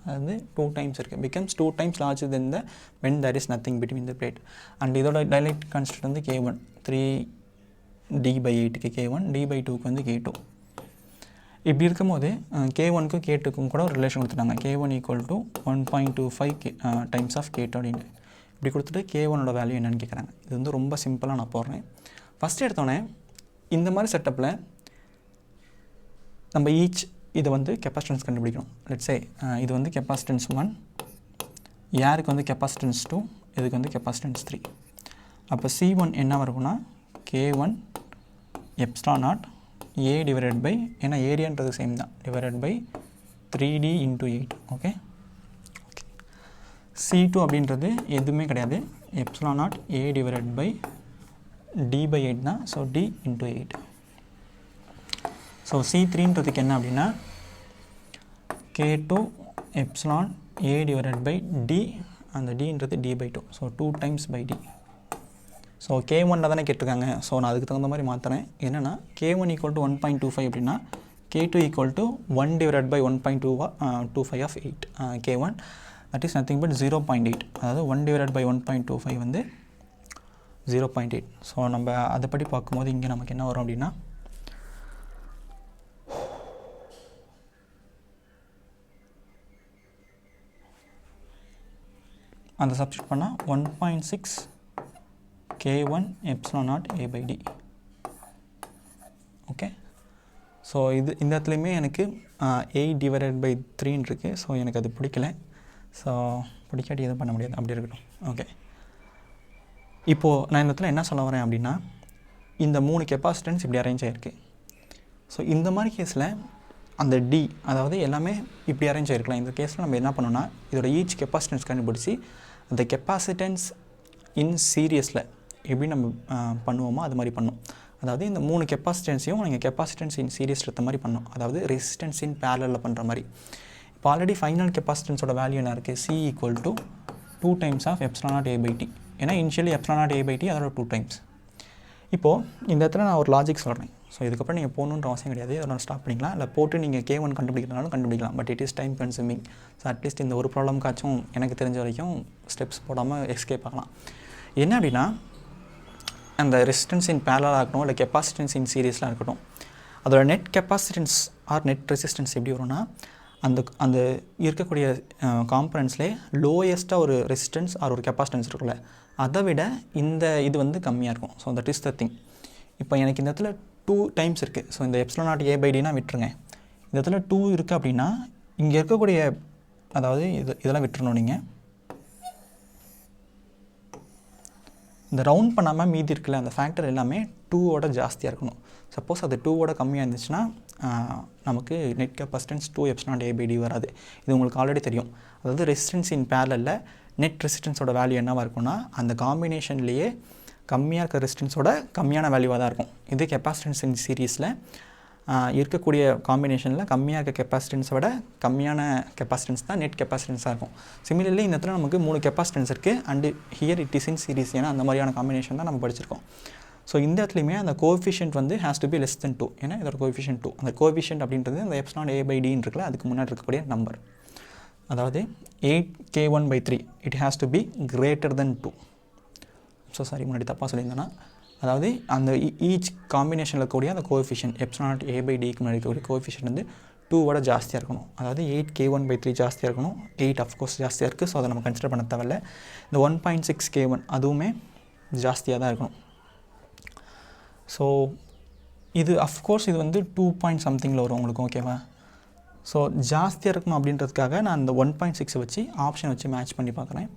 S1: அதாவது 2 டைம்ஸ் இருக்குது. Becomes 2 times larger than the when there is nothing between the plate. And இதோட டைஎலக்ட்ரிக் கான்ஸ்டன்ட் வந்து K1. 3D/8க்கு K1, D/2க்கு வந்து K2. இப்படி இருக்கும்போது K1க்கும் K2க்கும் கூட ஒரு ரிலேஷன் கொடுத்துட்டாங்க. K1 equal to 1.25 times of K2 அப்படின்னு இப்படி கொடுத்துட்டு K1ஓட வேல்யூ என்னென்னு கேட்குறாங்க. இது வந்து ரொம்ப சிம்பிளாக நான் போடுறேன். ஃபஸ்ட்டு எடுத்தோடனே இந்த மாதிரி செட்டப்பில் நம்ம இதை வந்து கெப்பாசிட்டன்ஸ் கண்டுபிடிக்கணும். லெட்ஸே இது வந்து கெப்பாசிட்டன்ஸ் 1, ஏருக்கு வந்து கெப்பாசிட்டன்ஸ் 2, இதுக்கு வந்து கெப்பாசிட்டன்ஸ் 3. அப்போ C1 என்ன வரும்னா K1 epsilon naught A divided by, ஏன்னா ஏரியான்றது சேம் தான், divided by 3D into 8. Okay. C2 அப்படின்றது எதுவுமே கிடையாது, epsilon naught A divided by D by 8 தான். So D into 8. ஸோ C3ன்றதுக்கு என்ன அப்படின்னா K2 epsilon A divided by D, அந்த Dன்றது D by 2. So 2 times by D. So K1 தானே கேட்டிருக்காங்க. ஸோ நான் அதுக்கு தகுந்த மாதிரி மாற்றுறேன். என்னென்னா K1 ஈக்குவல் டு 1.25 அப்படின்னா K2 equal to 1 divided by 1.25 of 8 K1, that is nothing but 0.8. அதாவது 1 டிவைடட் பை 1.25 வந்து 0.8. ஸோ நம்ம அதை படி பார்க்கும்போது இங்கே நமக்கு என்ன வரும் அப்படின்னா அந்த சப்ஸ்டிட் பண்ணால் 1.6 K1 epsilon naught A by D. Okay. So இந்த இடத்துலையுமே எனக்கு 8 டிவைடட் பை 3 இருக்குது. ஸோ எனக்கு அது பிடிக்கல. ஸோ பிடிக்காட்டி எதுவும் பண்ண முடியாது, அப்படி இருக்கட்டும். ஓகே. இப்போது நான் இந்த இடத்துல என்ன சொல்ல வரேன் அப்படின்னா இந்த 3 கெப்பாசிட்டன்ஸ் இப்படி அரேஞ்ச் ஆகிருக்கு. ஸோ இந்த மாதிரி கேஸில் அந்த D, அதாவது எல்லாமே இப்படி அரேஞ்ச் ஆகிருக்கலாம். இந்த கேஸில் நம்ம என்ன பண்ணோம்னா இதோட ஈச் கெப்பாசிட்டன்ஸ் கண்டுபிடிச்சி அந்த கெப்பாசிட்டன்ஸ் இன் சீரியஸில் எப்படி நம்ம பண்ணுவோமோ அது மாதிரி பண்ணோம். அதாவது இந்த 3 கெப்பாசிட்டன்ஸையும் நீங்கள் கெப்பாசிட்டன்ஸ் இன் சீரியஸ் எடுத்த மாதிரி பண்ணோம். அதாவது ரெசிஸ்டன்ஸ் இன் பேரலில் பண்ணுற மாதிரி. இப்போ ஆல்ரெடி ஃபைனல் கெப்பாசிட்டன்ஸோட வேல்யூ என்ன இருக்குது, C equal to 2 times of epsilon naught A by T. ஏன்னா initially epsilon naught A by T அதோட 2 டைம்ஸ். இப்போது இந்த இடத்துல நான் ஒரு லாஜிக் சொல்கிறேன். ஸோ இதுக்கப்புறம் நீங்கள் போகணுன்ற அவசியம் கிடையாது, இதோட ஸ்டாப் பண்ணிக்கலாம். இல்லை போட்டு நீங்கள் K1 கண்டுபிடிக்கிறனாலும் கண்டுபிடிக்கலாம். But it is time consuming. So at least இந்த ஒரு ப்ராப்ளம்காச்சும் எனக்கு தெரிஞ்ச வரைக்கும் ஸ்டெப்ஸ் போடாமல் எஸ்கேப் ஆகலாம். என்ன அப்படின்னா அந்த ரெசிஸ்டன்ஸ் இன் பேரலாக இருக்கட்டும் இல்லை கெப்பாசிட்டன்ஸ் இன் சீரியஸாக இருக்கட்டும், அதோட net capacitance or net resistance எப்படி வரும்னா அந்த இருக்கக்கூடிய காம்பனன்ட்ஸ்லேயே லோயஸ்ட்டாக ஒரு ரெசிஸ்டன்ஸ் ஆர் ஒரு கெப்பாசிட்டன்ஸ் இருக்குல்ல, அதை விட இது வந்து கம்மியாக இருக்கும். So that is the thing. இப்போ எனக்கு இந்த இடத்துல 2 டைம்ஸ் இருக்குது. ஸோ இந்த எப்சிலான் நாட் A பை Dனா விட்டுருங்க. இந்த இடத்துல 2 இருக்குது அப்படின்னா இங்கே இருக்கக்கூடிய, அதாவது இதெல்லாம் விட்டுறணும். நீங்கள் இந்த ரவுண்ட் பண்ணாமல் மீதி இருக்குல்ல அந்த ஃபேக்டர் எல்லாமே 2ஓட ஜாஸ்தியாக இருக்கணும். சப்போஸ் அது 2ஓட கம்மியாக இருந்துச்சுன்னா நமக்கு net capacitance 2 epsilon naught A by D வராது. இது உங்களுக்கு ஆல்ரெடி தெரியும். அதாவது ரெசிஸ்டன்ஸ் இன் பேரலில் நெட் ரெசிஸ்டன்ஸோட வேல்யூ என்னவாக இருக்கும்னா அந்த காம்பினேஷன்லேயே கம்மியாக இருக்க ரெசிஸ்டன்ஸோட கம்மியான வேல்யூவாக தான் இருக்கும். இது கெப்பாசிட்டன்ஸ் இன் சீரீஸில் இருக்கக்கூடிய காம்பினேஷனில் கம்மியாக இருக்க கெப்பாசிட்டன்ஸை விட கம்மியான கெப்பாசிட்டன்ஸ் தான் நெட் கெப்பாசிட்டன்ஸாக இருக்கும். சிமிலர்லி இந்த இடத்துல நமக்கு 3 கெப்பாசிட்டன்ஸ் இருக்குது and here it is in series. ஏன்னா அந்த மாதிரியான காம்பினேஷன் தான் நம்ம படிச்சிருக்கோம். ஸோ இந்த இடத்துலையுமே அந்த கோஎஃபிஷியன்ட் வந்து has to be less than 2. ஏன்னா இதோட கோஎஃபிஷியன்ட் 2. அந்த கோஎஃபிஷியன்ட் அப்படின்றது அந்த எப்சிலான் A பை Dன்னு இருக்குல்ல, அதுக்கு முன்னாடி இருக்கக்கூடிய நம்பர். அதாவது 8K1 by 3 it has to be greater than 2. So sorry, முன்னாடி தப்பாக சொல்லியிருந்தேன்னா, அதாவது அந்த ஈச் காம்பினேஷனில் இருக்கக்கூடிய அந்த coefficient epsilon naught A by Dக்கு முன்னாடி இருக்கக்கூடிய கோஎஃபிஷியன்ட் வந்து 2ஓட ஜாஸ்தியாக இருக்கணும். அதாவது 8K1 பை 3 ஜாஸ்தியாக இருக்கணும். 8 அஃப்கோர்ஸ் ஜாஸ்தியாக இருக்குது. ஸோ அதை நம்ம கன்சிடர் பண்ண தேவையில்ல. இந்த 1.6 K1 அதுவுமே ஜாஸ்தியாக தான் இருக்கணும். ஸோ இது அஃப்கோர்ஸ் இது வந்து 2 பாயிண்ட் சம்திங்கில் வரும் உங்களுக்கு. ஓகேவா? ஸோ ஜாஸ்தியாக இருக்கணும் அப்படின்றதுக்காக நான் இந்த 1.6 வச்சு ஆப்ஷன் வச்சு மேட்ச் பண்ணி பார்க்குறேன்.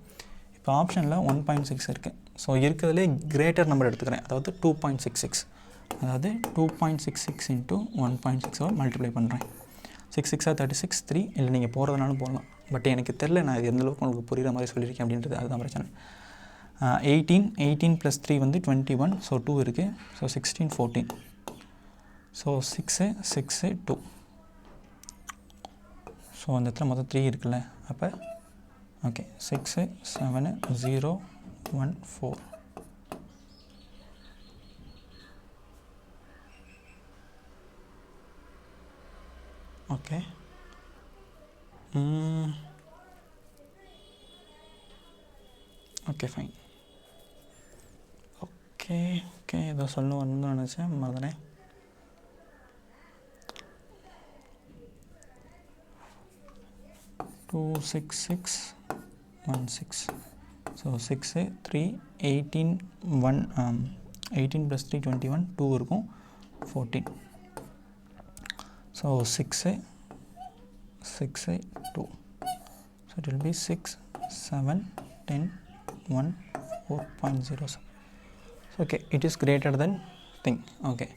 S1: இப்போ ஆப்ஷனில் 1.6 இருக்குது. ஸோ இருக்கிறதுலே கிரேட்டர் நம்பர் எடுத்துக்கிறேன். அதாவது 2.66. அதாவது 2.66 இன்ட்டு 1.6 மல்டிப்ளை பண்ணுறேன். 6 6 36 3. இல்லை நீங்கள் போகிறதுனாலும் போகலாம். பட் எனக்கு தெரில நான் இது எந்தளவுக்கு உங்களுக்கு புரிகிற மாதிரி சொல்லியிருக்கேன் அப்படின்றது, அதுதான் பிரச்சனை. 18 + 3 வந்து 21. ஸோ 2 இருக்குது. ஸோ 16 14. ஸோ 6 6 2. ஸோ அந்த இடத்துல மொத்தம் 3 இருக்குல்ல. அப்போ okay 6 7 0 1 4. Okay okay fine. Okay ஏதோ சொல்ல வரணும்னு நினச்சேன், மறந்துனேன். 26616. So 6 3 18 1 18 plus 3 21 2 இருக்கும் 14. So 6 2. So it will be 6 7 10 1 4.07. Okay, it is greater than thing. Okay,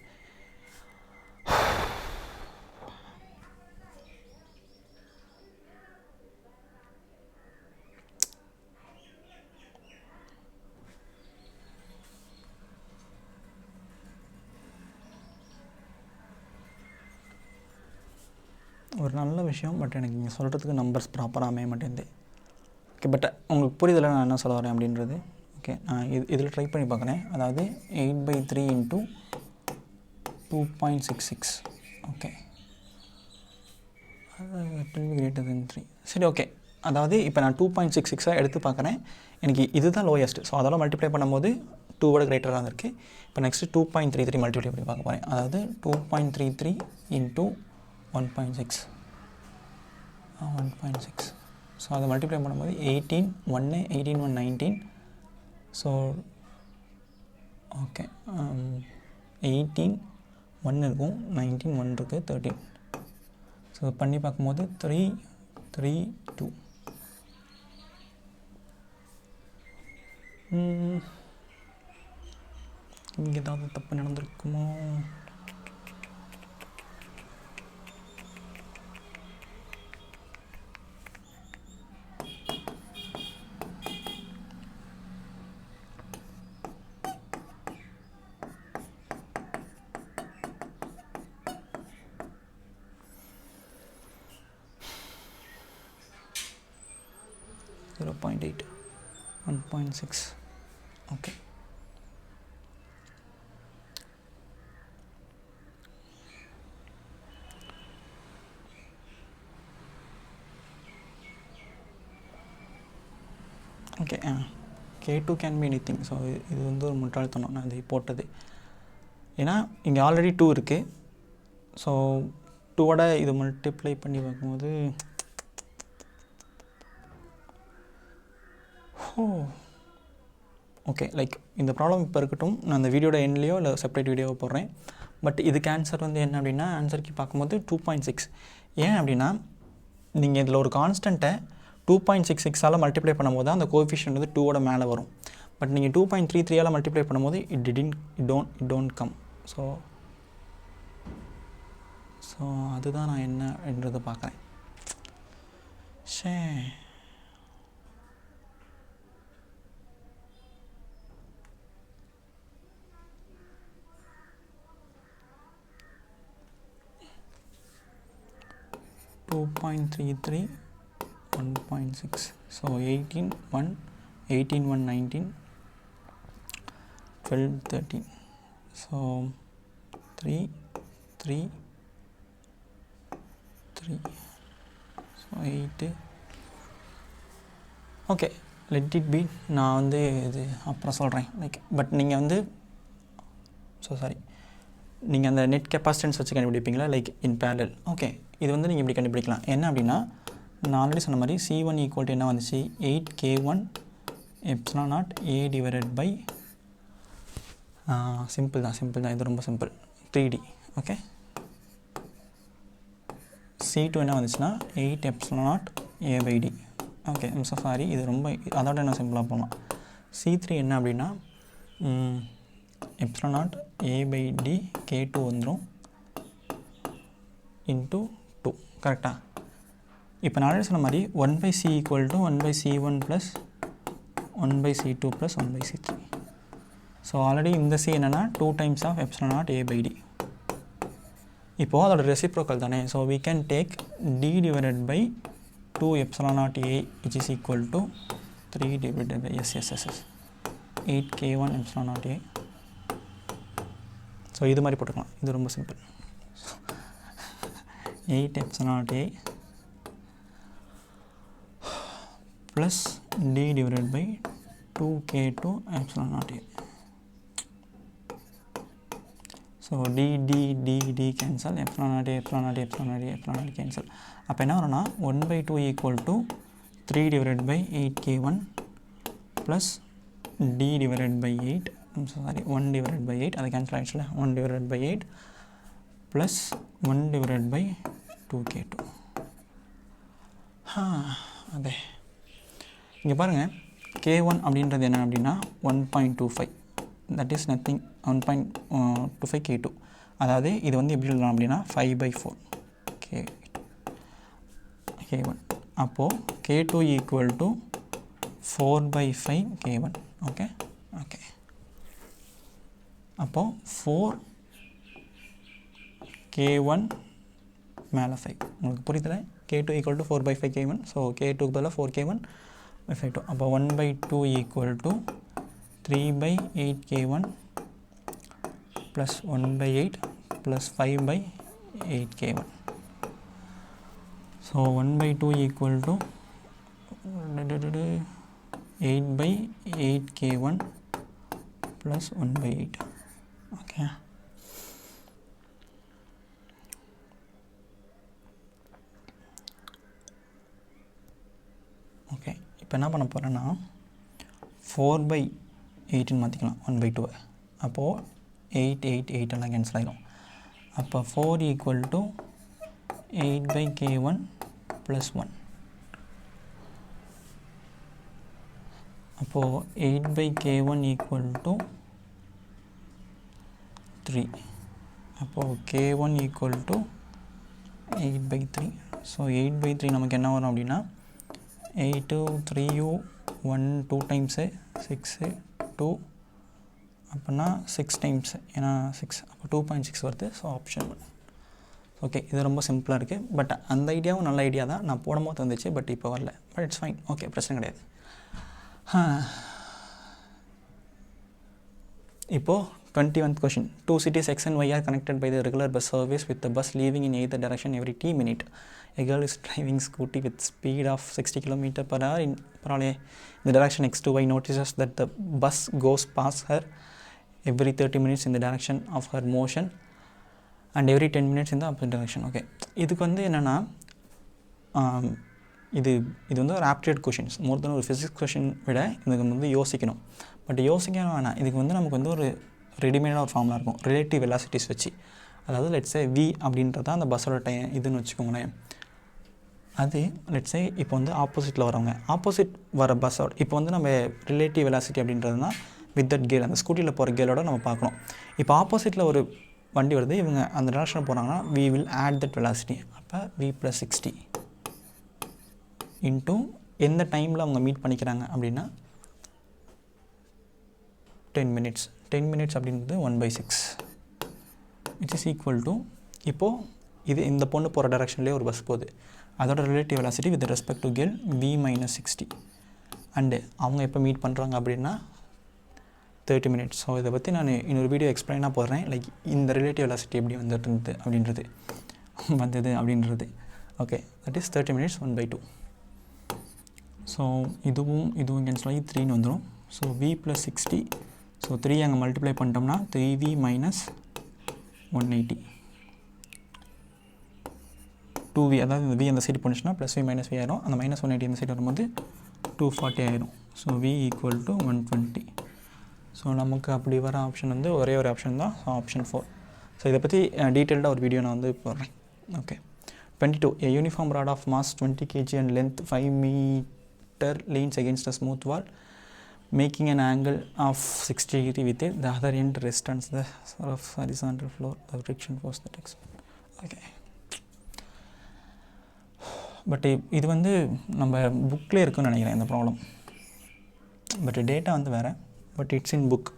S1: ஒரு நல்ல விஷயம். பட் எனக்கு நீங்கள் சொல்கிறதுக்கு நம்பர்ஸ் ப்ராப்பராக அமைய மாட்டேங்குது. ஓகே, பட் உங்களுக்கு புரியுதில்ல நான் என்ன சொல்ல வரேன் அப்படின்றது. ஓகே, நான் இதில் ட்ரை பண்ணி பார்க்குறேன். அதாவது 8/3 இன்ட்டு 2.66. Okay, greater than 3. சரி, ஓகே. அதாவது இப்போ நான் 2.66 எடுத்து பார்க்குறேன். எனக்கு இதுதான் லோயஸ்ட். ஸோ அதெல்லாம் மல்டிப்ளை பண்ணும்போது 2 கிரேட்டராக இருக்குது. இப்போ நெக்ஸ்ட்டு 2.33 மல்டிப்ளை பண்ணி பார்க்க போகிறேன். அதாவது 2.33 இன்ட்டு 1.6. ஸோ அதை மல்டிப்ளை பண்ணும்போது 18 1 19. ஸோ ஓகே, 18 1 இருக்கும், 19 1 இருக்குது, 13. ஸோ பண்ணி பார்க்கும்போது 3 3 2. இங்கே ஏதாவது தப்பு நடந்திருக்குமோ? .8 1.6. Okay, okay. K2 can be anything. So இது வந்து ஒரு முட்டாள்தனம் நான் இதை போட்டது. ஏன்னா இங்கே ஆல்ரெடி 2 இருக்குது. ஸோ 2ஓட இது மல்டிப்ளை பண்ணி பார்க்கும்போது ஓகே, லைக் இந்த ப்ராப்ளம் இப்போ இருக்கட்டும். நான் அந்த வீடியோட எண்ட்லேயோ இல்லை செப்பரேட் வீடியோவோ போடுறேன். பட் இதுக்கு ஆன்சர் வந்து என்ன அப்படின்னா, ஆன்சருக்கு பார்க்கும்போது 2.6. ஏன் அப்படின்னா நீங்கள் இதில் ஒரு கான்ஸ்டண்ட்டை 2.66ஆல் மல்டிப்ளை பண்ணும்போது தான் அந்த கோஎஃபிஷியன்ட் வந்து 2ஓட மேலே வரும். பட் நீங்கள் 2.33ஆல் மல்டிப்ளை பண்ணும்போது இட் டோன்ட் கம். ஸோ அதுதான் நான் என்ன என்றதை பார்க்குறேன். ஷே, .33 1.6. So 18 1 19 12 13. So 3 3 3. So 8. Okay, let it B. நான் வந்து இது அப்புறம் சொல்கிறேன். லைக் பட் நீங்கள் வந்து நீங்கள் அந்த நெட் கெப்பாசிட்டன்ஸ் வச்சு கண்டுபிடிப்பீங்களா, லைக் இன் பேரலல். ஓகே, இது வந்து நீங்கள் இப்படி கண்டுபிடிக்கலாம். என்ன அப்படின்னா, நான் ஆல்ரெடி சொன்ன மாதிரி C1 ஈக்குவல் என்ன வந்துச்சு, 8K1 ε0 A divided by simple தான் இது ரொம்ப சிம்பிள் 3D. ஓகே, C2 என்ன வந்துச்சுன்னா 8 ε0 A/D. ஓகே, சாரி, இது ரொம்ப அதோட என்ன சிம்பிளாக போகலாம். C3 என்ன அப்படின்னா ε0 A/D K2 வந்துடும் இன்ட்டு 2. கரெக்டாக? இப்போ நான் சொன்ன மாதிரி 1/C equal to 1/C1 plus 1/C2 plus 1/C3. So already இந்த C என்னென்னா 2 டைம்ஸ் ஆஃப் ε0 A/D. இப்போது அதோட ரெசிப்ரோக்கல் தானே. So we can take D divided by 2 ε0 A which is equal to 3 divided by yes 8K1 ε0 A. So இது மாதிரி போட்டுக்கலாம். இது ரொம்ப simple. 8 ε0 A plus D divided by 2K2 ε0 A. So so d cancel, epsilon naught cancel. அப்போ என்ன வரும்னா 1/2 equal to 3 divided by 8k1 plus d divided by 8, sorry 1 divided by 8, அது cancel ஆகிடுச்சுல, 1 divided by 8 plus 1 divided by 2k2. அதே இங்கே பாருங்கள், k1 அப்படின்றது என்ன அப்படின்னா 1.25, that is nothing, 1.25 k2. அதாவது இது வந்து எப்படி எழுதலாம் அப்படின்னா 5/4 k1. அப்போது k2 equal to 4/5 k1. Okay. அப்போது 4 k1 மேலே 5. உங்களுக்கு புரியுதுல? k2 equal to 4/5 k1. So k2க்கு பதிலாக 4k1 by 5 2. அப்போ 1/2 equal to 3/8 k1 plus 1/8 plus 5/8 k1. So 1/2 equal to 8/8 k1 plus 1/8. Okay. Okay, இப்போ என்ன பண்ண போகிறேன்னா 4/8 மாற்றிக்கலாம் 1/2. அப்போது 8 எல்லாம் கேன்சல் ஆகிடும். அப்போ 4 equal to 8/k1 plus 1. அப்போது 8/k1 equal to 3. அப்போது k1 equal to 8/3. ஸோ 8/3 நமக்கு என்ன வரும் அப்படின்னா 8 3u 1 2 டைம்ஸு 6 2, அப்படின்னா 6 டைம்ஸ், ஏன்னா 6, அப்போ 2.6 வருது. So option 1. ஓகே, இது ரொம்ப சிம்பிளாக இருக்குது. பட் அந்த ஐடியாவும் நல்ல ஐடியா தான், நான் போடும்போது வந்துச்சு, பட் இப்போ வரல. பட் இட்ஸ் ஃபைன், ஓகே, பிரச்சனை கிடையாது. இப்போது 21th question. Two cities X and Y are connected by the regular bus service with the bus leaving in either direction every t minute. A girl is driving scooty with speed of 60 km/h in the direction X to Y. Notices that the bus goes past her every 30 minutes in the direction of her motion and every 10 minutes in the opposite direction. Okay, இதுக்கு வந்து என்னென்னா இது வந்து ஒரு ஆப்டிடியூட் கொஷின்ஸ், மோர் தென் ஒரு ஃபிசிக்ஸ் கொஷின் விட இதுக்கு வந்து யோசிக்கணும். பட் யோசிக்க வேணாம், இதுக்கு வந்து நமக்கு வந்து ஒரு ரெடிமேடாக ஒரு ஃபார்முலா இருக்கும், ரிலேட்டிவ் வெலாசிட்டிஸ் வச்சு. அதாவது லெட்ஸே வி அப்படின்றத அந்த பஸ்ஸோட டைம் இதுன்னு வச்சுக்கோங்களேன். அது லெட்ஸே இப்போ வந்து ஆப்போசிட்டில் வரவங்க, ஆப்போசிட் வர பஸ்ஸோட இப்போ வந்து நம்ம ரிலேட்டிவ் வெலாசிட்டி அப்படின்றதுனா வித் தட் கேர், அந்த ஸ்கூட்டியில் போகிற கேரோட நம்ம பார்க்கணும். இப்போ ஆப்போசிட்டில் ஒரு வண்டி வருது, இவங்க அந்த டேரக்ஷனில் போகிறாங்கன்னா we will add that velocity. அப்போ v + 60 இன்ட்டு எந்த டைமில் அவங்க மீட் பண்ணிக்கிறாங்க அப்படின்னா 10 minutes. 10 minutes அப்படின்றது 1/6 which is equal to, இப்போது இது இந்த பொண்ணு போகிற டேரக்ஷன்லேயே ஒரு பஸ் போகுது, அதோட relative velocity with respect to கேல் v - 60 அண்டு அவங்க எப்போ மீட் பண்ணுறாங்க அப்படின்னா 30 minutes. ஸோ இதை பற்றி நான் இன்னொரு வீடியோ எக்ஸ்பிளைனாக போடுறேன், லைக் இந்த ரிலேட்டிவ் வெலாசிட்டி எப்படி வந்தது அப்படின்றது. Okay, that is 30 minutes 1/2. So இதுவும் கேன்சல் ஆகி 3ன்னு வந்துடும். ஸோ v + 60, ஸோ 3 அங்கே மல்டிப்ளை பண்ணிட்டோம்னா 3v - 180. 2v, அதாவது இந்த v அந்த சைடு போணுச்சுன்னா +v - v ஆயிரும், அந்த -180 இந்த சைடு வரும்போது 240 ஆயிரும். So v = 120. ஸோ நமக்கு அப்படி வர ஆப்ஷன் வந்து ஒரே ஒரு ஆப்ஷன் தான், ஆப்ஷன் 4. ஸோ இதை பற்றி டீட்டெயில்டாக ஒரு வீடியோ நான் வந்து போடுறேன். Okay. 22. A uniform rod of mass 20 kg and length 5 meter leans against a smooth wall, making an angle of 60 degree with it. The other end rests on the horizontal floor. The friction force that expand. Okay. But இது வந்து நம்ம புக்கில் இருக்குன்னு நினைக்கிறேன் இந்த ப்ராப்ளம். பட் டேட்டா வந்து வேறு, பட் இட்ஸ் இன் புக்.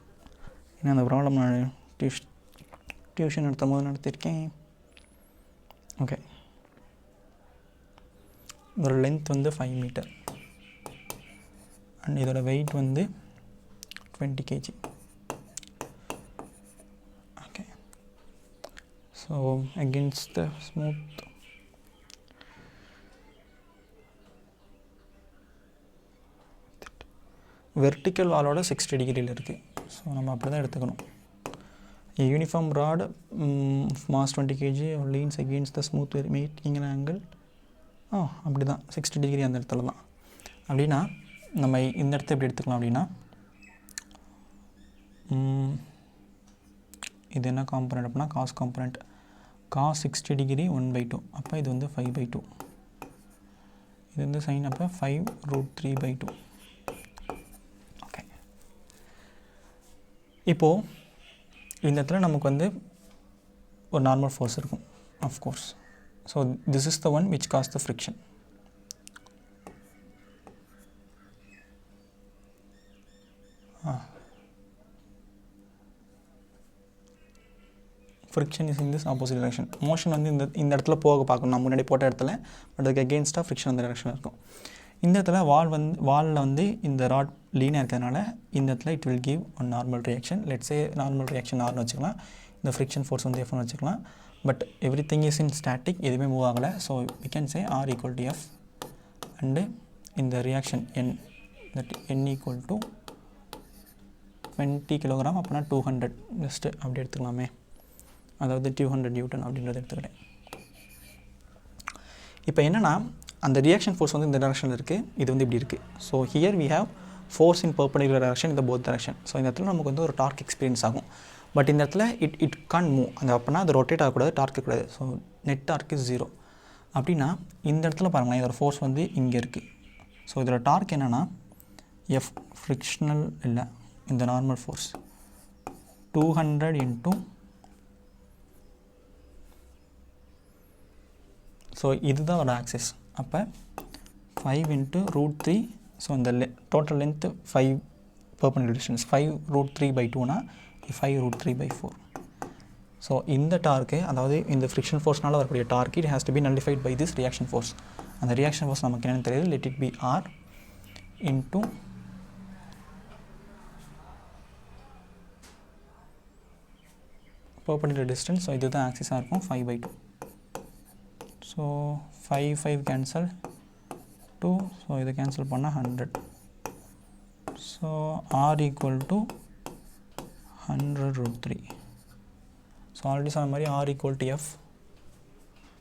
S1: ஏன்னா அந்த ப்ராப்ளம் நான் டியூஷன் நடத்தும் போது நடத்தியிருக்கேன். ஓகே, இதோட லென்த் வந்து 5 மீட்டர் அண்ட் இதோட வெயிட் வந்து 20 kg. Okay, so against the smooth vertical வாலோட 60 டிகிரியில் இருக்குது. ஸோ நம்ம அப்படி தான் எடுத்துக்கணும். A uniform rod mass 20 kg leans against the smooth making an angle அப்படி தான் 60 degree அந்த இடத்துல தான். அப்படின்னா நம்ம இந்த இடத்த எப்படி எடுத்துக்கலாம் அப்படின்னா இது என்ன காம்பனண்ட் அப்படின்னா காஸ் காம்பனண்ட். Cos 60 degree 1/2. அப்போ இது வந்து 5/2. இது வந்து சைன் அப்போ 5√3/2. ஓகே, இப்போது இந்த இடத்துல நமக்கு வந்து ஒரு நார்மல் ஃபோர்ஸ் இருக்கும் of course. So this is the one which cause the friction. Friction is in this opposite direction. Motion வந்து இந்த இடத்துல போக பார்க்கணும், நம்ம முன்னாடி போட்ட இடத்துல. பட் அதுக்கு அகெயின்ஸ்டாக ஃப்ரிக்ஷன் அந்த டைரக்ஷனில் இருக்கும். இந்த இடத்துல வாலில் வந்து இந்த ராட் லீனாக இருக்கிறதுனால இந்த இடத்துல it will give one normal reaction. Let's say normal reaction ஆர்னு வச்சுக்கலாம். இந்த ஃப்ரிக்ஷன் ஃபோர்ஸ் வந்து எஃப்னு வச்சுக்கலாம். But everything is in static, எதுவுமே மூவ் ஆகலை. So we can say R = F and இந்த reaction N, that N = 20 kg அப்படின்னா 200 ஜஸ்ட்டு அப்படி எடுத்துக்கலாமே. அதாவது 200 நியூட்டன் அப்படின்றத எடுத்துக்கிறேன். இப்போ என்னென்னா அந்த ரியாக்ஷன் ஃபோர்ஸ் வந்து இந்த டைரக்ஷனில் இருக்குது, இது வந்து இப்படி இருக்குது. So here we have force in perpendicular direction இந்த போத் டைரக்ஷன். ஸோ இந்த இடத்துல நமக்கு வந்து ஒரு டார்க் எக்ஸ்பீரியன்ஸ் ஆகும். பட் இந்த இடத்துல இட் கான் மூவ். அந்த அப்படின்னா அது ரொட்டேட் ஆகக்கூடாது, டார்க் இருக்கக்கூடாது. So net torque is 0. அப்படின்னா இந்த இடத்துல பாருங்களேன், இதோட ஃபோர்ஸ் வந்து இங்கே இருக்குது. ஸோ இதோட டார்க் என்னென்னா F ஃப்ரிக்ஷனல் இல்லை, இந்த நார்மல் ஃபோர்ஸ் 200 × ஸோ இதுதான் ஒரு ஆக்சிஸ். அப்போ 5 × √3. ஸோ இந்த டோட்டல் லென்த்து 5 பர்பெண்டிகுலர் டிஸ்டன்ஸ் 5√3/2னா 5√3/4. ஸோ இந்த டார்க்கு, அதாவது இந்த ஃப்ரிக்ஷன் ஃபோர்ஸ்னால் வரக்கூடிய torque, it has to be nullified by this reaction force. அந்த ரியாக்ஷன் ஃபோர்ஸ் நமக்கு என்னென்னு தெரியுது. Let it be R × perpendicular distance. So இதுதான் ஆக்சிஸாக இருக்கும் 5/2. So 5 cancel 2. ஸோ இதை கேன்சல் பண்ணால் 100. So R = 100√3. ஸோ ஆல்ரெடி சொன்ன மாதிரி R = F.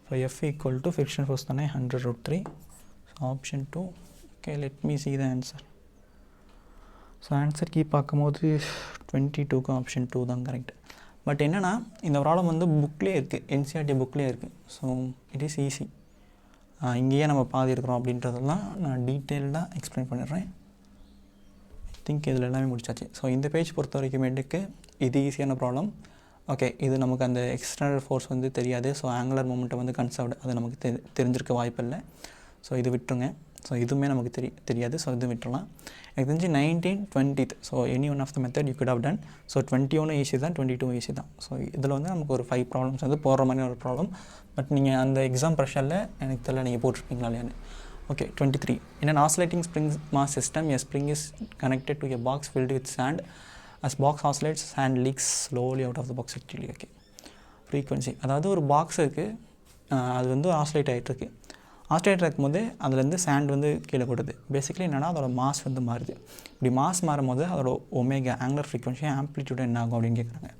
S1: So F = friction force தானே 100√3. So option 2. Okay, let me see the answer. So answer key பார்க்கும்போது 22க்கு ஆப்ஷன் 2 தான் கரெக்ட். பட் என்னென்னா இந்த ப்ராப்ளம் வந்து புக்லேயே இருக்குது, என்சிஆர்டி புக்லேயே இருக்குது. So it is easy. இங்கேயே நம்ம பாதி இருக்கிறோம் அப்படின்றதெல்லாம் நான் டீட்டெயில்டாக எக்ஸ்பிளைன் பண்ணிடுறேன். ஐ திங்க் இதில் எல்லாமே முடிச்சாச்சு. ஸோ இந்த பேஜ் பொறுத்த வரைக்குமேட்டுக்கு இது ஈஸியான ப்ராப்ளம். ஓகே, இது நமக்கு அந்த எக்ஸ்டர்னல் ஃபோர்ஸ் வந்து தெரியாது. ஸோ ஆங்குலர் மொமெண்ட்டை வந்து கன்சர்வ்டு, அது நமக்கு தெரிஞ்சிருக்க வாய்ப்பில்லை. ஸோ இது விட்டுருங்க. ஸோ இதுவுமே நமக்கு தெரியாது. ஸோ இது விட்டுறலாம். எனக்கு தெரிஞ்சு 19th 20th. So any one of the method you could have done. So 21 easy தான், 22 ஈஸி தான். ஸோ இதில் வந்து நமக்கு ஒரு 5 ப்ராப்ளம்ஸ் வந்து போடுற மாதிரி ஒரு ப்ராப்ளம். பட் நீங்கள் அந்த எக்ஸாம் ப்ரெஷரில் எனக்கு தெரியல நீங்கள் போட்டிருப்பீங்களா இல்லையான்னு. Okay, 23. In an oscillating spring mass system, a spring is connected to a box filled with sand. As box oscillates, sand leaks slowly out of the box actually. Okay, frequency, அதாவது ஒரு பாக்ஸ் இருக்குது, அது வந்து ஆசிலேட் ஆகிட்டுருக்கு. ஆசிலேட் இருக்கும்போது அதுலேருந்து சாண்ட் வந்து கீழே கொடுது. பேசிக்கலி என்னென்னா அதோட மாஸ் வந்து மாறுது. இப்படி மாஸ் மாறும் போது அதோட ஒமேகா ஆங்குலர் ஃப்ரீக்வன்சி ஆம்ப்ளிடியூட் என்ன ஆகும் அப்படின்னு கேட்குறாங்க.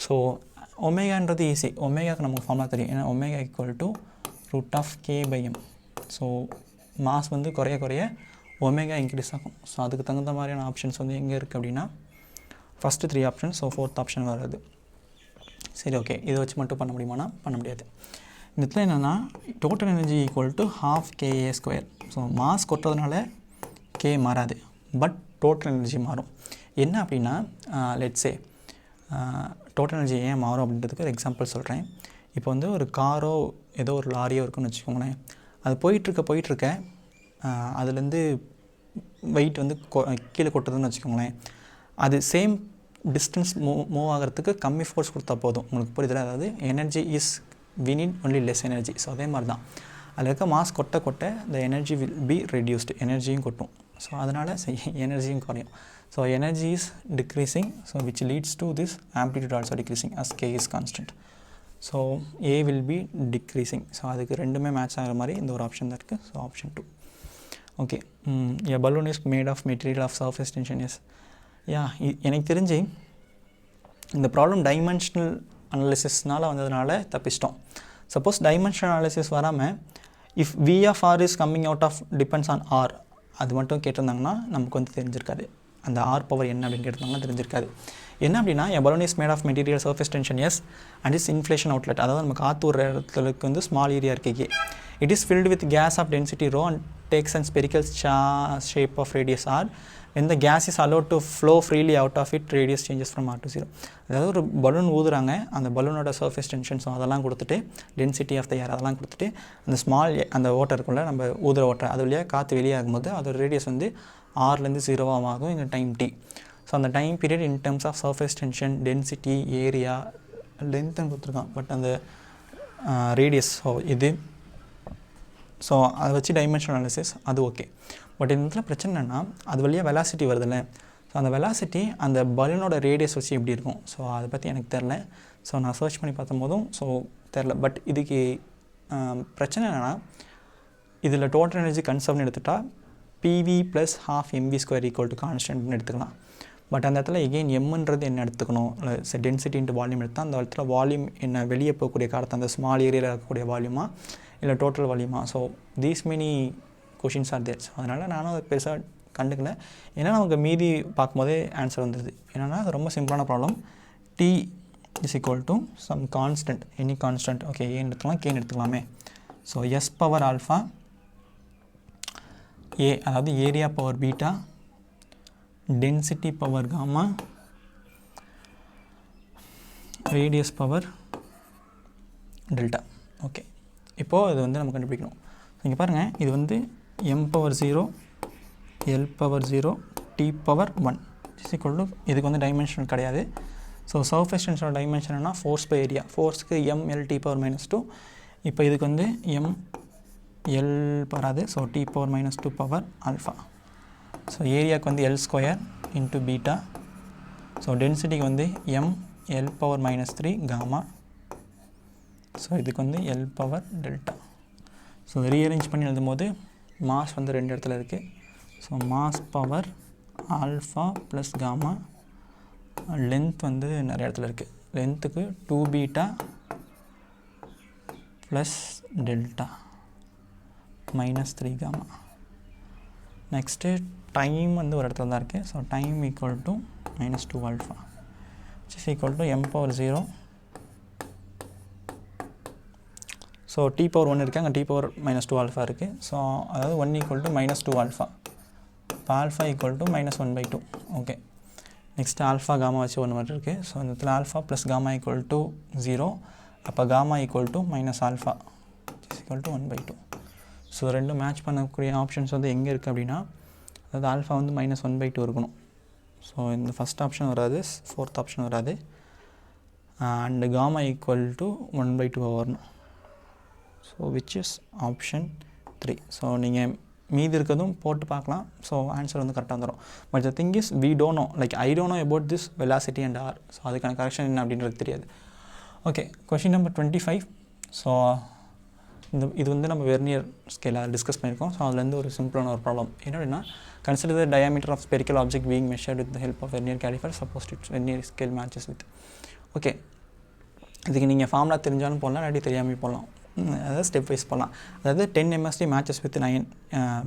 S1: So ஒமேகான்றது easy. ஒமேகாவுக்கு நமக்கு ஃபார்முலா தெரியும். ஏன்னா ஒமேகா = √k/m. ஸோ மாஸ் வந்து குறைய குறைய ஒமேகா இன்க்ரீஸ் ஆகும். ஸோ அதுக்கு தகுந்த மாதிரியான ஆப்ஷன்ஸ் வந்து எங்கே இருக்குது அப்படின்னா first 3 options. So 4th option வராது. சரி, ஓகே, இதை வச்சு மட்டும் பண்ண முடியுமானா பண்ண முடியாது. இந்த இடத்துல என்னென்னா total energy = ½ kA². So mass கொட்டுறதுனால கே மாறாது, பட் டோட்டல் எனர்ஜி மாறும். என்ன அப்படின்னா லெட்ஸே டோட்டல் எனர்ஜி ஏன் மாறும் அப்படின்றதுக்கு ஒரு எக்ஸாம்பிள் சொல்கிறேன். இப்போ வந்து ஒரு காரோ ஏதோ ஒரு லாரியோ இருக்குன்னு வச்சுக்கோங்களேன். அது போயிட்டுருக்க அதுலேருந்து வெயிட் வந்து கீழே கொட்டுறதுன்னு வச்சுக்கோங்களேன். அது சேம் டிஸ்டன்ஸ் மூவ் ஆகிறதுக்கு கம்மி ஃபோர்ஸ் கொடுத்தா போதும். உங்களுக்கு புரியுதுல? அதாவது energy is we need only less energy. So அதே மாதிரி தான் அதில் இருக்க மாஸ் கொட்ட the energy will be reduced. எனர்ஜியும் கொட்டும். ஸோ அதனால் எனர்ஜியும் குறையும். So energy is decreasing. So which leads to this amplitude also decreasing as k is constant. So A will be decreasing. So அதுக்கு ரெண்டுமே மேட்ச் ஆகிற மாதிரி இந்த ஒரு ஆப்ஷன் தான் இருக்குது. So option 2. Okay, a balloon is made of material of surface tension is. எனக்கு தெரிஞ்சு இந்த ப்ராப்ளம் டைமென்ஷனல் அனாலிசிஸ்னால் வந்ததுனால தப்பிச்சிட்டோம். சப்போஸ் டைமென்ஷனல் அனாலிசிஸ் வராமல் if v of r is coming out of depends on r அது மட்டும் கேட்டிருந்தாங்கன்னா நமக்கு வந்து தெரிஞ்சிருக்காது. அந்த ஆர் பவர் என்ன அப்படின்னு கேட்டிருந்தாங்கன்னா தெரிஞ்சிருக்காது. என்ன அப்படின்னா a balloon is made of material surface tension S and is inflation outlet, அதாவது நம்ம காற்று ஒரு இடத்துக்கு வந்து ஸ்மால் ஏரியா இருக்கு. It is filled with gas of density rho and takes and spherical shape of radius r. When the gas is allowed to flow freely out of it, radius changes from r to 0. அதாவது ஒரு பலூன் ஊதுறாங்க, அந்த பலூனோட சர்ஃபேஸ் டென்ஷன்ஸும் அதெல்லாம் கொடுத்துட்டு டென்சிட்டி ஆஃப் த ஏர் அதெல்லாம் கொடுத்துட்டு அந்த ஸ்மால் அந்த ஓட்டர் இருக்குள்ள நம்ம ஊதுற ஓட்டர் அது வழியாக காற்று வெளியே ஆகும்போது அதோட ரேடியஸ் வந்து ஆர்லேருந்து 0 ஆகும் இந்த டைம் t. ஸோ அந்த time period in terms of surface tension, density, area, லென்த்துன்னு கொடுத்துருக்கான், பட் அந்த ரேடியஸ் இது. ஸோ அதை வச்சு டைமென்ஷனல் அனாலிசிஸ் அது ஓகே. பட் இந்த இடத்துல பிரச்சனை என்னென்னா அது வழியாக வெலாசிட்டி வருதில்ல. ஸோ அந்த வெலாசிட்டி அந்த பலூனோட ரேடியஸ் வச்சு எப்படி இருக்கும், ஸோ அதை பற்றி எனக்கு தெரில. ஸோ நான் சர்ச் பண்ணி பார்த்தம்போதும் ஸோ தெரில. பட் இதுக்கு பிரச்சனை என்னென்னா இதில் டோட்டல் எனர்ஜி கன்சர்வ்னு எடுத்துகிட்டா P V plus ½ mv² equal to கான்ஸ்டன்ட்னு எடுத்துக்கலாம். பட் அந்த இடத்துல எகெயின் எம்ன்றது என்ன எடுத்துக்கணும், டென்சிட்டி இன்ட்டு வால்யூம் எடுத்தால் அந்த இடத்துல வால்யூம் என்ன வெளியே போகக்கூடிய காலத்தை அந்த ஸ்மால் ஏரியாவில் இருக்கக்கூடிய வால்யூமா இல்லை டோட்டல் வால்யூமா. So these many questions are there. ஸோ அதனால் நானும் அதை பெருசாக கண்டுக்கல. ஏன்னா நமக்கு மீதி பார்க்கும்போதே ஆன்சர் வந்துடுது. என்னென்னா அது ரொம்ப சிம்பிளான problem. T is equal to some constant, any constant, okay ஏன்னு எடுத்துக்கலாம், கேன்னு எடுத்துக்கலாமே. So s power alpha A, அதாவது area power beta, density power gamma, radius power delta. Okay, இப்போது இது வந்து நம்ம கண்டுபிடிக்கணும். இங்கே பாருங்கள், இது வந்து m power 0, l power 0, t power 1 is equal to, இதுக்கு வந்து டைமென்ஷன் கிடையாது. ஸோ சர்ஃபேஸ் டென்ஷனோட டைமென்ஷன்னா ஃபோர்ஸ் பை ஏரியா, ஃபோர்ஸுக்கு m l t பவர் -2. இப்போ இதுக்கு வந்து m l வராது, so t power -2 power alpha. So ஏரியாவுக்கு வந்து l² இன்ட்டு பீட்டா. ஸோ டென்சிட்டிக்கு வந்து m l power -3 gamma. So இதுக்கு வந்து l power delta. So rearrange பண்ணி எழுதும்போது மாஸ் வந்து 2 இடத்துல இருக்குது. So mass power alpha plus gamma. Length வந்து நிறைய இடத்துல இருக்குது. லென்த்துக்கு 2 beta plus delta -3 gamma. Next time வந்து ஒரு இடத்துல தான் இருக்குது. So time equal to -2 alpha is equal to m power 0. So t power 1 இருக்குது, அங்கே t பவர் -2 ஆல்ஃபா இருக்குது. ஸோ அதாவது 1 ஈக்குவல் டு -2 ஆல்ஃபா. இப்போ alpha equal to -1/2. Okay, next alpha gamma வச்சு 1 மட்டும் இருக்குது. ஸோ இந்த இடத்துல alpha plus gamma equal to 0. அப்போ gamma equal to -alpha equal to 1/2. So ரெண்டும் மேட்ச் பண்ணக்கூடிய ஆப்ஷன்ஸ் வந்து எங்கே இருக்குது அப்படின்னா, அதாவது ஆல்ஃபா வந்து -1/2 இருக்கணும். ஸோ இந்த ஃபஸ்ட் ஆப்ஷன் வராது, ஃபோர்த் ஆப்ஷன் வராது, அண்டு காமா ஈக்குவல் டு 1/2 வரணும். So which is option 3. So நீங்கள் மீதி இருக்கிறதும் போட்டு பார்க்கலாம். ஸோ ஆன்சர் வந்து கரெக்டாக வந்துடும். But the thing is we don't know, like I don't know about this velocity and R. So அதுக்கான கரெக்ஷன் என்ன அப்படின்றது தெரியாது. Okay, question number 25. ஸோ இது வந்து நம்ம வெர்னியர் ஸ்கேலில் டிஸ்கஸ் பண்ணியிருக்கோம். ஸோ அதுலேருந்து ஒரு சிம்பிளான ஒரு ப்ராப்ளம் என்ன அப்படின்னா, consider the diameter of spherical object being measured with the help of vernier caliper suppose it's vernier scale matches with. Okay, இதுக்கு நீங்கள் ஃபார்முலா தெரிஞ்சாலும் போடலாம், இல்லாட்டி தெரியாமல் போடலாம். அதாவது ஸ்டெப் வைஸ் போடலாம். அதாவது 10 MSD matches with 9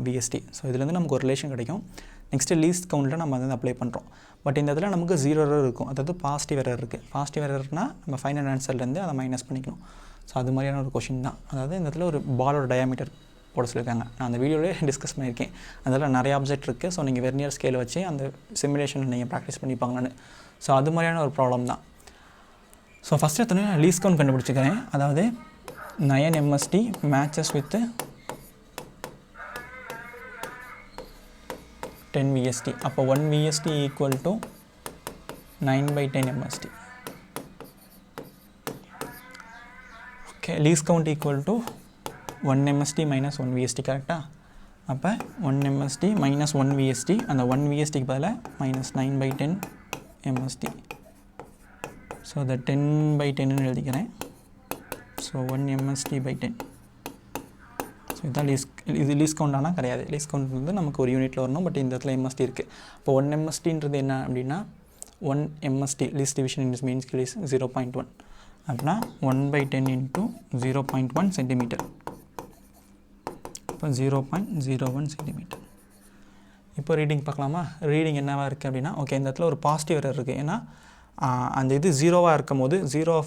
S1: BSD. So இதுலேருந்து நமக்கு ஒரு ரிலேஷன் கிடைக்கும். நெக்ஸ்ட்டு லீஸ்ட் கவுண்ட்டில் நம்ம வந்து அப்ளை பண்ணுறோம். பட் இந்த இதில் நமக்கு 0 எரர் இருக்கும், அதாவது பாசிட்டிவ் எரர் இருக்குது. பாசிட்டிவ் எரர்னால் நம்ம ஃபைனல் ஆன்சர்லேருந்து அதை மைனஸ் பண்ணிக்கணும். ஸோ அது மாதிரியான ஒரு கொஷின் தான். அதாவது இந்த இடத்துல ஒரு பாலோட டயாமீட்டர் போட சொல்லியிருக்காங்க. நான் அந்த வீடியோவிலே டிஸ்கஸ் பண்ணியிருக்கேன். அதில் நிறைய ஆப்ஜெக்ட் இருக்குது. ஸோ நீங்கள் வெர்னியர் ஸ்கேல் வச்சு அந்த சிமுலேஷனில் நீங்கள் ப்ராக்டிஸ் பண்ணிப்பாங்கன்னு. ஸோ அது மாதிரியான ஒரு ப்ராப்ளம் தான். ஸோ ஃபஸ்ட்டு எடுத்தோன்னே லீஸ்ட் கவுண்ட் கண்டுபிடிச்சிக்கிறேன். அதாவது 9 MSD மேட்சஸ் வித் 10 VSD. அப்போ 1 VSD equal to 9/10 MSD. Okay, least count equal to 1 MSD minus 1 VSD. கரெக்டாக? அப்போ 1 MSD மைனஸ் 1 VSD, அந்த 1 VSDக்கு பதிலாக -9/10 MSD. ஸோ அதை 10/10 எழுதிக்கிறேன். So 1 MSD/10. ஸோ இதுதான் இது லீஸ்ட் கவுண்ட் ஆனால் கிடையாது. லீஸ்ட் கவுண்ட் வந்து நமக்கு ஒரு யூனிட்டில் வரணும். பட் இந்த இடத்துல MSD இருக்குது. இப்போ 1 MSDன்றது என்ன அப்படின்னா 1 MSD least division in mean scale is 0.1 அப்படின்னா 1/10 into 0.1 centimeter. இப்போ 0.01 centimeter. இப்போ ரீடிங் பார்க்கலாமா? ரீடிங் என்னவா இருக்குது அப்படின்னா ஓகே இந்த இடத்துல ஒரு பாசிட்டிவ் எரர் இருக்குது. ஏன்னா அந்த இது ஜீரோவாக இருக்கும் போது 0 of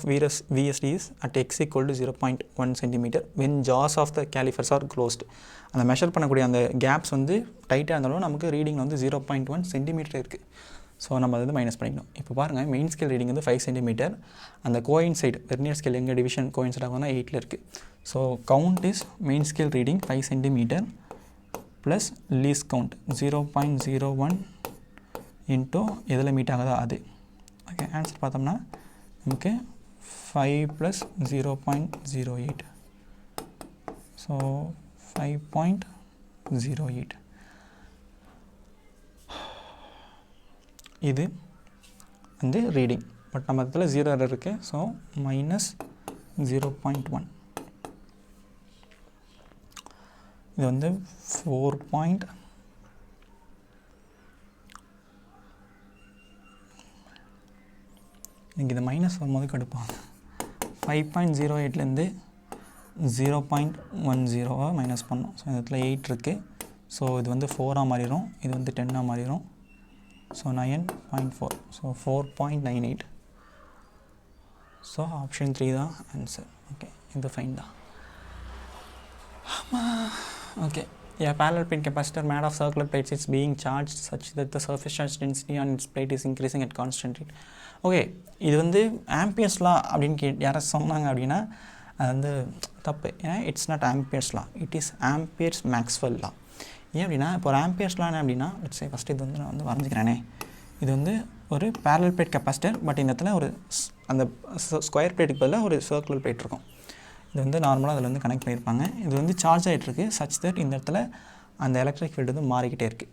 S1: VSD is at x equal to 0.1 centimeter when jaws of the calipers are closed. அந்த மெஷர் பண்ணக்கூடிய அந்த கேப்ஸ் வந்து டைட்டாக இருந்தாலும் நமக்கு ரீடிங் வந்து 0.1 சென்டிமீட்டர் இருக்குது. ஸோ நம்ம அதை வந்து மைனஸ் பண்ணிக்கணும். இப்போ பாருங்கள் மெயின் ஸ்கேல் ரீடிங் வந்து 5 சென்டிமீட்டர். அந்த கோயின்சைடு வெர்னியர் ஸ்கேல் எங்கள் டிவிஷன் கோயின்சைட் ஆகும்னா 8ல் இருக்குது. So count is main scale reading 5 centimeter plus least count 0.01 into எதில் மீட் ஆகுதோ அது. ஓகே ஆன்சர் பார்த்தோம்னா நமக்கு 5 + 0.08. ஸோ 5.08 இது வந்து ரீடிங். பட் நம்ம இடத்துல 0 எரர் இருக்குது. ஸோ -0.1 இது வந்து 4. இங்கே இது மைனஸ் வரும்போது கடுப்பாங்க. 5.08லேருந்து 0.10 மைனஸ் பண்ணோம். ஸோ இந்த இடத்துல 8 இருக்குது. ஸோ இது வந்து 4ஆக மாறிடும், இது வந்து 10ஆக மாறிடும். ஸோ 9.4. ஸோ 4.98. ஸோ ஆப்ஷன் 3 தான் ஆன்சர். ஓகே இது ஃபைன் தான். Okay a parallel plate capacitor made of circular plates is being charged such that the surface charge density on its plate is increasing at constant rate. Okay இது வந்து ஆம்பியர்ஸ் லா அப்படின்னு யாராவது சொன்னாங்க அப்படின்னா அது வந்து தப்பு. ஏன்னா it's not Ampere's law, it is Ampere's Maxwell law. ஏன் அப்படின்னா இப்போ ஒரு ஆம்பியர்ஸ் லா அப்படின்னா லெட்ஸ் சே ஃபஸ்ட்டு இது வந்து நான் வந்து வரைஞ்சிக்கிறேனே. இது வந்து ஒரு parallel plate capacitor. பட் இந்த இடத்துல ஒரு அந்த ஸ்கொயர் பிளேட்டுக்கு பதிலாக ஒரு சர்க்குலர் பிளேட் இருக்கும். இது வந்து நார்மலாக அதில் வந்து கனெக்ட் பண்ணியிருப்பாங்க. இது வந்து சார்ஜ் ஆகிட்டுருக்கு சச் தட் இந்த இடத்துல அந்த எலக்ட்ரிக் ஃபீல்டு வந்து மாறிக்கிட்டே இருக்குது.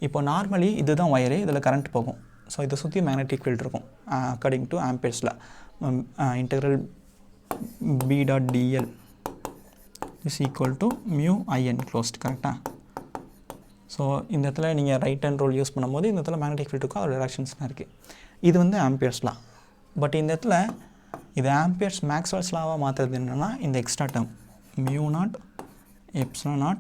S1: இப்போ நார்மலி இதுதான் ஒயரு, இதில் கரண்ட் போகும். ஸோ இதை சுற்றி மேக்னெட்டிக் ஃபீல்டு இருக்கும். அக்கார்டிங் டு ஆம்பியர்ஸில் integral B.dl is equal to μIN closed. கரெக்டாக? ஸோ இந்த இடத்துல நீங்கள் ரைட் ஹேண்ட் ரூல் யூஸ் பண்ணும்போது இந்த இடத்துல மேக்னெட்டிக் ஃபீல்டு இருக்கும், அதோட ரியாக்ஷன்ஸ்லாம் இருக்குது. இது வந்து ஆம்பியர்ஸ் லா. பட் இந்த இடத்துல இது ஆம்பியர்ஸ் மேக்ஸ்வெல்ஸ் லாவாக மாற்றுறது என்னென்னா இந்த எக்ஸ்ட்ரா டேர்ம் μ0 ε0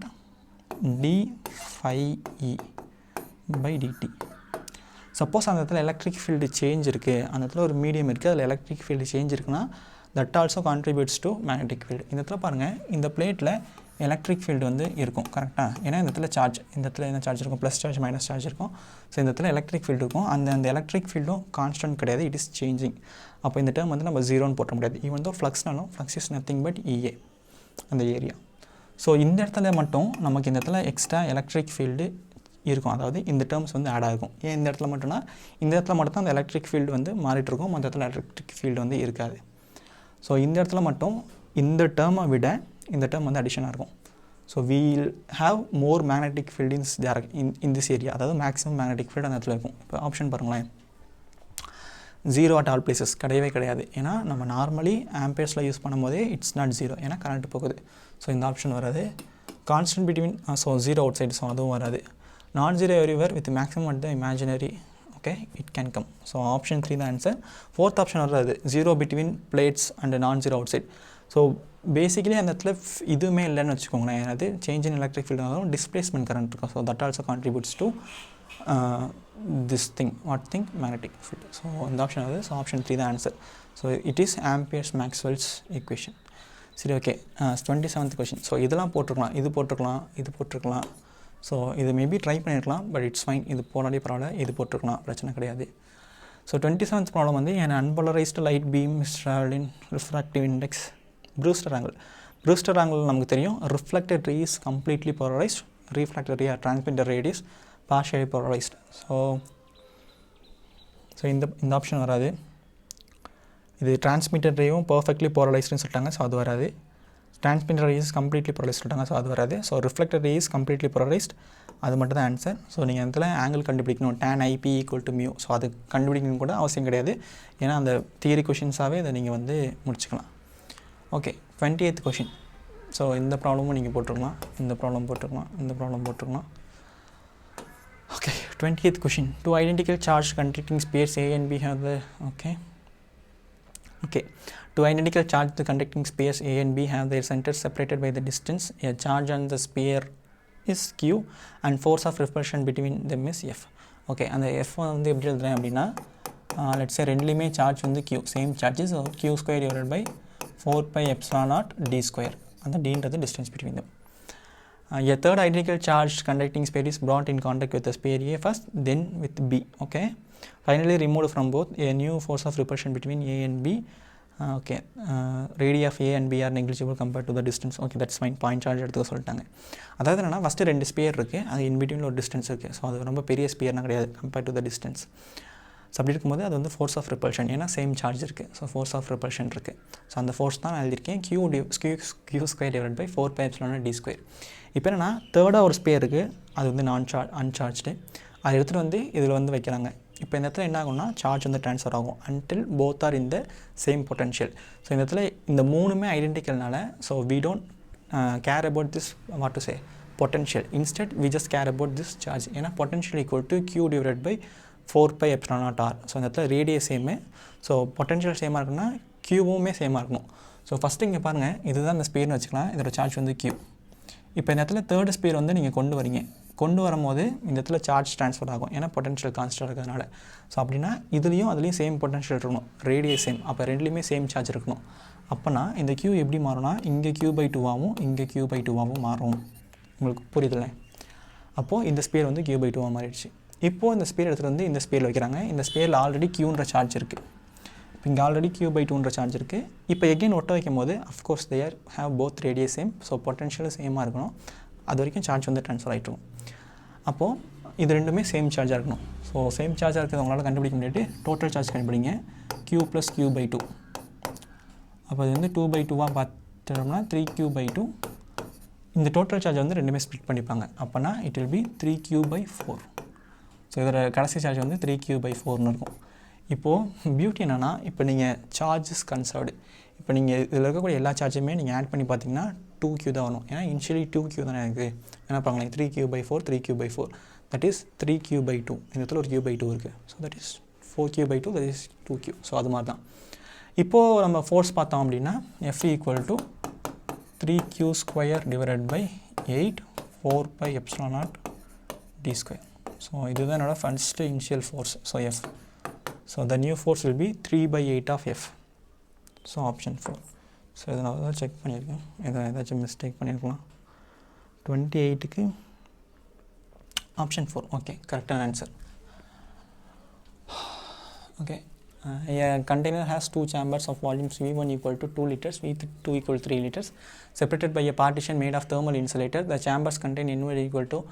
S1: d∅e/dt. சப்போஸ் அந்த இடத்துல எலக்ட்ரிக் ஃபீல்டு சேஞ்ச் இருக்குது, அந்த இடத்துல ஒரு மீடியம் இருக்குது, அதில் எலக்ட்ரிக் ஃபீல்டு சேஞ்ச் இருக்குன்னா that also contributes to magnetic field. இந்த இடத்துல பாருங்கள் இந்த பிளேட்டில் எலக்ட்ரிக் ஃபீல்டு வந்து இருக்கும். கரெக்டாக? ஏன்னா இந்த இடத்துல சார்ஜ், இந்த இடத்துல என்ன சார்ஜ் இருக்கும், ப்ளஸ் சார்ஜ் மைனஸ் சார்ஜ் இருக்கும். ஸோ இந்த இடத்துல எலக்ட்ரிக் ஃபீல்டு இருக்கும். அந்த எலக்ட்ரிக் ஃபீல்டும் கான்ஸ்டன்ட் கிடையாது, இட் இஸ் சேஞ்சிங். அப்போ இந்த டேர்ம் வந்து நம்ம 0ன்னு போட்ட முடியாது. ஈவன் தோ ஃப்ளக்ஸ்னாலும் flux is nothing but EA அந்த ஏரியா. ஸோ இந்த இடத்துல மட்டும் நமக்கு இந்த இடத்துல எக்ஸ்ட்ரா எலக்ட்ரிக் ஃபீல்டு இருக்கும், அதாவது இந்த டேர்ம்ஸ் வந்து ஆட் ஆகும். ஏன் இந்த இடத்துல மட்டும்னா இந்த இடத்துல மட்டும் தான் அந்த எலக்ட்ரிக் ஃபீல்டு வந்து மாறிட்டு இருக்கும், மற்ற இடத்துல எலக்ட்ரிக் ஃபீல்டு வந்து இருக்காது. ஸோ இந்த இடத்துல மட்டும் இந்த டேர்மை விட இந்த டேர்ம் வந்து அடிஷனாக இருக்கும். So we'll have more magnetic field in this area, அதாவது மேக்ஸிமம் மேக்னெட்டிக் ஃபீல்டு அந்த இடத்துல இருக்கும். இப்போ ஆப்ஷன் பாருங்களேன், 0 at all places கிடையவே கிடையாது. ஏன்னா நம்ம நார்மலி ஆம்பியர்ஸில் யூஸ் பண்ணும்போதே இட்ஸ் நாட் 0, ஏன்னா கரண்ட் போகுது. ஸோ இந்த ஆப்ஷன் வராது. Constant between, so 0 out side, so அதுவும் வராது. நான் 0 everywhere with maximum at the imaginary, okay it can come. So option 3 தான் ஆன்சர். 4th ஆப்ஷன் வராது, 0 பிட்வீன் பிளேட்ஸ் அண்ட் நான் 0 அவுட் சைட். ஸோ பேசிக்கலி அந்த இடத்துல இதுவுமே இல்லைன்னு வச்சுக்கோங்களேன். அது சேஞ்ச் இன் எலக்ட்ரிக் ஃபீல்டு இருந்தாலும் டிஸ்பிளேஸ்மெண்ட் கரண்ட் இருக்கும். So that also contributes to this thing, what thing, magnetic field. So இந்த ஆப்ஷன் வருது. ஸோ ஆப்ஷன் 3 தான் answer. So it is Ampere's Maxwell's equation. சரி ஓகே 27th கொஷின். ஸோ இதெல்லாம் போட்டிருக்கலாம், இது போட்டிருக்கலாம், இது போட்டிருக்கலாம். ஸோ இது மேபி ட்ரை பண்ணியிருக்கலாம், பட் இட்ஸ் ஃபைன். இது போனாலே பரவாயில்ல, இது போட்டிருக்கலாம், பிரச்சனை கிடையாது. ஸோ 27th ப்ராப்ளம் வந்து an unpolarized light beam is traveling refractive index Brewster angle. Brewster angle நமக்கு தெரியும், reflected ray is completely polarized, reflected ray or transmitted ray is partially polarized. So இந்த ஆப்ஷன் வராது. இது டிரான்ஸ்மிட்டட் ரேயும் பர்ஃபெக்ட்லி போலரைஸ்டுன்னு சொல்லிட்டாங்க, ஸோ அது வராது. Transmitted ray is completely polarized சொல்லிட்டாங்க, ஸோ அது வராது. So reflected ray is completely polarized, அது மட்டும் தான் ஆன்சர். ஸோ நீங்கள் அதில் ஆங்கிள் கண்டுபிடிக்கணும், tan IP = μ. ஸோ அது கண்டுபிடிக்கணும் கூட அவசியம் கிடையாது, ஏன்னா அந்த தியரி கொஷின்ஸாகவே இதை நீங்கள் வந்து முடிச்சுக்கலாம். Okay 28th question. ஸோ இந்த ப்ராப்ளமும் நீங்கள் போட்டுருக்கலாம், இந்த ப்ராப்ளம் போட்டுருக்கலாம், இந்த problem போட்டுருக்கலாம். Okay, 20th question. Two identical charge containing pairs A and B have the okay. Two identical charge conducting pairs A and B have their centers separated by the distance. A charge on the sphere is Q and force of repulsion between them is F. Okay, and the F வந்து எப்படி எழுதுறேன் அப்படின்னா let's say ரெண்டுலையுமே சார்ஜ் வந்து Q, same charges, Q square divided by 4 pi epsilon naught d square. அந்த dன்றது distance between them. A third identical charge conducting sphere is brought in contact with the sphere A first, then with B. Okay, finally removed from both. A new force of repulsion between A and B. Okay, radii of A and B are negligible compared to the distance. Okay, that's fine. Point charge எடுத்துக்க சொல்லிட்டாங்க. அதாவது என்னன்னா ஃபஸ்ட்டு 2 ஸ்பியர் இருக்குது, அது இன்பிட்வீனில் ஒரு டிஸ்டன்ஸ் இருக்குது. ஸோ அது ரொம்ப பெரிய ஸ்பியர்னா கிடையாது compared to the distance. So அப்படி இருக்கும்போது அது வந்து ஃபோர்ஸ் ஆஃப் ரிப்பல்ஷன், ஏன்னா சேம் சார்ஜ் இருக்குது. ஸோ ஃபோர்ஸ் ஆஃப் ரிப்பல்ஷன் இருக்குது. ஸோ அந்த ஃபோர்ஸ் தான் நான் எழுதியிருக்கேன், Q square divide by 4 pi epsilon naught d square. இப்போ என்னன்னா தேர்டாக ஒரு ஸ்பியர் இருக்குது, அது வந்து அன்சார்ஜ்டு. அதை எடுத்துகிட்டு வந்து இதில் வந்து வைக்கிறாங்க. இப்போ இந்த இடத்துல என்ன ஆகும்னா சார்ஜ் வந்து ட்ரான்ஸ்ஃபர் ஆகும் until both are in the same potential. So இந்த இடத்துல இந்த மூணுமே ஐடென்டிக்கல்னால so we don't care about this what to say potential. Instead we just care about this charge, ஏன்னா potential equal to Q divided by 4 pi epsilon naught r. So இந்த இடத்துல ரேடியஸ் சேமு, ஸோ பொட்டன்ஷியல் சேமாக இருக்குன்னா Qவுமே சேமாக இருக்கணும். ஸோ ஃபஸ்ட்டு இங்கே பாருங்கள், இதுதான் இந்த ஸ்பியர்னு வச்சுக்கலாம், இதோட சார்ஜ் வந்து Q. இப்போ இந்த இடத்துல தேர்ட் ஸ்பியர் வந்து நீங்கள் கொண்டு வரும்போது இந்த இடத்துல சார்ஜ் ட்ரான்ஸ்ஃபர் ஆகும், ஏன்னா பொட்டன்ஷியல் கான்ஸ்டாக இருக்கிறதுனால. ஸோ அப்படின்னா அதுலேயும் சேம் பொட்டன்ஷியல் இருக்கணும், ரேடியஸ் சேம், அப்போ ரெண்டுலேயுமே சேம் சார்ஜ் இருக்கணும். அப்போனா இந்த Q எப்படி மாறும்னா இங்கே Q/2 இங்கே Q/2 மாறும். உங்களுக்கு புரியுதுல்ல? அப்போது இந்த ஸ்பியர் வந்து Q/2 மாறிடுச்சு. இப்போது இந்த ஸ்பியர் எடுத்துகிட்டு வந்து இந்த ஸ்பியரில் வைக்கிறாங்க. இந்த ஸ்பியரில் ஆல்ரெடி Qன்ற சார்ஜ் இருக்குது, இப்போ இங்கே ஆல்ரெடி Q/2ன்ற சார்ஜ் இருக்குது. இப்போ எகெயின் ஒட்ட வைக்கும் போது of course there have both radius same, so பொட்டன்ஷியலும் சேமாக இருக்கணும். அது வரைக்கும் சார்ஜ் வந்து ட்ரான்ஸ்ஃபர் ஆகிட்டும். அப்போது இது ரெண்டுமே சேம் சார்ஜாக இருக்கணும். ஸோ சேம் சார்ஜாக இருக்கிறது உங்களால் கண்டுபிடிக்க முடியாது. டோட்டல் சார்ஜ் கண்டுபிடிங்க, Q + Q/2. அப்போ அது வந்து 2/2 பார்த்தோம்னா 3Q/2. இந்த டோட்டல் சார்ஜ் வந்து ரெண்டுமே ஸ்ப்ளிட் பண்ணிப்பாங்க. அப்போனா it will B 3Q/4. So இதோட கடைசி சார்ஜ் வந்து 3Q/4ன்னு இருக்கும். இப்போது பியூட்டி என்னென்னா, இப்போ நீங்கள் சார்ஜஸ் கன்சர்வ்டு, இப்போ நீங்கள் இதில் இருக்கக்கூடிய எல்லா சார்ஜுமே நீங்கள் ஆட் பண்ணி பார்த்தீங்கன்னா 2Q தான் வரும், ஏன்னா இனிஷியலி 2Q தானே இருக்குது. என்ன பாருங்களேன், 3Q/4 3Q/4 that is 3Q/2. இந்த இடத்துல ஒரு Q/2 இருக்குது. So that is 4Q/2 that is 2Q. So அது மாதிரி தான். இப்போது நம்ம ஃபோர்ஸ் பார்த்தோம் அப்படின்னா F = 3Q² divided by 8 4 pi epsilon naught d square. So இதுதான் என்னோட first initial force. So F. So the new force will be 3/8 of F. So option 4. So இதை நான் தான் செக் பண்ணியிருக்கேன், ஏதாச்சும் மிஸ்டேக் பண்ணியிருக்கலாம். 28க்கு ஆப்ஷன் 4. ஓகே, கரெக்டான answer. Okay, a container has two chambers of volumes V1 = 2 liters, V2 = 3 liters, separated by a partition made of thermal insulator. The chambers contain N1 =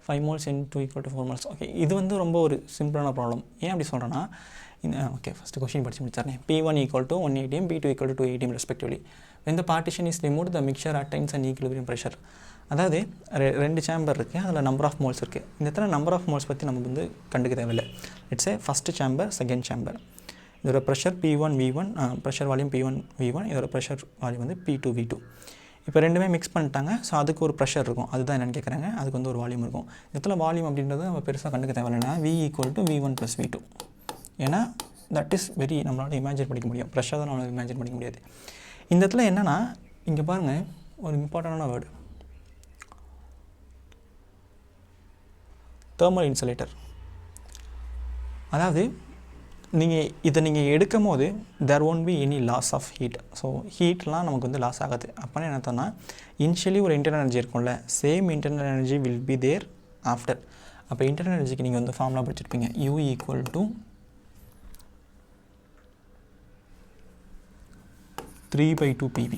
S1: 5 moles, N2 = 4 moles. Okay, இது வந்து ரொம்ப ஒரு சிம்பிளான ப்ராப்ளம். ஏன் அப்படி சொல்கிறேன்னா, ஓகே ஃபஸ்ட்டு கொஸ்டின் படித்து முடிச்சாருனே. P1 = 1 atm, P2 = 2 atm respectively. When the partition is removed, the mixture attains an equilibrium pressure. அதாவது ரெண்டு சேம்பர் இருக்குது, அதில் நம்பர் ஆஃப் மோல்ஸ் இருக்குது. இந்த இடத்துல நம்பர் ஆஃப் மோல்ஸ் பற்றி நம்ம வந்து கண்டுக்க தேவையில்லை. It's a first chamber, second chamber. இதோட pressure P1 V1, pressure volume P1 V1, இதோட ப்ரெஷர் வால்யூம் வந்து P2 V2. இப்போ ரெண்டுமே மிக்ஸ் பண்ணிட்டாங்க. ஸோ அதுக்கு ஒரு ப்ரெஷர் இருக்கும், அதுதான் என்னென்னு கேட்குறாங்க. அதுக்கு வந்து ஒரு வால்யூம் இருக்கும். இந்த இடத்துல வால்யூம் அப்படின்றது நம்ம பெருசாக கண்டுக்க தேவையில்லைன்னா V = V1 + V2. ஏன்னா தட் இஸ் வெரி நம்மளால் இமேஜின் பண்ணிக்க முடியும், ப்ரெஷர் தான் நம்மளால் இமேஜின் பண்ணிக்க முடியாது. இந்த இடத்துல என்னென்னா, இங்கே பாருங்கள் ஒரு இம்பார்ட்டண்டான வேர்டு, தெர்மல் இன்சுலேட்டர். அதாவது நீங்கள் எடுக்கும் போது there won't be any loss of heat. So ஹீட்லாம் நமக்கு வந்து லாஸ் ஆகாது. அப்போனா என்ன அர்த்தம்னா, இனிஷியலி ஒரு இன்டர்னல் எனர்ஜி இருக்கும்ல, same internal energy will be there after. அப்போ இன்டர்னல் எனர்ஜிக்கு நீங்கள் வந்து ஃபார்முலா படிச்சிருப்பீங்க, U = 3/2 PV.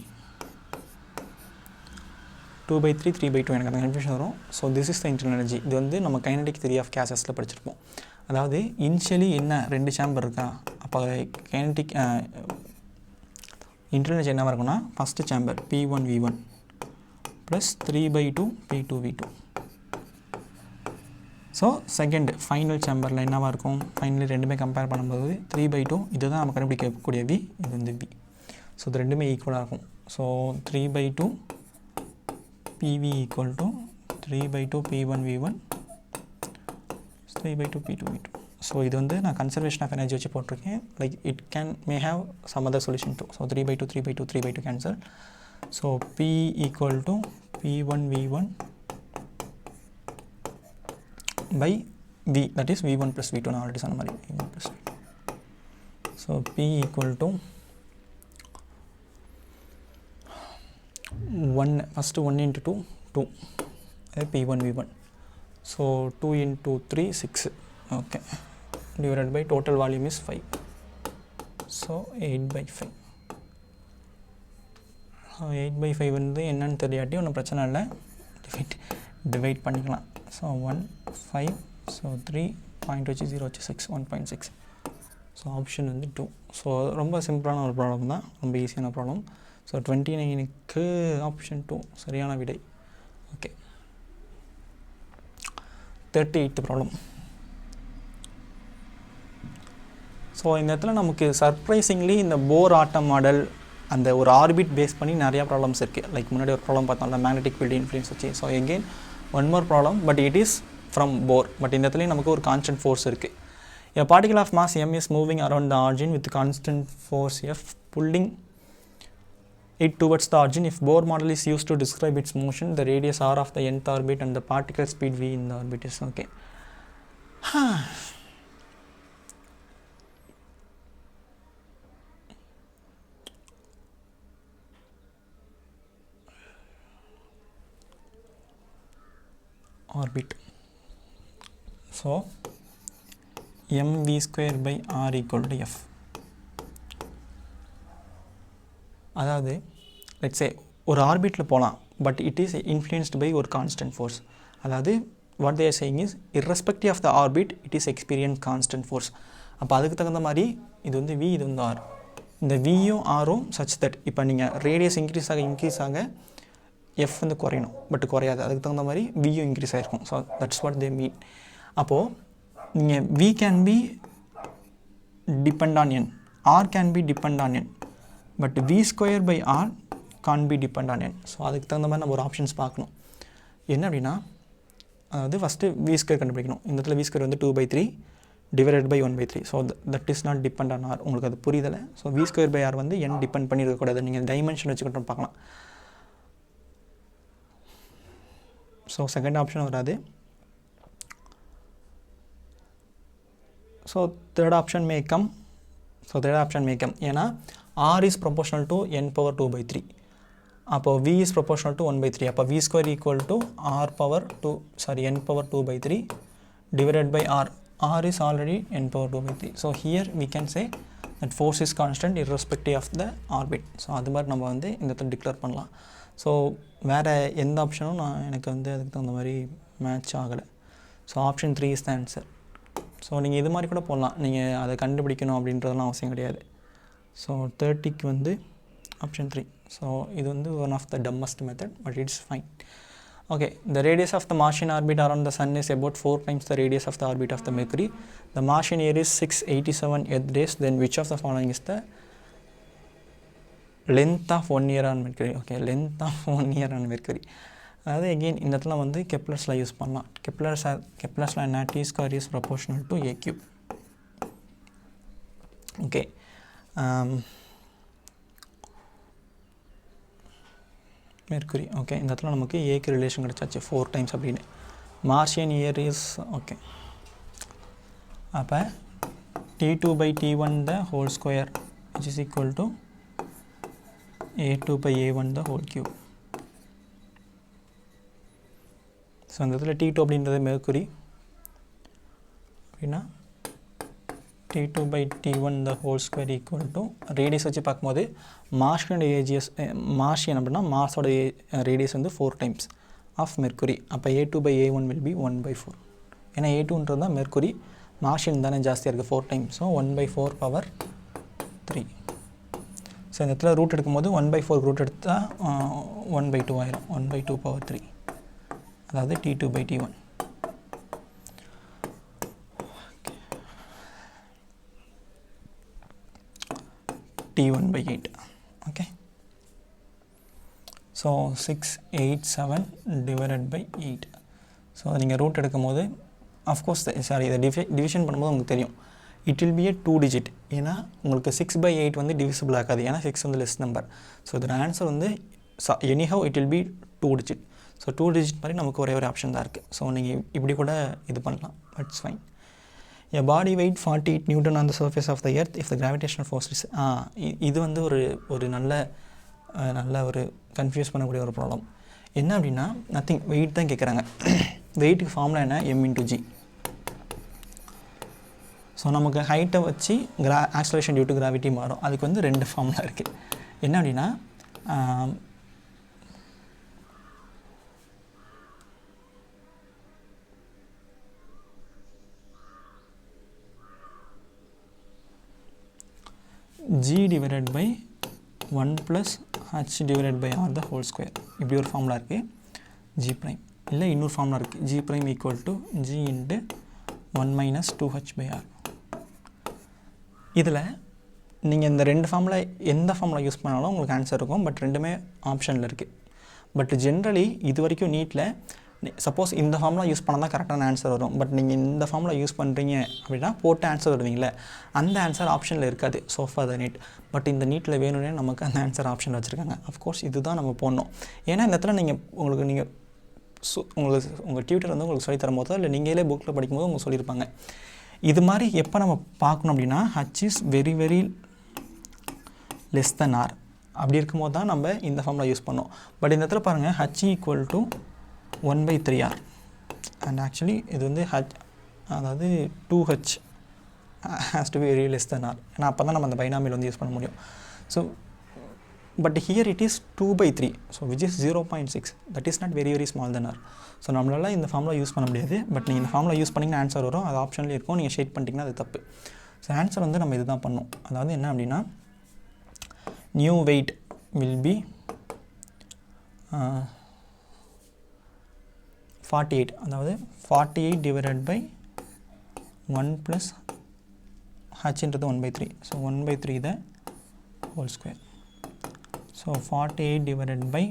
S1: 2/3 3/2 எனக்கு அந்த கன்ஃபியூஷன் வரும். So this is the internal energy. இது வந்து நம்ம கைனடிக் தியரி ஆஃப் கேஸஸில் படிச்சிருப்போம். அதாவது இனிஷியலி என்ன ரெண்டு சேம்பர் இருக்கா, அப்போ கைனடிக் இன்டர்னல் எனர்ஜி என்னவாக இருக்குன்னா, first chamber P1 V1 plus 3/2 P2 V2. So second final சேம்பரில் என்னவாக இருக்கும், ஃபைனலி ரெண்டுமே கம்பேர் பண்ணும்போது 3/2, இது தான் நம்ம கண்டுபிடிக்கக்கூடிய V, இது வந்து V. ஸோ இது ரெண்டுமே ஈக்குவலாக இருக்கும். So 3/2 PV = 3/2 P1 V1. 3 by 2 P2 V2. So இது வந்து நான் கன்சர்வேஷன் ஆஃப் எனர்ஜி வச்சு போட்டிருக்கேன். Like it may have some other solution too. So 3 by 2 3 by 2 3 by 2 cancel. So P equal to P1 V1 by V, that is V1 plus V2. நான் already சொன்ன மாதிரி V1 plus V2. So P equal to 1, first 1 into 2 2, P1 V1. So 2 into 3 6, okay, divided by total volume is 5, so 8 by 5. 8 by 5 வந்து என்னன்னு தெரியாட்டி ஒன்றும் பிரச்சனை இல்லை, டிவைட் பண்ணிக்கலாம். ஸோ 1 5, ஸோ 3 பாயிண்ட் வச்சு 0 வச்சு 6 1.6. ஸோ ஆப்ஷன் வந்து 2. ஸோ ரொம்ப சிம்பிளான ஒரு ப்ராப்ளம் தான், ரொம்ப ஈஸியான ப்ராப்ளம். ஸோ 29க்கு ஆப்ஷன் 2 சரியான விடை. Okay, 38th problem. ஸோ இந்த இடத்துல நமக்கு சர்ப்ரைசிங்லி இந்த போர் ஆட்டம் மாடல் அந்த ஒரு ஆர்பிட் பேஸ் பண்ணி நிறையா ப்ராப்ளம்ஸ் இருக்குது. லைக் முன்னாடி ஒரு ப்ராப்ளம் பார்த்தோம்ல மேக்னெட்டிக் ஃபீல்டு இன்ஃப்ளூயன்ஸ் வச்சு. So again one more problem, but it is from Bohr. பட் இந்த இடத்துலையும் நமக்கு ஒரு கான்ஸ்டன்ட் ஃபோர்ஸ் இருக்குது. A particle of mass m is moving around the origin with constant force F pulling it towards the origin. If Bohr model is used to describe its motion, the radius r of the nth orbit and the particle speed v in the orbit is okay. Orbit. So mv square by r equal to f. அதாவது லெட்ஸ் சே ஒரு ஆர்பிட்டில் போகலாம், but it is influenced by ஒரு கான்ஸ்டன்ட் ஃபோர்ஸ். அதாவது what they are saying is irrespective of the orbit it is experience constant force. அப்போ அதுக்கு தகுந்த மாதிரி இது வந்து v, இது வந்து r. இந்த வியும் ஆரும் சச் தட் இப்போ நீங்கள் ரேடியஸ் இன்க்ரீஸ் ஆக எஃப் வந்து குறையணும், பட் குறையாது. அதுக்கு தகுந்த மாதிரி வியும் இன்க்ரீஸ் ஆகிருக்கும். So that's what they mean. அப்போது நீங்கள் v can be depend on n, r can be depend on n, but v square by r can be depend on n. So அதுக்கு தகுந்த மாதிரி நம்ம ஒரு ஆப்ஷன்ஸ் பார்க்கணும். என்ன அப்படின்னா, அதாவது ஃபஸ்ட்டு v ஸ்கொயர் கண்டுபிடிக்கணும். இந்த இடத்துல v ஸ்கொயர் வந்து 2/3 divided by 1/3. So that is not depend on r. உங்களுக்கு அது புரியுதில்லை. So v square by r வந்து n டிபெண்ட் பண்ணியிருக்கக்கூடாது. நீங்கள் டைமென்ஷன் வச்சுக்கிட்டு பார்க்கலாம். ஸோ செகண்ட் ஆப்ஷன் வராது. So third option may come. ஏன்னா r is proportional to n power 2/3. அப்போ v is proportional to 1/3. அப்போ v square equal to n power 2/3 divided by r. r is already n power 2/3. So here we can say that force is constant irrespective of the orbit. So அது மாதிரி நம்ம வந்து இந்த இடத்துல டிக்ளேர் பண்ணலாம். ஸோ வேறு எந்த ஆப்ஷனும் எனக்கு வந்து அதுக்கு தகுந்த மாதிரி மேட்ச் ஆகலை. So option 3 is the answer. So நீங்கள் இது மாதிரி கூட போடலாம், நீங்கள் அதை கண்டுபிடிக்கணும் அப்படின்றதெல்லாம் அவசியம் கிடையாது. ஸோ 30க்கு வந்து ஆப்ஷன் 3. ஸோ இது வந்து one of the dumbest method, but it's fine. Okay, the radius of the Martian orbit around the sun is about 4 times the radius of the orbit of the Mercury. The Martian year is 687 Earth days. Then which of the following is the length of 1 year on Mercury? Okay, length of 1 year on Mercury. அதாவது எகெயின் இந்த இடத்துல வந்து கெப்லர்ஸில் யூஸ் பண்ணலாம். கெப்லர்ஸில் என்ன, t square is proportional to a cube. Okay, mercury. Okay, இந்த இடத்துல நமக்கு ஏக்கு ரிலேஷன் கிடச்சாச்சு 4 டைம்ஸ் அப்படின்னு. Martian year is okay. அப்போ t2/t1 the whole square which is equal to a2/a1 the whole cube. So அந்த இடத்துல t2 அப்படின்றது மெர்க்குரி அப்படின்னா t2/t1 the whole square equal to radius வச்சு பார்க்கும்போது மார்ஷியன் அப்படின்னா மார்ஸோட ரேடியஸ் வந்து 4 டைம்ஸ் ஆஃப் மெர்க்குரி. அப்போ a2/a1 will be 1/4. ஏன்னா a2ன்றது தான் மெர்க்குரி, மார்ஷியன் தானே ஜாஸ்தியாக இருக்குது 4 டைம்ஸ். So 1/4 power 3. ஸோ இந்த இடத்துல ரூட் எடுக்கும்போது 1/4 ரூட் எடுத்தால் 1/2 ஆயிரும். 1/2 power 3, அதாவது t2/t1. t1/8. Okay, so 687 divided by 8. So நீங்கள் ரூட் எடுக்கும் போது அஃப்கோர்ஸ் சாரி இதை டிவிஷன் பண்ணும்போது உங்களுக்கு தெரியும் it will B a 2 digit. ஏன்னா உங்களுக்கு 6/8 வந்து டிவிசிபிள் ஆகாது, ஏன்னா 6 வந்து லெஸ் நம்பர். ஸோ இதோட ஆன்சர் வந்து anyhow it will B 2 digit. So 2 digit மாதிரி நமக்கு ஒரே ஒரு ஆப்ஷன் தான் இருக்குது. ஸோ நீங்கள் இப்படி கூட இது பண்ணலாம், it's fine. A body weight 48 Newton on the surface of the earth if the gravitational force is இது வந்து ஒரு நல்ல ஒரு கன்ஃபியூஸ் பண்ணக்கூடிய ஒரு ப்ராப்ளம். என்ன அப்படின்னா நத்திங், வெயிட் தான் கேட்குறாங்க. வெயிட்டுக்கு ஃபார்முலா என்ன, m/g. ஸோ நமக்கு ஹைட்டை வச்சு ஆக்ஸலரேஷன் டியூ டு கிராவிட்டி மாறும். அதுக்கு வந்து 2 ஃபார்முலா இருக்குது. என்ன அப்படின்னா g divided by 1 plus h divided by r the whole square. இப்படி ஒரு ஃபார்முலா இருக்குது. g prime இல்லை இன்னொரு ஃபார்முலா இருக்குது, g prime equal to g into 1 minus 2h by r. இதில் நீங்கள் இந்த 2 ஃபார்முலா எந்த ஃபார்முலா யூஸ் பண்ணாலும் உங்களுக்கு ஆன்சர் இருக்கும். பட் ரெண்டுமே ஆப்ஷனில் இருக்குது. பட் ஜென்ரலி இது வரைக்கும் நீட்டில் சப்போஸ் இந்த ஃபார்முலா யூஸ் பண்ணால் தான் கரெக்டான ஆன்சர் வரும். பட் நீங்கள் இந்த ஃபார்முலா யூஸ் பண்ணுறீங்க அப்படின்னா போட்டு ஆன்சர் வருவீங்களே, அந்த ஆன்சர் ஆப்ஷனில் இருக்காது so for the need. But இந்த நீட்டில் வேணும்னே நமக்கு அந்த ஆன்சர் ஆப்ஷனில் வச்சுருக்காங்க. அஃப்கோர்ஸ் இதுதான் நம்ம போடணும். ஏன்னா இந்த இடத்துல நீங்கள் உங்கள் டியூட்டர் வந்து உங்களுக்கு சொல்லி தரும்போதோ இல்லை நீங்களே புக்கில் படிக்கும்போது உங்களுக்கு சொல்லியிருப்பாங்க. இது மாதிரி எப்போ நம்ம பார்க்கணும் அப்படின்னா h is very very less than r அப்படி இருக்கும்போது தான் நம்ம இந்த ஃபார்முலா யூஸ் பண்ணோம். பட் இந்த இடத்துல பாருங்கள் h equal to 1/3r and actually இது வந்து அதாவது 2h has to be very less than r. ஏன்னா அப்போ தான் நம்ம அந்த பைனாமியல் வந்து யூஸ் பண்ண முடியும். So but here it is 2/3, so which is 0.6. That is not very very small then R. ஸோ நம்மளால் இந்த ஃபார்முலா யூஸ் பண்ண முடியாது. பட் நீங்கள் இந்த ஃபார்முலா யூஸ் பண்ணிங்கன்னா ஆன்சர் வரும், அது ஆப்ஷன்லேயே இருக்கும். நீங்கள் ஷேட் பண்ணிட்டீங்கன்னா அது தப்பு. ஸோ ஆன்சர் வந்து நம்ம இது தான் பண்ணோம். அதாவது என்ன அப்படின்னா நியூ வெயிட் வில் பி 48, அதாவது 48 divided by 1 plus h-ன்றது 1/3. So 1/3 the whole square. So 48 divided by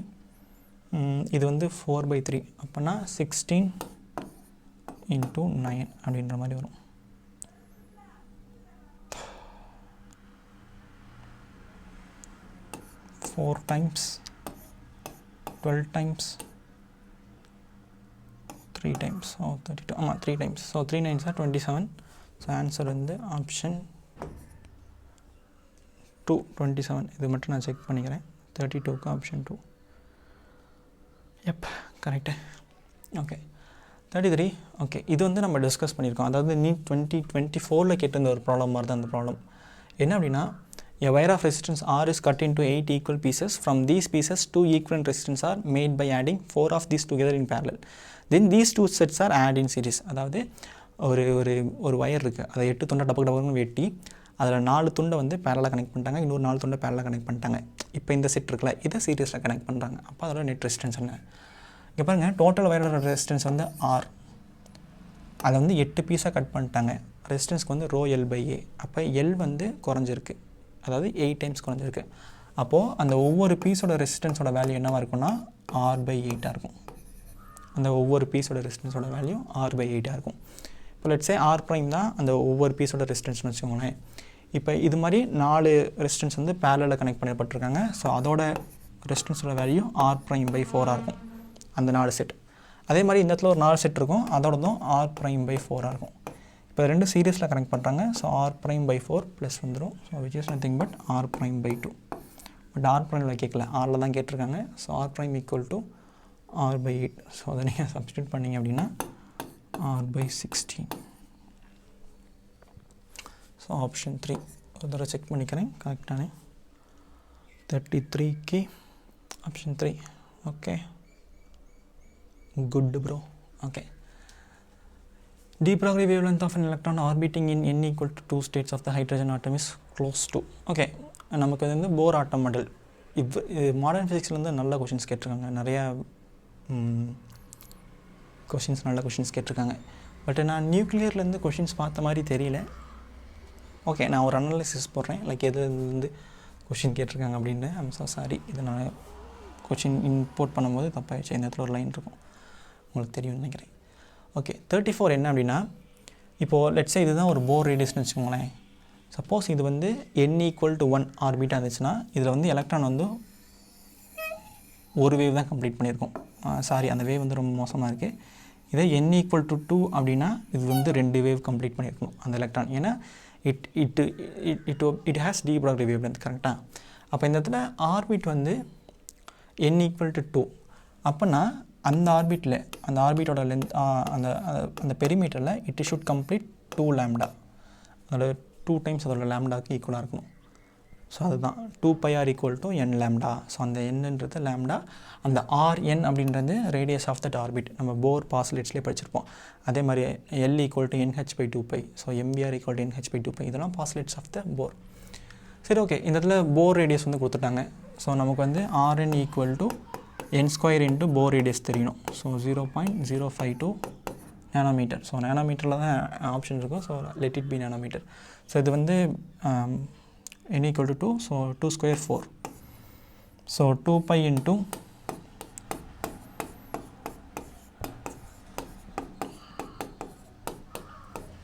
S1: இது வந்து 4/3 அப்போனா 16 into 9 அப்படின்ற மாதிரி வரும். Four times 12 times 3 times, so 32. ஆமாம் 3 times. So 3 9s are 27. So answer வந்து ஆப்ஷன் 2 27. இது மட்டும் நான் செக் பண்ணிக்கிறேன். 32க்கு ஆப்ஷன் 2. எப் கரெக்டு. ஓகே 33. ஓகே இது வந்து நம்ம டிஸ்கஸ் பண்ணியிருக்கோம். அதாவது நீட் 2024 கேட்டிருந்த ஒரு ப்ராப்ளம் மாதிரி தான் அந்த ப்ராப்ளம். என்ன அப்படின்னா a wire of resistance R is cut into 8 equal pieces. From these pieces 2 equivalent resistance are made by adding 4 of these together in parallel. Then these 2 sets are added in series. அதாவது ஒரு வயர் இருக்குது, அதை 8 துண்டை டபக்கு வெட்டி அதில் 4 துண்டை வந்து பேரலாக கனெக்ட் பண்ணிட்டாங்க, இன்னொரு 4 துண்டை பேரலாக கனெக்ட் பண்ணிட்டாங்க. இப்போ இந்த செட் இருக்குல்ல, இதை சீரியஸில் கனெக்ட் பண்ணுறாங்க. அப்போ அதோட நெட் ரெசிஸ்டன்ஸ் என்ன? இங்கே பாருங்கள், டோட்டல் வயரோட ரெசிஸ்டன்ஸ் வந்து R. அதை வந்து 8 பீஸாக கட் பண்ணிட்டாங்க. ரெசிஸ்டன்ஸ்க்கு வந்து ρL/A. அப்போ எல் வந்து குறைஞ்சிருக்கு, அதாவது 8 டைம்ஸ் குறைஞ்சிருக்கு. அப்போது அந்த ஒவ்வொரு பீஸோட ரெசிஸ்டன்ஸோட வேல்யூ என்னவாக இருக்கும்னா R/8 இருக்கும். அந்த ஒவ்வொரு பீஸோட ரெசிஸ்டன்ஸோட வேல்யூ R/8 இருக்கும். இப்போ லெட்ஸே R ப்ரைம் தான் அந்த ஒவ்வொரு பீஸோட ரெசிஸ்டன்ஸ்னு வச்சுக்கோங்களேன். இப்போ இது மாதிரி 4 ரெசிஸ்டன்ஸ் வந்து பேரலில் கனெக்ட் பண்ணப்பட்டிருக்காங்க. ஸோ அதோட ரெசிஸ்டன்ஸோட வேல்யூ R'/4 இருக்கும், அந்த 4 செட். அதே மாதிரி இந்த இடத்துல ஒரு 4 செட் இருக்கும், அதோடதும் R'/4 இருக்கும். இப்போ 2 சீரியஸில் கனெக்ட் பண்ணுறாங்க. ஸோ R'/4 ப்ளஸ் வந்துடும். So which is nothing but R'/2. But R'/ல கேட்கல, R'ல தான் கேட்டிருக்காங்க. So R' equal to R/8. ஸோ அதை நீங்கள் சப்ஸ்டியூட் பண்ணிங்க அப்படின்னா R/16. ஸோ ஆப்ஷன் 3 ஒரு தடவை செக் பண்ணிக்கிறேன் கரெக்டானே. 33க்கு option 3. Okay good bro. Okay d Broglie wavelength of an electron orbiting in n equal to 2 states of the hydrogen atom is close to. Okay நமக்கு வந்து போர் ஆட்டம் மாடல். மாடர்ன் ஃபிசிக்ஸ்லேருந்து நல்ல கொஷின்ஸ் கேட்டிருக்காங்க, நிறையா கொஷின்ஸ் நல்ல கொஷின்ஸ் கேட்டிருக்காங்க. பட் நான் நியூக்ளியர்லேருந்து கொஷின்ஸ் பார்த்த மாதிரி தெரியல. ஓகே நான் ஒரு அனாலிசிஸ் போடுறேன், லைக் எது வந்து கொஷின் கேட்டிருக்காங்க அப்படின்னு. ஐம் ஸோ சாரி, இதை நான் கொஷின் இம்போர்ட் பண்ணும்போது தப்பாகிடுச்சு. இந்த இடத்துல ஒரு லைன் இருக்கும், உங்களுக்கு தெரியும்னு நினைக்கிறேன். ஓகே 34 என்ன அப்படின்னா இப்போது லெட்ஸே இதுதான் ஒரு போர் ரேடியஸ்னு வச்சுக்கோங்களேன். சப்போஸ் இது வந்து n = 1 ஆர்பிட்டாக இருந்துச்சுன்னா இதில் வந்து எலக்ட்ரான் வந்து ஒரு வேவ் தான் கம்ப்ளீட் பண்ணியிருக்கோம். சாரி, அந்த வேவ் வந்து ரொம்ப மோசமாக இருக்குது. இதே n = 2 அப்படின்னா இது வந்து 2 வேவ் கம்ப்ளீட் பண்ணியிருக்கணும் அந்த எலக்ட்ரான். ஏன்னா it has de Broglie wavelength. கரெக்டாக? அப்போ இந்த இடத்துல ஆர்பிட் வந்து n = 2 அப்போனா அந்த ஆர்பிட்டோட லென்த் அந்த பெரிமீட்டரில் இட் ஷுட் கம்ப்ளீட் 2 லாம்டா. அதோட 2 டைம்ஸ் அதோட லாம்டாவுக்கு ஈக்குவலாக இருக்கணும். ஸோ அதுதான் 2πr = n லாம்டா. ஸோ அந்த என்னன்றது லாம்டா. அந்த rn அப்படின்றது ரேடியஸ் ஆஃப் தட் ஆர்பிட். நம்ம போர் பாஸ்லேட்ஸ்லேயே படிச்சிருப்போம். அதே மாதிரி l = nh/2π. So mbr = nh/2π. இதெல்லாம் பாஸ்லேட்ஸ் ஆஃப் த போர். சரி, ஓகே. இந்த இடத்துல போர் ரேடியஸ் வந்து கொடுத்துட்டாங்க. ஸோ நமக்கு வந்து rn = n² into Bohr radius தெரியணும். So 0.052 nanometre. ஸோ நானோமீட்டரில் தான் ஆப்ஷன் இருக்கும். So let it be nanometre. So இது வந்து n = 2. So 2² 4. So 2π into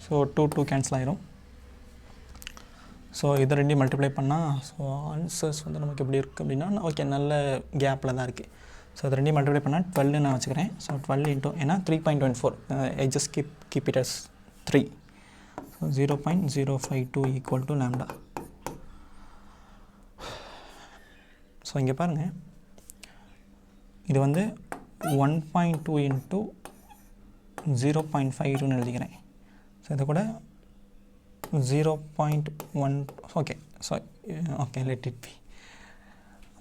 S1: so 2 cancel ஆயிரும். ஸோ இதை ரெண்டையும் மல்டிப்ளை பண்ணால் ஸோ ஆன்சர்ஸ் வந்து நமக்கு எப்படி இருக்குது அப்படின்னா ஓகே நல்ல கேப்பில் தான் இருக்குது. ஸோ அது ரெண்டையும் மல்டிப்ளை பண்ணால் 12 நான் வச்சுக்கிறேன். ஸோ 12 இன்ட்டு ஏன்னா 3.14 I just keep it as 3. So 0.052 = lambda. So இங்கே பாருங்கள், இது வந்து 1.2 இன்ட்டு 0.52 எழுதிக்கிறேன். ஸோ இதை கூட 0.1 okay. So okay let it B.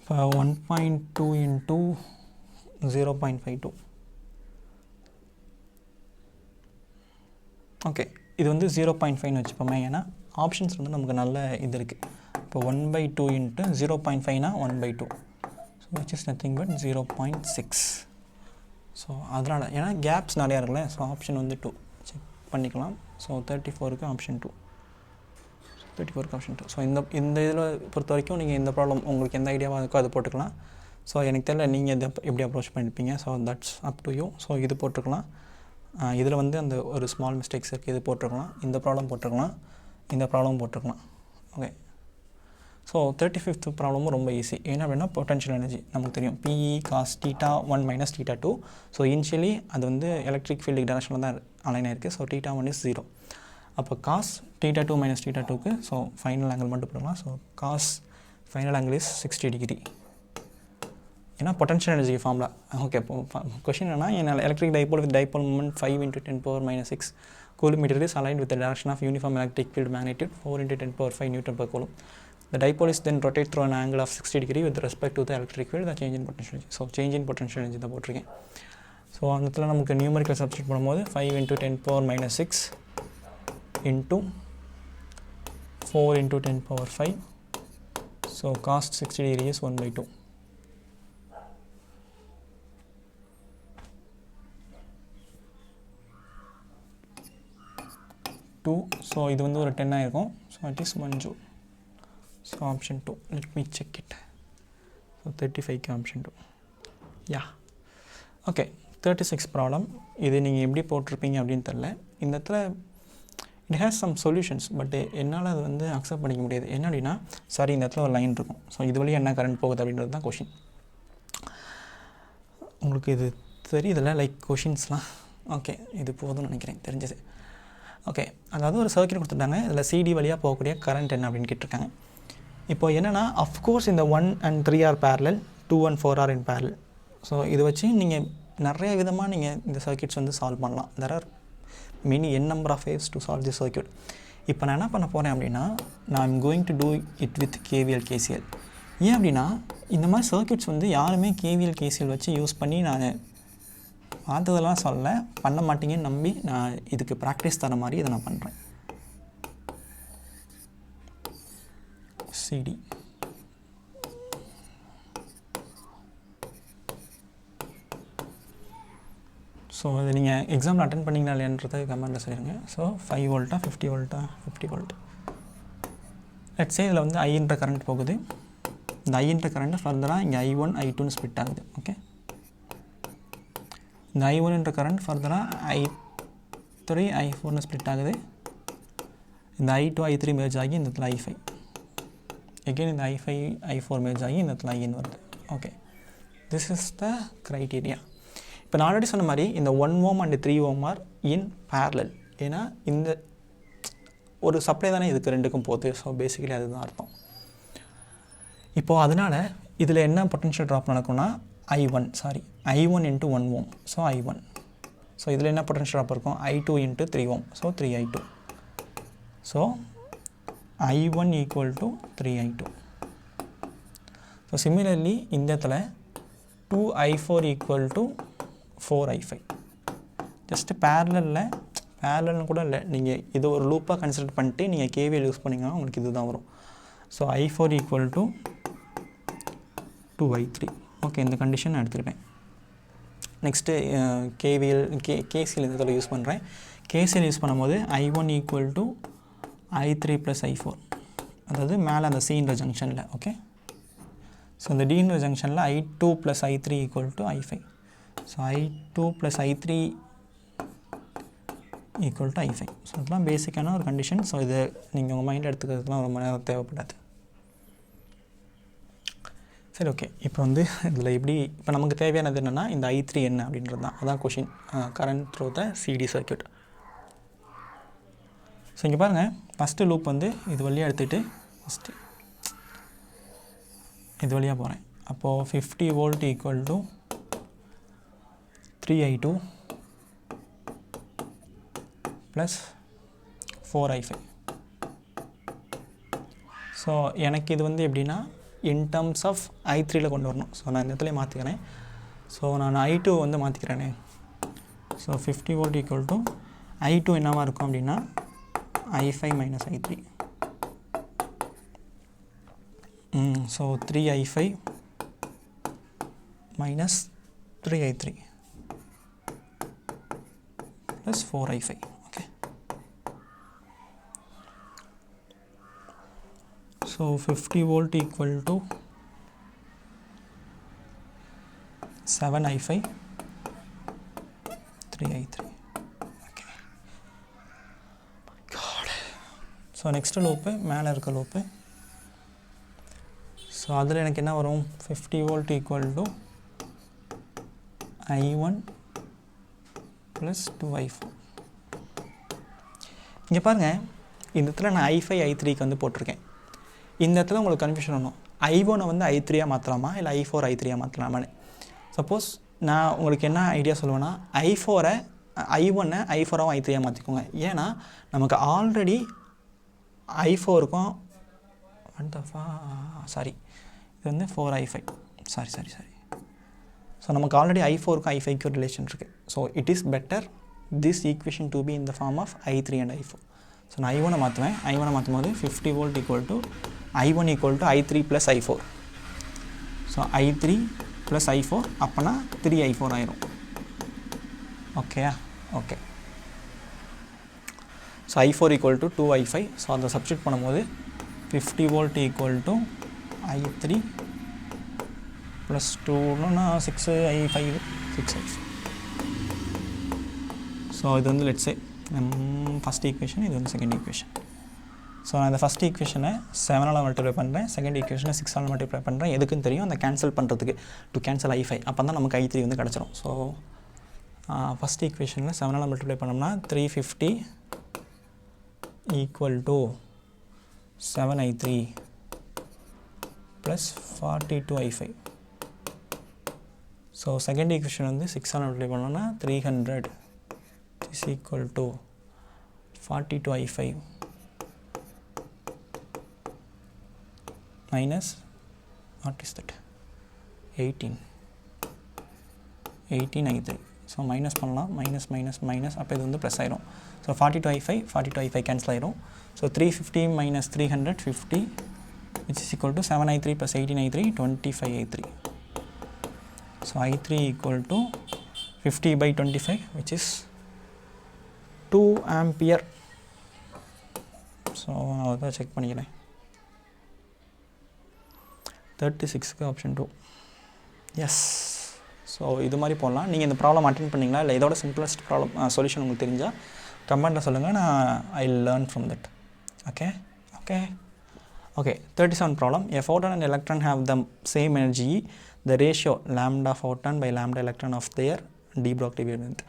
S1: இப்போ 1.2 இன்ட்டு 0.52. ஓகே, இது வந்து 0.5ன்னு வச்சுப்போமே. ஏன்னா ஆப்ஷன்ஸ் வந்து நமக்கு நல்ல இது இருக்குது. இப்போ 1/2 இன்ட்டு 0.5னா 1/2. So which is nothing but 0.6. So அதனால் ஏன்னா கேப்ஸ் நிறையா இருக்குல்ல. ஸோ ஆப்ஷன் வந்து 2 செக் பண்ணிக்கலாம். ஸோ 34க்கு ஆப்ஷன் 2. 34க்கு ஆப்ஷன் 2. ஸோ இந்த இதில் பொறுத்த வரைக்கும் நீங்கள் இந்த ப்ராப்ளம் உங்களுக்கு எந்த ஐடியாவாக இருக்கோ அது போட்டுக்கலாம். ஸோ எனக்கு தெரியல நீங்கள் இதை எப்படி அப்ரோச் பண்ணியிருப்பீங்க. So that's up to you. So இது போட்டிருக்கலாம். இதில் வந்து அந்த ஒரு ஸ்மால் மிஸ்டேக்ஸ் இருக்குது. இது போட்டிருக்கலாம். இந்த ப்ராப்ளம் போட்டிருக்கலாம். இந்த ப்ராப்ளம் போட்டிருக்கலாம். ஓகே. ஸோ 35th ப்ராப்ளமும் ரொம்ப ஈஸி. என்ன அப்படின்னா பொட்டன்ஷியல் எனர்ஜி நமக்கு தெரியும். PE cos θ1 - θ2. ஸோ இனிஷியலி அது வந்து எலக்ட்ரிக் ஃபீல்டு டைரக்ஷனில் தான் அலைன் ஆயிருக்கு. So θ1 is 0. அப்போ cos θ2 - θ2க்கு ஸோ ஃபைனல் ஆங்கிள் மட்டும் போடலாம். So cos final angle is 60 degree. ஏன்னா பொட்டன்ஷியல் எனர்ஜி ஃபார்முலா. ஓகே, இப்போ கொஷின் என்னன்னா என்னால் electric dipole with dipole moment 5 × 10⁻⁻⁶ coulometer is aligned with the direction of uniform electric field magnitude 4 × 10⁵ Newton/coulomb. The dipole is then rotate through an angle of 60 degree with respect to the electric field. The change in potential energy. So change in potential energy தான் போட்டிருக்கேன். ஸோ அந்த இடத்துல நமக்கு நியூமரிக்கல் சப்ஸ்டிட் பண்ணும்போது 5 × 10⁻⁶ into 4 × 10⁵. So cos 60 degree is 1/2. So இது வந்து ஒரு 10 ஆயிருக்கும். So it is 1 joule. So option 2. Let me check it. So 35க்கு ஆப்ஷன் 2. Yeah okay. 36 ப்ராப்ளம். இது நீங்கள் எப்படி போட்டிருப்பீங்க அப்படின்னு தெரில. இந்த இடத்துல it has some solutions. But என்னால் அது வந்து அக்செப்ட் பண்ணிக்க முடியாது. என்ன அப்படின்னா சாரி, இந்த இடத்துல ஒரு லைன் இருக்கும். ஸோ இது வழியாக என்ன கரண்ட் போகுது அப்படின்றது தான் கொஷின். உங்களுக்கு இது தெரியுதில்ல லைக் கொஷின்ஸ்லாம். ஓகே, இது போதும்னு நினைக்கிறேன் தெரிஞ்சது. ஓகே, அதாவது ஒரு சர்க்யூட் கொடுத்துட்டாங்க. இதில் CD வழியாக போகக்கூடிய கரண்ட் என்ன அப்படின்னு கேட்டிருக்காங்க. இப்போ என்னென்னா அஃப்கோர்ஸ் இந்த 1 and 3 are parallel, 2 and 4 are in parallel. So இதை வச்சு நீங்கள் நிறைய விதமாக நீங்கள் இந்த சர்க்யூட்ஸ் வந்து சால்வ் பண்ணலாம். there are many n number of ways to solve this circuit. இப்போ நான் என்ன பண்ண போகிறேன் அப்படின்னா நான் I'm going to do it with KVL KCL. ஏன் அப்படின்னா இந்த மாதிரி சர்க்யூட்ஸ் வந்து யாருமே KVL KCL வச்சு யூஸ் பண்ணி நான் பார்த்ததெல்லாம் சொல்ல பண்ண மாட்டீங்கன்னு நம்பி நான் இதுக்கு ப்ராக்டிஸ் தர மாதிரி இதை நான் பண்ணுறேன். CD ஸோ இது நீங்கள் எக்ஸாமில் அட்டன் பண்ணிங்களா இல்லையன்றதை கமெண்ட்டில் சொல்லிடுங்க. So 5 வோல்ட்டா 50 வோல்ட்டா 50 volt. லெட்ஸ் சே இதில் வந்து ஐன்ற கரண்ட் போகுது. இந்த ஐன்ற கரண்ட் ஃபர்தராக இங்கே I1 I2ன்னு ஸ்ப்ளிட் ஆகுது. ஓகே, இந்த I1 என்ற கரண்ட் ஃபர்தராக 3 I4 ஸ்ப்ளிட் ஆகுது. இந்த I2 I3 merge ஆகி இந்த இடத்துல I5. again இந்த I5 I4 merge ஆகி இந்த இடத்துல IN வருது. Okay, this is the criteria. இப்போ நான் ஆல்ரெடி சொன்ன மாதிரி இந்த 1 ohm and 3 ohm are in parallel. ஏன்னா இந்த ஒரு சப்ளை தானே இதுக்கு ரெண்டுக்கும் போகுது. ஸோ பேசிக்கலி அதுதான் அர்த்தம். இப்போது அதனால் இதில் என்ன பொட்டன்ஷியல் ட்ராப் நடக்கும்னா I1 into 1 ohm. So I1. So இதில் என்ன பொட்டன்ஷியல் ட்ராப் இருக்கும்? I2 into 3 ohm. So 3I2. So I1 equal to 3I2. So similarly இந்த இடத்துல 2I4 equal to 4I5. Just பேரலல்னு கூட இல்லை, நீங்கள் இது ஒரு லூப்பாக கன்சிடர் பண்ணிட்டு நீங்கள் KVL யூஸ் பண்ணிங்கன்னா உங்களுக்கு இது தான் வரும். So I4 equal to 2I3. Okay, இந்த கண்டிஷன் நான் எடுத்துக்கிட்டேன். நெக்ஸ்ட்டு KCL இந்த இதில் யூஸ் பண்ணுறேன். KCL யூஸ் பண்ணும்போது I1 equal to I3 plus I4. அதாவது மேலே அந்த Cன்ற ஜங்ஷனில். ஓகே, ஸோ இந்த Dன்ற ஜங்ஷனில் I2 plus I3 equal to I5. So I2 plus I3 equal to I5. So இதெல்லாம் பேசிக்கான ஒரு கண்டிஷன். ஸோ இது நீங்கள் உங்கள் மைண்டில் எடுத்துக்கிறதுலாம் ரொம்ப நேரம் தேவைப்படாது. சரி, ஓகே. இப்போ இதில் இப்போ நமக்கு தேவையானது என்னென்னா இந்த I3 என்ன அப்படின்றது தான். அதான் question. Current through the CD circuit. So இங்கே பாருங்கள், ஃபஸ்ட்டு லூப் இது வழியாக எடுத்துகிட்டு ஃபஸ்ட்டு இது வழியாக போகிறேன். அப்போது 50 volt equal to 3I2 plus 4I5. So எனக்கு இது எப்படின்னா இன் டர்ம்ஸ் ஆஃப் I3யில் கொண்டு வரணும். ஸோ நான் இந்த இடத்துல மாற்றிக்கிறேன். ஸோ நான் I2 மாற்றிக்கிறேனே. So 50 volt equal to I2 என்னவாக இருக்கும் அப்படின்னா I5 minus I3. So 3I5 minus 3I3 plus 4I5. okay, so 50 volt equal to 7I5 3I3. okay, god. so next loop மேலே இருக்க லூப்பு. ஸோ அதில் எனக்கு என்ன வரும்? 50 volt equal to I1 plus 2I4. இங்கே பாருங்கள், இந்த இடத்துல நான் I5 I3க்கு போட்டிருக்கேன். இந்த இடத்துல உங்களுக்கு கன்ஃபியூஷன் வரும். I1 I3யாக மாற்றலாமா இல்லை I4 I3யாக மாற்றலாமான்னு. சப்போஸ் நான் உங்களுக்கு என்ன ஐடியா சொல்லுவேன்னா I1 I4ஆகவும் I3யாக மாற்றிக்கோங்க. ஏன்னா நமக்கு ஆல்ரெடி I4க்கும் இது 4I5. சாரி. ஸோ நமக்கு ஆல்ரெடி I4க்கும் I5க்கும் ரிலேஷன் இருக்குது. So it is better this equation to be in the form of I3 and I4. So நான் I1 மாற்றுவேன். I1 மாற்றும் போது 50 volt equal to I1 equal to I3 plus I4. So I3 plus I4 அப்போனா 3I4 ஆயிரும். ஓகேயா? Okay. So I4 equal to 2I5. So அதை சப்ஸ்டிட் பண்ணும்போது 50 volt equal to I3 plus 2 6I5. So இது let's say ஃபஸ்ட் ஈக்குவேஷன், இது செகண்ட் ஈக்குவேஷன். ஸோ நான் இந்த ஃபஸ்ட் ஈக்குவேஷனை 7ஆல் மல்டிப்ளை பண்ணுறேன், செகண்ட் ஈக்குவேஷனை 6ஆல் மல்டிப்ளை பண்ணுறேன். எதுக்குன்னு தெரியும், அந்த கேன்சல் பண்ணுறதுக்கு, டு கேன்சல் I5. அப்போ தான் நமக்கு I3 கிடச்சிரும். ஸோ ஃபஸ்ட் ஈக்குவேஷனில் 7ஆல் மல்டிப்ளை பண்ணோம்னா 350 equal to 7I3 plus 42I5. So second equation 6ஆல் மல்டிப்ளை பண்ணோம்னா 300 is equal to 42I5 minus, what is that, 18I3. So minus பண்ணலாம், மைனஸ் அப்போ இது ப்ளஸ் ஆயிரும். ஸோ 42I5 கேன்சல் ஆயிரும். So 350 minus 300 50 which is equal to 7I3 plus 18I3 25I3. So I3 equal to 50 by 25 which is 2 ampere. So நான் அதை செக் பண்ணிக்கிறேன். 36க்கு ஆப்ஷன் 2. எஸ். ஸோ இது மாதிரி போடலாம். நீங்கள் இந்த ப்ராப்ளம் அட்டென்ட் பண்ணிங்களா இல்லை இதோட சிம்பிளஸ்ட் ப்ராப்ளம் சொல்யூஷன் உங்களுக்கு தெரிஞ்சால் கமெண்ட்டில் சொல்லுங்கள், நான் I learn from that. Okay okay okay. 37 problem. A photon and electron have the same energy. The ratio lambda photon by lambda electron of their de Broglie wavelength.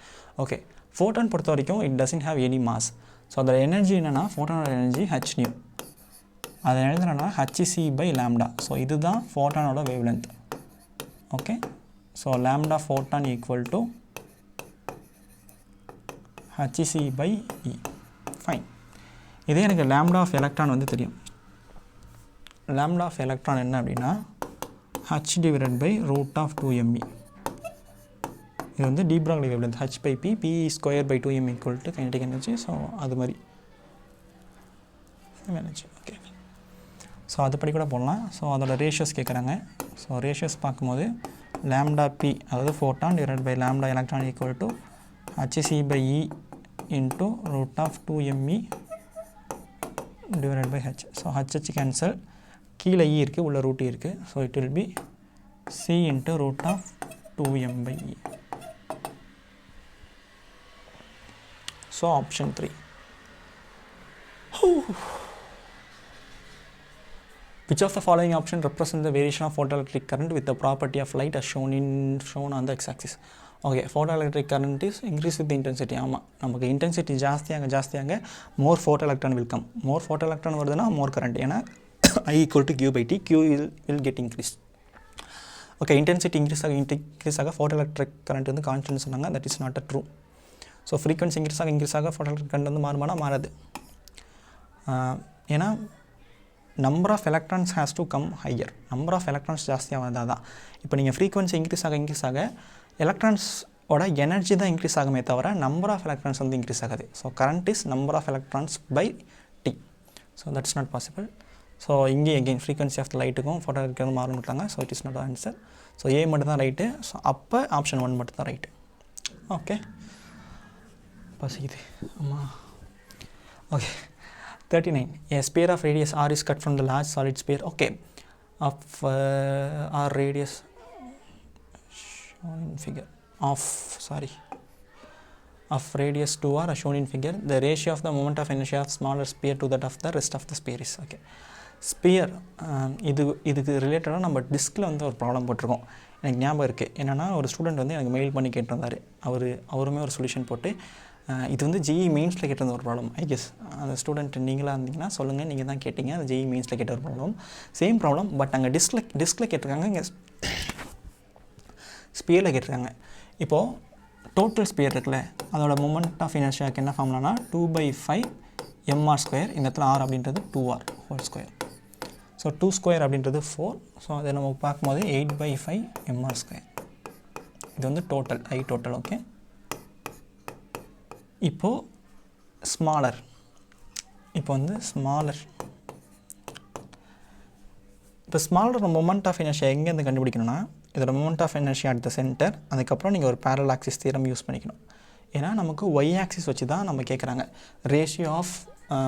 S1: Okay, photon பொறுத்த வரைக்கும் it doesn't have any mass. So அதோட எனர்ஜி என்னென்னா, ஃபோட்டானோட எனர்ஜி h nu. அதை எழுதுனா hc by lambda. ஸோ இதுதான் ஃபோட்டானோட wavelength. Okay, so lambda photon equal to hc by e. Fine. இதே எனக்கு lambda of electron வந்து தெரியும். lambda of electron என்ன அப்படின்னா h divided by root of 2me. இது வந்து de Broglie wavelength h by p, p square by 2m equal to kinetic energy. So அது மாதிரி எனர்ஜி. ஓகே, ஸோ அதுபடி கூட போடலாம். ஸோ அதோட ரேஷியோஸ் கேட்குறாங்க. ஸோ ரேஷியோஸ் பார்க்கும்போது lambda p அதாவது photon divided by lambda electron equal to hc by e into root of 2me divided by h. So h cancel, கீழே e இருக்குது, உள்ள ரூட் e இருக்குது. So it will B c into root of 2m by e. So option 3. Which of the following option represents the variation of photoelectric current with the property of light as shown on the x-axis? Okay, photoelectric current is increase with the intensity. ஆமாம், நமக்கு இன்டென்சிட்டி ஜாஸ்தியாக more photo electron will come. More photo electron வருதுன்னா மோர் கரண்ட். ஏன்னா I equal to q by t, q will get increased. Okay, intensity increase ஆக ஃபோட்டோ எலக்ட்ரிக் கரண்ட் வந்து கான்ஸ்டன்ட் சொன்னாங்க. That is not a true. So frequency increase ஆக ஃபோட்டோ எலக்ட்ரிக் கரண்ட் வந்து மாறாது. ஏன்னா number of electrons has to come higher. Number of electrons ஜாஸ்தியாக வந்தால் தான். இப்போ நீங்கள் ஃப்ரீக்வன்சி இன்க்ரீஸ் ஆக எலக்ட்ரான்ஸோட எனர்ஜி தான் இன்க்ரீஸ் ஆகுமே தவிர நம்பர் ஆஃப் எலக்ட்ரான்ஸ் வந்து இன்க்ரீஸ் ஆகாது. So current is number of electrons by T. So that's not possible. So இங்கே எகெயின் ஃப்ரீக்வன்சி ஆஃப் லைட்டுக்கும் ஃபோட்டோ எலக்ட்ரிக் மாறணுட்டாங்க. So it is not answer. ஸோ ஏ மட்டும் தான் ரைட்டு. ஸோ அப்போ ஆப்ஷன் 1 மட்டும் தான் ரைட்டு. ஓகே, பசிக்குது. ஆமாம். Okay, 39. A sphere of radius r is cut from the large solid sphere. Okay, of r radius shown in figure of radius 2r as shown in figure. The ratio of the moment of inertia of smaller sphere to that of the rest of the sphere is. Okay, sphere இதுக்கு ரிலேட்டடாக நம்ம டிஸ்கில் வந்து ஒரு ப்ராப்ளம் போட்டிருக்கோம். எனக்கு ஞாபகம் இருக்குது. என்னென்னா ஒரு ஸ்டூடெண்ட் வந்து எனக்கு மெயில் பண்ணி கேட்டிருந்தார். அவருமே ஒரு சொல்யூஷன் போட்டு இது வந்து ஜிஇ மெயின்ஸில் கேட்டிருந்த ஒரு ப்ராப்ளம். ஐ கெஸ் அந்த ஸ்டூடெண்ட் நீங்களாக இருந்தீங்கன்னா சொல்லுங்கள், நீங்கள் தான் கேட்டிங்க. அது ஜிஇ மெயின்ஸில் கேட்ட ஒரு ப்ராப்ளம், சேம் ப்ராப்ளம். பட் அங்கே டிஸ்கில் கேட்டிருக்காங்க, இங்கே ஸ்பியரில் கேட்டிருக்காங்க. இப்போது டோட்டல் ஸ்பியர் இருக்குல்ல, அதோட மொமெண்ட் ஆஃப் இனர்ஷியாவுக்கு என்ன ஃபார்ம்லானா 2/5 mr². இந்த இடத்துல r அப்படின்றது 2r whole square. So 2 square அப்படின்றது 4. ஸோ அதை நம்ம பார்க்கும்போது 8/5 mr². இது வந்து டோட்டல் டோட்டல். ஓகே, இப்போது ஸ்மாலர். இப்போ ஸ்மாலர் மொமெண்ட் ஆஃப் இனர்ஷியா எங்கேருந்து கண்டுபிடிக்கணும்னா, இதோட moment of inertia at the centre. அதுக்கப்புறம் நீங்கள் ஒரு பேரல் ஆக்சிஸ் தியரம் யூஸ் பண்ணிக்கணும். ஏன்னா நமக்கு ஒய் ஆக்சிஸ் வச்சு தான் நம்ம கேட்குறாங்க. Ratio of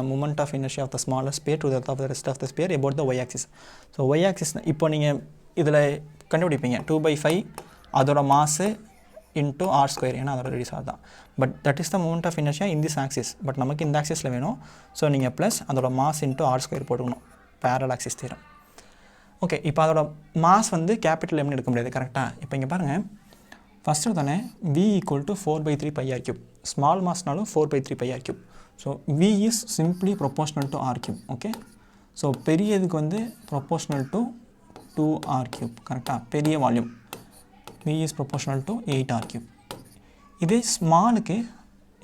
S1: moment of inertia of the smaller sphere to that of the rest of the sphere about the Y axis. So Y axis இப்போ நீங்கள் இதில் கண்டுபிடிப்பீங்க 2/5 அதோட மாசு இன்ட்டு r². ஏன்னா அதோட ரேடியஸ் தான். But that is the moment of inertia in this axis. But நமக்கு இந்த ஆக்சிஸில் வேணும். ஸோ நீங்கள் ப்ளஸ் அதோட மாஸ் இன்ட்டு r² போட்டுக்கணும். Barrel axis theorem. ஓகே, இப்போ அதோட மாஸ் வந்து கேபிட்டல் எம்னு எடுக்க முடியாது. கரெக்டாக? இப்போ இங்கே பாருங்கள், ஃபஸ்ட்டு தானே v = 4/3 πr³. ஸ்மால் மாஸ்னாலும் 4/3 πr³. So v is simply proportional to r³. Okay, so பெரிய இதுக்கு வந்து ப்ரொபோஷ்னல் டு 2r³. கரெக்டாக? பெரிய volume v is proportional to 8r³. இதே ஸ்மாலுக்கு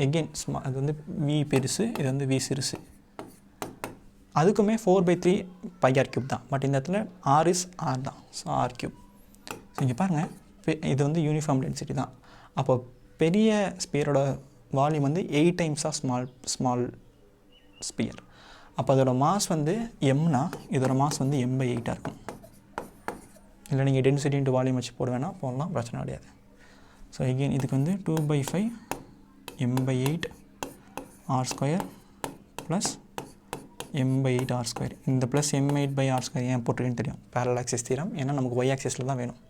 S1: எகெயின் அது வந்து v பெருசு, இது வந்து v சிறுசு. அதுக்குமே 4/3 πr³ தான். பட் இந்த இடத்துல r இஸ் r தான். So r³. ஸோ இங்கே பாருங்கள், இது வந்து யூனிஃபார்ம் டென்சிட்டி தான். அப்போ பெரிய ஸ்பியரோட வால்யூம் வந்து 8 டைம்ஸ் ஆஃப் ஸ்மால் ஸ்பியர். அப்போ அதோட மாஸ் வந்து எம்னா இதோட மாஸ் வந்து m/8 இருக்கும். இல்லை நீங்கள் டென்சிட்டி இன்ட்டு வால்யூம் வச்சு போட வேணால் போடலாம், பிரச்சனை கிடையாது. ஸோ எகெயின் இதுக்கு வந்து 2/5 m/8 r² plus m/8 r². இந்த ப்ளஸ் m/8/r² ஏன் போட்டிருக்கேன்னு தெரியும். Parallel axis theorem. ஏன்னா நமக்கு ஒய் ஆக்சிஸில் தான் வேணும்.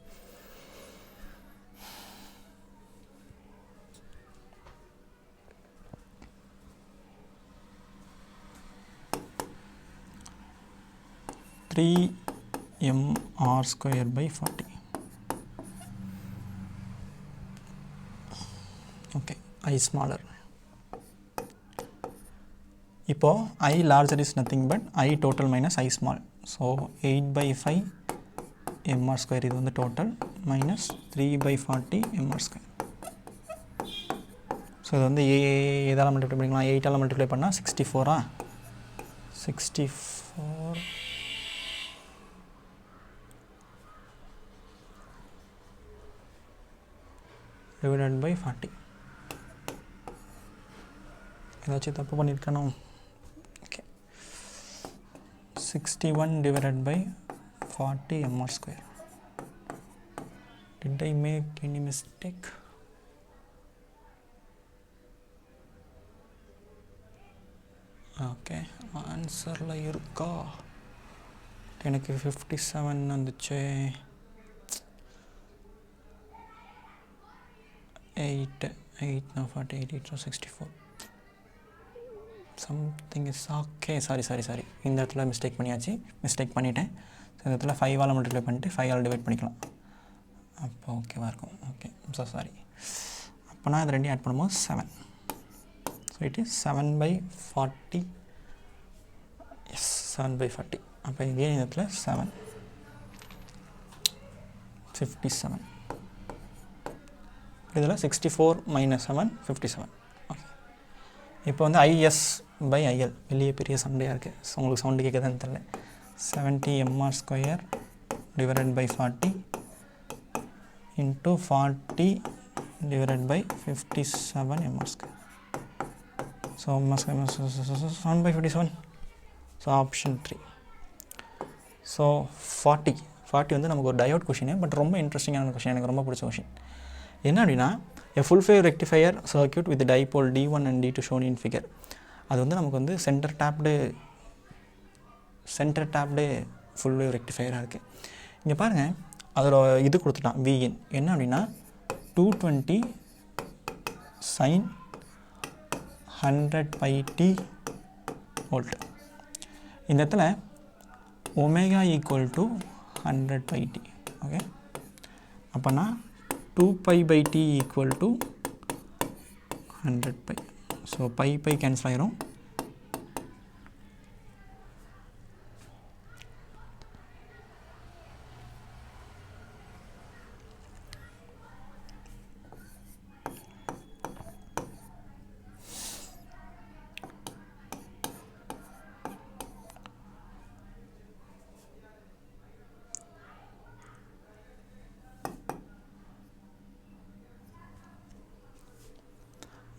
S1: 3mr square by 40. Okay, I smaller. இப்போ I larger is nothing but I total minus I small. So 8 by 5 mr square இது வந்து total minus 3 by 40 mr square. So இது வந்து எதால் மல்டிப்ளை பண்ணிக்கலாம், 8ஆல் மல்டிப்ளை பண்ணால் 64 64 divided by 40. ஏதாச்சும் தப்பு பண்ணியிருக்கணும். Okay, 61 divided by 40 mr square. Did I make any mistake? Okay, ஆன்சரில் இருக்கா? எனக்கு 57 வந்துச்சு. 8 now 48 8 so 64. Something is okay. Sorry இந்த இடத்துல மிஸ்டேக் பண்ணிட்டேன். ஸோ இந்த இடத்துல 5ஆல் மல்டிப்ளை பண்ணிட்டு 5ஆல் டிவைட் பண்ணிக்கலாம். அப்போ ஓகேவாக இருக்கும். Okay, so sorry. அப்போனா அது ரெண்டையும் ஆட் பண்ணும்போது 7. So it is 7 by 40. Yes, 7 by 40. அப்போ இங்கே இந்த இடத்துல 7 57. இதில் 64 minus 7 57. ஓகே, இப்போ வந்து IS by IL வெளியே பெரிய சண்டையாக இருக்குது. ஸோ உங்களுக்கு சவுண்டு கேட்குதான்னு தெரியல. 70 mr square divided by 40 into 40 divided by 57 mr square. So 7 by 57. So option 3. So 40 வந்து நமக்கு ஒரு டயோட் கொஷின், பட் ரொம்ப இன்ட்ரெஸ்டிங்கான கொஷின், எனக்கு ரொம்ப பிடிச்ச கொஷின். என்ன அப்படின்னா, a full wave rectifier circuit with dipole D1 and D2 shown in figure. அது வந்து நமக்கு வந்து சென்டர் டேப்டு ஃபுல் வேவ் ரெக்டிஃபையராக இருக்குது. இங்கே பாருங்கள், அதோட இது கொடுத்துட்டான் Vn என்ன அப்படின்னா 220 sin 100 pi t volt. இந்த இடத்துல omega equal to 100 pi t. Okay, அப்போனா 2 pi by t equal to 100 pi. So pi cancel ஆகிரும்.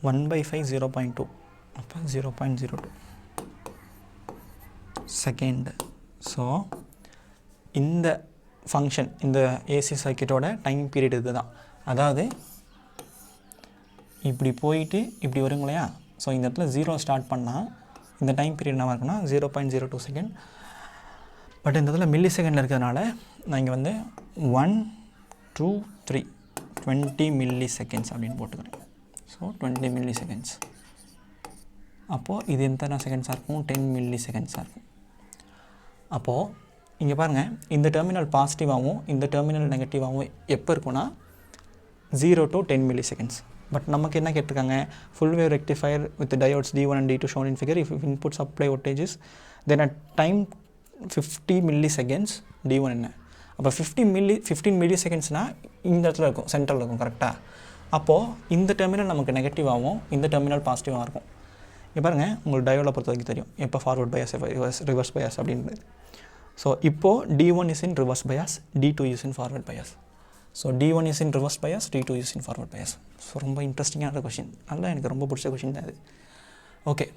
S1: One by 5 0.2. அப்போ 0.02 செகண்ட். ஸோ இந்த ஃபங்க்ஷன், இந்த ஏசி சர்க்கியூட்டோட டைம் பீரியட் இது தான். அதாவது இப்படி போயிட்டு இப்படி வருங்க இல்லையா? ஸோ இந்த இடத்துல 0 ஸ்டார்ட் பண்ணால் இந்த டைம் பீரியட் என்ன இருக்குன்னா 0.02 செகண்ட். பட் இந்த இடத்துல மில்லி செகண்டில் இருக்கிறதுனால நான் இங்கே வந்து 1 2 3 20 மில்லி செகண்ட்ஸ் அப்படின்னு போட்டுக்கிறேன். So 20 milli seconds. அப்போது இது எத்தனை செகண்ட்ஸாக இருக்கும்? 10 மில்லி செகண்ட்ஸாக இருக்கும். அப்போது இங்கே பாருங்கள், இந்த டெர்மினல் பாசிட்டிவாகவும் இந்த டெர்மினல் நெகட்டிவாகவும் எப்போ இருக்குன்னா 0 to 10 மில்லி செகண்ட்ஸ். பட் நமக்கு என்ன கேட்டிருக்காங்க? Full wave rectifier with diodes D1 and D2 shown in figure. If input supply voltages then at time 50 milli seconds D1 என்ன? அப்போ 15 மில்லி செகண்ட்ஸ்னால் இந்த இடத்துல இருக்கும், சென்ட்ரல் இருக்கும். கரெக்டாக? அப்போது இந்த டெர்மினல் நமக்கு நெகட்டிவாகவும் இந்த டெர்மினல் பாசிட்டிவாக இருக்கும். இங்கே பாருங்கள், உங்களுக்கு டயோடை பொறுத்த வரைக்கும் தெரியும் எப்போ ஃபார்வர்ட் பயாஸ் ரிவர்ஸ் பயாஸ் அப்படின்றது. ஸோ இப்போது D1 is in reverse bias, D2 is in forward bias. So D1 is in reverse bias, D2 is in forward bias. So ரொம்ப இன்ட்ரெஸ்டிங்கான கொஷின், நல்லா எனக்கு ரொம்ப பிடிச்ச கொஷின் தான் அது. Okay,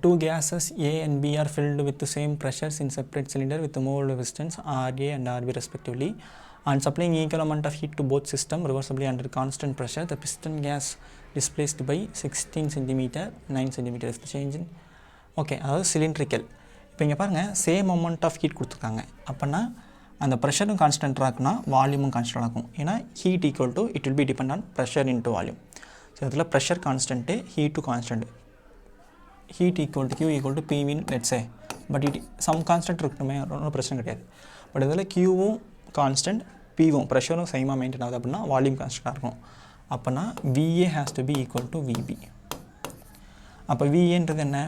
S1: two gases A and B are filled with the same pressures in separate cylinder with the mole resistance RA and RB respectively. On supplying equal amount of heat to both systems reversibly under constant pressure, the piston gas displaced by 16 cm 9 cm is the change in. Okay, அதாவது சிலிண்ட்ரிக்கல். இப்போ இங்கே பாருங்கள், சேம் அமௌண்ட் ஆஃப் ஹீட் கொடுத்துருக்காங்க. அப்போனா அந்த ப்ரெஷரும் கான்ஸ்டன்ட்டாக இருக்குன்னா வால்யூமும் கான்ஸ்டன்ட் ஆகும். ஏன்னா heat equal to it will be depend on pressure into volume. So இதில் pressure constant, heat constant. Heat equal to Q equal to பிவின் லெட்ஸே. பட் சம் கான்ஸ்டன்ட் இருக்கணுமே, ஒன்றும் பிரச்சனை கிடையாது. பட் இதில் கியூவும் கான்ஸ்டன்ட், பிவும் ப்ரெஷரும் சேமாக மெயின்டைன் ஆகுது அப்படின்னா வால்யூம் கான்ஸ்டன்ட்டாக இருக்கும். அப்போனா V A has to be equal to V B. அப்போ விஏன்றது என்ன?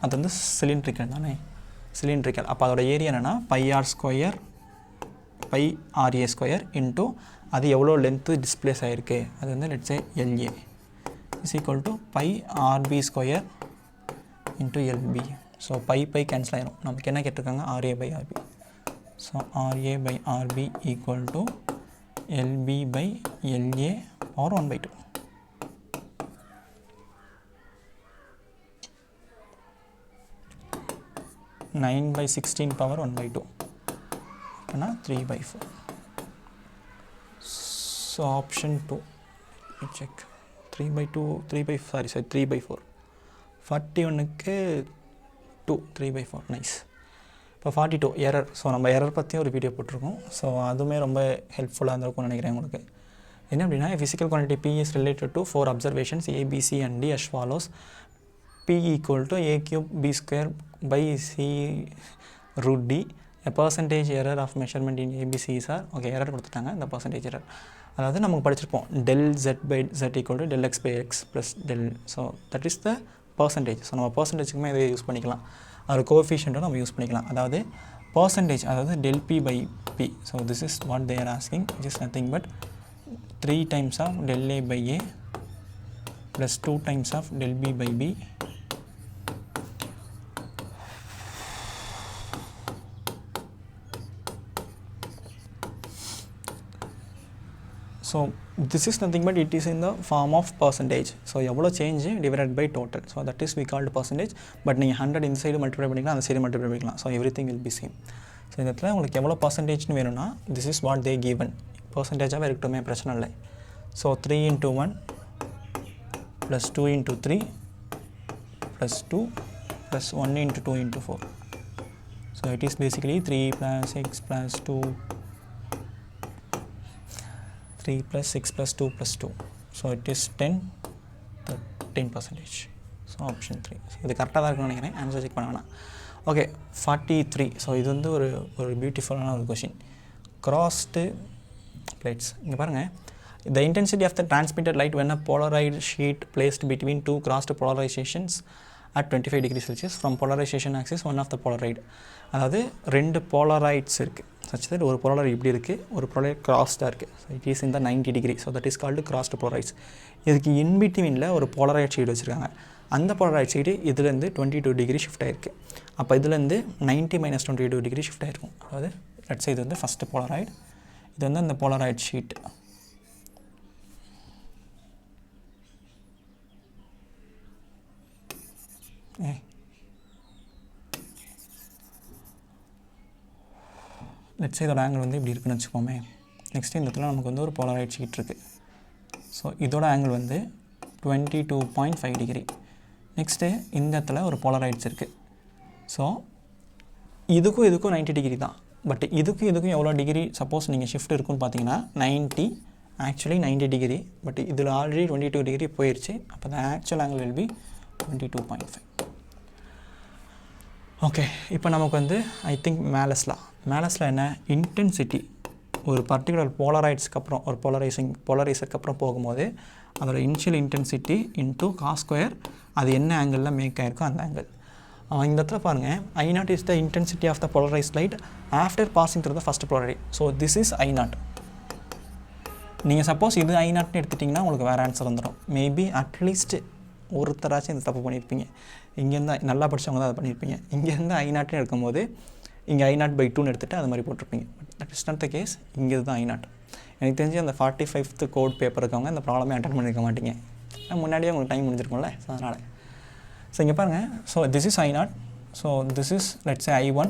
S1: அது வந்து சிலிண்ட்ரிக்கல் தானே, சிலிண்ட்ரிக்கல். அப்போ அதோட ஏரியா என்னென்னா πr² πRA² இன்ட்டு அது எவ்வளோ லென்த்து டிஸ்பிளேஸ் ஆகிருக்கு, அது வந்து let's say LA is equal to πRB² into LB. So pi cancel ஆகிரும். நமக்கு என்ன கேட்டிருக்காங்க? RA/RB. So RA/RB equal to LB/LA power 1/2. Nine by 16 power 1/2. அப்படின்னா 3/4. So option 2 check. 3/2 3/4. 41க்கு 2 3/4. நைஸ். இப்போ 42 எரர். ஸோ நம்ம எரர் பற்றியும் ஒரு வீடியோ போட்டிருக்கோம். ஸோ அதுவுமே ரொம்ப ஹெல்ப்ஃபுல்லாக இருந்திருக்கும்னு நினைக்கிறேன் உங்களுக்கு. என்ன அப்படின்னா physical quantity P is related to 4 observations A, B, C and D as follows. P equal to A³ B² by C root D. A percentage error of measurement in ABC is okay, error கொடுத்துட்டாங்க. இந்த percentage error அதாவது நமக்கு படிச்சிருப்போம் del Z by Z equal to del X by X plus del. So that is the percentage. So நம்ம பர்சன்டேஜுக்குமே இதை யூஸ் பண்ணிக்கலாம். அது கோஎஃபிஷியண்ட்டும் நம்ம யூஸ் பண்ணிக்கலாம். அதாவது பர்சன்டேஜ், அதாவது del P by P. So this is what they are asking, which is nothing but 3 times of del A by A plus 2 times of del B by B so this is nothing but it is in the form of percentage. So எவ்வளோ change divided by total. So that is we called percentage. But நீங்கள் 100 இந்த சைடு மல்டிப்ளை பண்ணிக்கலாம், அந்த சைடு மல்டிப்ளை பண்ணிக்கலாம். So everything will be same. So இந்த இடத்துல உங்களுக்கு எவ்வளோ பர்சன்டேஜ்னு வேணும்னா this is what they given. பர்சன்டேஜாகவே இருக்கட்டுமே, பிரச்சனை இல்லை. ஸோ 3 into 1 plus 2 into 3 plus 2 plus 1 into 2 into 4. So it is basically 3 plus 6 plus 2 3 plus 6 plus 2 plus 2. So it is 10%. So option 3. So இது கரெக்டாக தான் இருக்குன்னு நினைக்கிறேன். ஆன்சர் செக் பண்ண வேணாம். ஓகே 43. ஸோ இது வந்து ஒரு பியூட்டிஃபுல்லான ஒரு கொஷின். crossed plates. இங்கே பாருங்கள், the intensity of the transmitted light when a polarized sheet placed between two crossed polarizations at 25 degrees Celsius from polarization axis one of the polaroid. அதாவது ரெண்டு போலரைட்ஸ் இருக்குது. such that ஒரு போலரைட் இப்படி இருக்குது, ஒரு போலரைட் கிராஸ்டாக இருக்குது. So it is in the 90 degree. So that is called crossed polaroids. இதுக்கு இன்பிட்வீனில் ஒரு போலரைட் ஷீட் வச்சுருக்காங்க. அந்த போலரைட் ஷீட்டு இதுலேருந்து 22 டிகிரி ஷிஃப்ட் ஆகிருக்கு. அப்போ இதுலேருந்து 90 - 22 டிகிரி ஷிஃப்ட் ஆகிருக்கும். அதாவது லெட்ஸ் இது வந்து ஃபஸ்ட்டு போலரைட், இது வந்து அந்த போலரைட் ஷீட். லெட்ஸ் இதோட ஆங்கிள் வந்து இப்படி இருக்குன்னு வச்சுக்கோமே. நெக்ஸ்ட்டு இந்த இடத்துல நமக்கு வந்து ஒரு போலரைட் ஷீட் இருக்குது. ஸோ இதோட ஆங்கிள் வந்து 22.5 டிகிரி. நெக்ஸ்ட்டு இந்த இடத்துல ஒரு போலரைட்ஸ் இருக்குது. ஸோ இதுக்கும் 90 டிகிரி தான். பட் இதுக்கும் எவ்வளோ டிகிரி சப்போஸ் நீங்கள் ஷிஃப்ட் இருக்குன்னு பார்த்தீங்கன்னா 90 டிகிரி. பட் இதில் ஆல்ரெடி 22 டிகிரி போயிடுச்சு. அப்போ தான் actual angle will be 22.5. Okay, இப்போ நமக்கு வந்து ஐ திங்க் மேலஸில் என்ன இன்டென்சிட்டி ஒரு பர்டிகுலர் போலரைட்ஸ்க்கு அப்புறம் ஒரு போலரைஸருக்கு அப்புறம் போகும்போது அதோட initial intensity into cos square அது என்ன ஆங்கிளில் மேக் ஆகிருக்கோ அந்த ஆங்கிள். இந்த இடத்துல பாருங்கள், I0 is the intensity of the polarized light after passing through the first polaroid. So this is I0. நீங்கள் சப்போஸ் இது I0ன்னு எடுத்துட்டிங்கன்னா உங்களுக்கு வேறு ஆன்சர் வந்துடும். மேபி அட்லீஸ்ட் ஒருத்தராச்சும் இந்த தப்பு பண்ணியிருப்பீங்க. இங்கேருந்து நல்லா படித்தவங்க தான் அதை பண்ணியிருப்பீங்க. இங்கேருந்து I0ன்னு எடுக்கும்போது இங்கே I0/2ன்னு எடுத்துகிட்டு அது மாதிரி போட்டிருப்பீங்க. But that is not the case. இங்கே தான் I0. எனக்கு தெரிஞ்சு அந்த 45th கோட் பேப்பர் இருக்கவங்க இந்த ப்ராப்ளமே அட்டன் பண்ணியிருக்க மாட்டீங்க. முன்னாடியே உங்களுக்கு டைம் முடிஞ்சிருக்கும்ல. ஸோ அதனால் ஸோ இங்கே பாருங்கள். So this is I0. So this is let's say I1.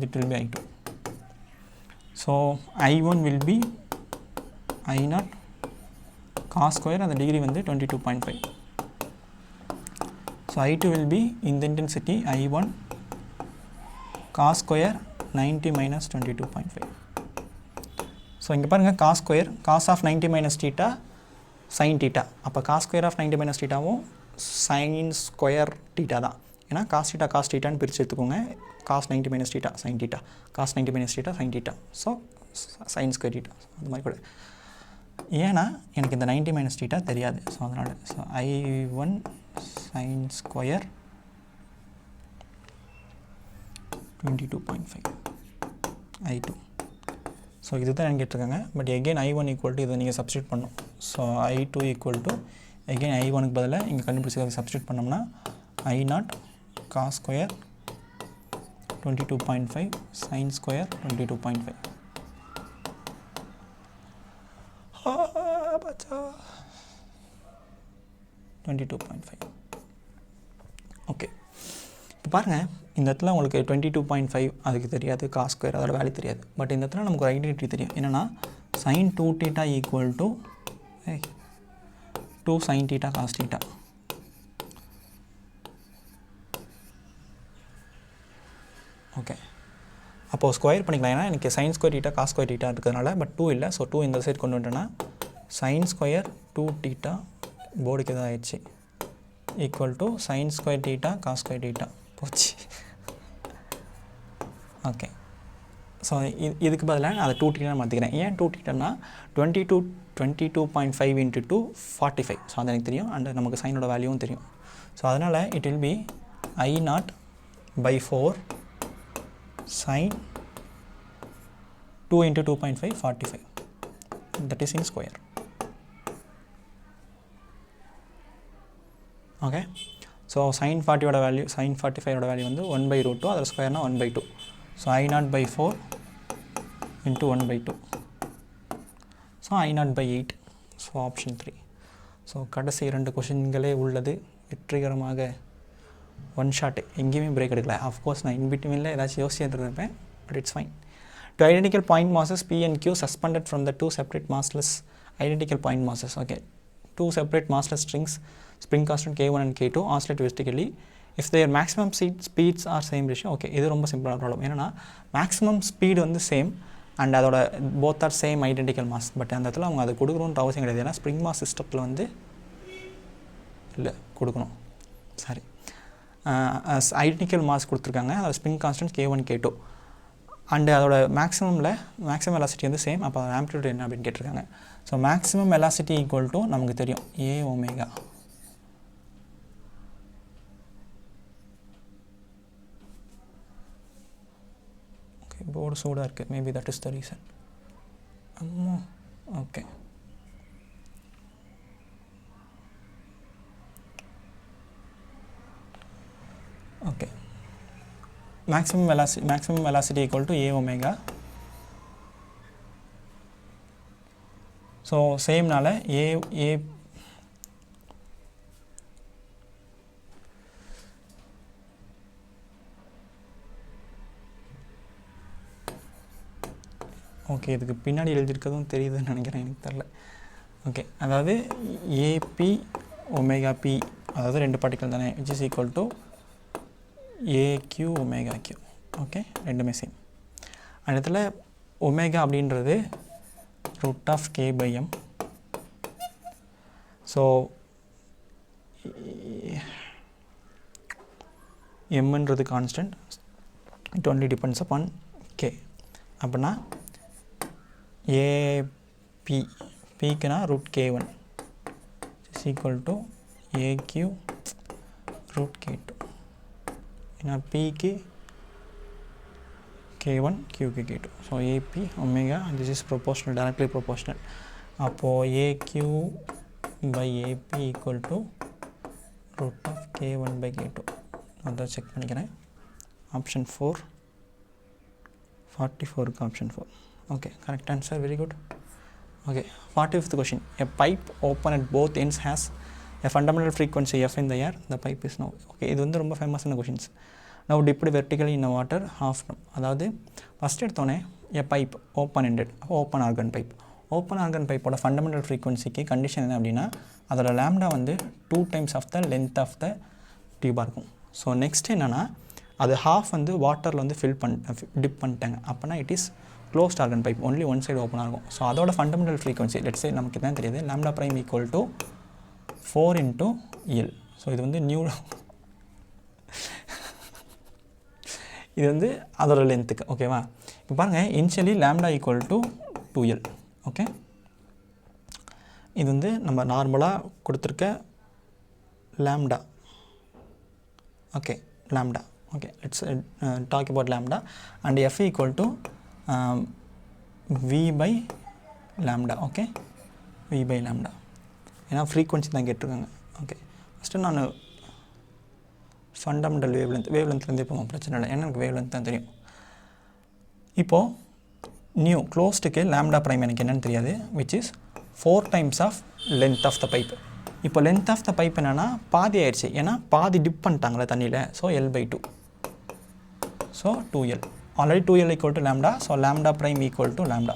S1: It will be I2. So I1 will be I0 cos square, அந்த டிகிரி வந்து 22.5. ஸோ I2 வில் பி இந்த intensity I1 cos square 90 minus 22.5. So இங்கே பாருங்கள் cos square cos of 90 minus theta sine theta. அப்போ காஸ் ஸ்கொயர் ஆஃப் 90 மைனஸ் டீட்டாவும் சைன் ஸ்கொயர் டீட்டா தான். ஏன்னா காஸ் டீட்டான்னு பிரித்து எடுத்துக்கோங்க. Cos 90 minus theta sine theta, cos 90 minus theta sine theta. So sine square theta அந்த மாதிரி கூட. ஏன்னா எனக்கு இந்த 90 மைனஸ் டீட்டா தெரியாது. ஸோ அதனால் so I1 sine square 22.5 I2. So இது தான் எனக்கு கேட்டிருக்காங்க. But again I1 equal to இதை நீங்கள் சப்ஸ்டியூட் பண்ணணும். So I2 equal to again I1க்கு பதிலாக இங்கே கண்டுபிடிச்சி சப்ஸ்டியூட் பண்ணோம்னா I0 cos square 22.5 sign square 22.5. பச்சா 22.5. ஓகே, இப்போ பாருங்கள் இந்த இடத்துல உங்களுக்கு 22.5 அதுக்கு தெரியாது, காஸ் ஸ்கொயர் அதோட வேல்யூ தெரியாது. பட் இந்த இடத்துல நமக்கு ஒரு ஐடென்டிட்டி தெரியும். என்னென்னா sine 2 theta equal to 2 sine theta cos theta. Okay, அப்போது ஸ்கொயர் பண்ணிக்கலாம். ஏன்னா எனக்கு sine square theta cos square theta இருக்கிறதுனால. பட் 2 இல்லை. ஸோ 2 இந்த சைடு கொண்டு வந்துட்டேன்னா சைன் ஸ்கொயர் 2 டீட்டா போர்டுக்கு எதாவது ஆயிடுச்சு equal to sine square theta cos square theta போச்சு. ஓகே, ஸோ இதுக்கு பதிலாக நான் அதை 2 டீட்டா மாற்றிக்கிறேன். ஏன் 2 டீட்டானா 22.5 இன்ட்டு 2 45. ஸோ அது எனக்கு தெரியும். அண்ட் நமக்கு சைனோட வேல்யூவும் தெரியும். ஸோ அதனால் it will be I0 by 4 sin 2 into 2.5 45. That is in square. Okay, so sin 40 oda value, sin 45 oda value வந்து 1 by root 2, அதோட ஸ்கொயர்னா 1 by 2. So I0 by 4 into 1 by 2. So I0 by 8. So option 3. So கடைசி 2 கொஷின்களே உள்ளது. வெற்றிகரமாக ஒன் ஷாட், எங்கேயுமே பிரேக் எடுக்கல. ஆஃப்கோர்ஸ் நான் இன்பிட்வீனில் ஏதாச்சும் யோசிச்சுட்டு இருப்பேன். But it's fine. To identical point masses P and Q suspended from the two separate massless identical point masses. Okay, two separate massless strings, spring constant K1 and K2 oscillate vertically if their maximum speeds are same ratio. Okay, இது ரொம்ப சிம்பிளான ப்ராப்ளம். ஏன்னா மேக்ஸிமம் ஸ்பீடு வந்து சேம் அண்ட் அதோட both are same identical mass. But அந்த இடத்துல அவங்க அதை கொடுக்கணுன்ற அவசியம் கிடையாது. ஏன்னா ஸ்ப்ரிங் மாஸ் சிஸ்டத்தில் வந்து இல்லை கொடுக்கணும். சாரி, ஐடென்டிக்கல் மாஸ் கொடுத்துருக்காங்க. அதோட spring constant K1 K2 and அதோட மேக்ஸிமம் வெலாசிட்டி வந்து சேம். அப்போ ஆம்ப்ளிடியூட் என்ன அப்படின்னு கேட்டிருக்காங்க. So maximum velocity equal to நமக்கு தெரியும் A ஒமேகா. ஓகே, போர்டு சூடாக இருக்குது. Maybe that is the reason. Okay, okay, maximum velocity equal to A omega. So same நால A ஓகே, இதுக்கு பின்னாடி எழுதியிருக்கிறதும் தெரியுதுன்னு நினைக்கிறேன், எனக்கு தெரியல. ஓகே, அதாவது AP ஒமேகா P, அதாவது ரெண்டு பார்ட்டிக்கல் தானே, which is equal to AQ omega Q. Okay, ரெண்டுமே சேம். அந்த இடத்துல ஒமேகா அப்படின்றது root of K by M. So எம்ன்றது constant, it only depends upon K. அப்படின்னா ஏபி, பிக்குனா root K1 is equal to AQ root K2. ஏன்னா பிக்கு K1, Qக்கு K2. So AP omega, this is proportional, directly proportional. அப்போது AQ by AP equal to root of K1 by K2. அதான் செக் பண்ணிக்கிறேன். ஆப்ஷன் 4, 44க்கு option 4. Okay, correct answer, very good. Okay, 45th question. A pipe open at both ends has a fundamental frequency F in the air. The pipe is now. Okay, இது வந்து ரொம்ப ஃபேமஸான questions. Now dipped vertically in the water half. அதாவது ஃபஸ்ட் எடுத்தோடனே a pipe open ended, open organ pipe. Open organ பைப்போட ஃபண்டமெண்டல் ஃப்ரீக்வன்சிக்கு கண்டிஷன் என்ன அப்படின்னா அதோட லேம்டா வந்து 2 times of the length of the டியூபாக இருக்கும். ஸோ நெக்ஸ்ட் என்னென்னா அது half வந்து வாட்டரில் வந்து டிப் பண்ணிட்டாங்க அப்படின்னா it is closed organ pipe, only one side open ஆகும். ஸோ அதோட ஃபண்டமெண்டல் ஃப்ரீக்வன்சி லெட்ஸ் சே நமக்கு தான் தெரியுது lambda prime equal to 4 × L. So இது வந்து இது வந்து அதோட லென்த்துக்கு ஓகேவா. இப்போ பாருங்கள் initially lambda equal to 2L. Okay, இது வந்து நம்ம நார்மலாக கொடுத்துருக்க lambda. Okay, lambda. Okay, let's talk about lambda and F equal to V by lambda. Okay, V by lambda, ஏன்னா ஃப்ரீக்வன்சி தான் கேட்டிருக்காங்க. ஓகே, ஃபஸ்ட்டு நான் ஃபண்டமெண்டல் வேவ்லென்த்லேருந்தே போவோம், பிரச்சனை இல்லை, ஏன்னா எனக்கு வேவ்லென்த் தான் தெரியும். இப்போது க்ளோஸ்டுக்கு லாம்டா ப்ரைம் எனக்கு என்னென்னு தெரியாது, which is 4 times of length of the pipe. இப்போ லென்த் ஆஃப் த பைப் என்னென்னா பாதி ஆயிடுச்சு, ஏன்னா பாதி டிப் பண்ணிட்டாங்களே தண்ணியில். So L/2, so 2L. Already 2L equal to lambda, so lambda prime equal to lambda.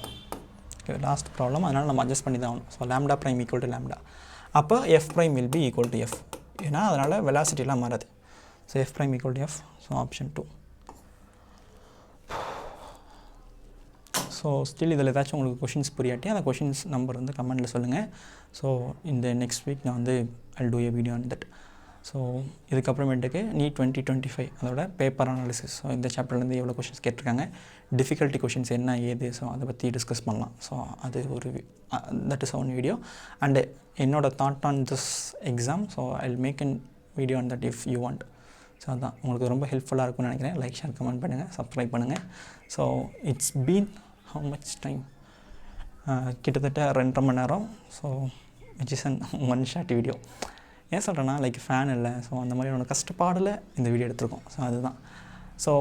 S1: Okay, last problem, அதனால் நம்ம அட்ஜஸ்ட் பண்ணி தான் ஆகணும். So lambda prime equal to lambda. அப்போ F prime will be equal to F, ஏன்னா அதனால் வெலாசிட்டிலாம் மாறாது. So F prime equal to F, so option 2. So still இதில் ஏதாச்சும் உங்களுக்கு கொஷின்ஸ் புரியாட்டி அந்த கொஷின்ஸ் நம்பர் வந்து கமெண்ட்டில் சொல்லுங்கள். ஸோ இந்த நெக்ஸ்ட் வீக் நான் வந்து I'll do a video on that. So இதுக்கப்புறமேட்டுக்கு NEET 2025 அதோட பேப்பர் அனாலிசிஸ், ஸோ இந்த சாப்டர்லேருந்து எவ்வளோ கொஷின்ஸ் கேட்டிருக்காங்க, டிஃபிகல்ட்டி கொஷின்ஸ் என்ன ஏது, ஸோ அதை பற்றி டிஸ்கஸ் பண்ணலாம். ஸோ அது ஒரு that is one video. And என்னோடய thought on this exam, so I'll make a video on that if you want. So அதுதான் உங்களுக்கு ரொம்ப ஹெல்ப்ஃபுல்லாக இருக்கும்னு நினைக்கிறேன். லைக், ஷேர், கமெண்ட் பண்ணுங்கள், சப்ஸ்கிரைப் பண்ணுங்கள். So it's been how much time, கிட்டத்தட்ட 2.5 மணி நேரம். So which is one short video. ஏன் சொல்கிறேன்னா லைக் ஃபேன் இல்லை, ஸோ அந்த மாதிரியான கஷ்டப்பாடில் இந்த வீடியோ எடுத்திருக்கோம். ஸோ அதுதான். ஸோ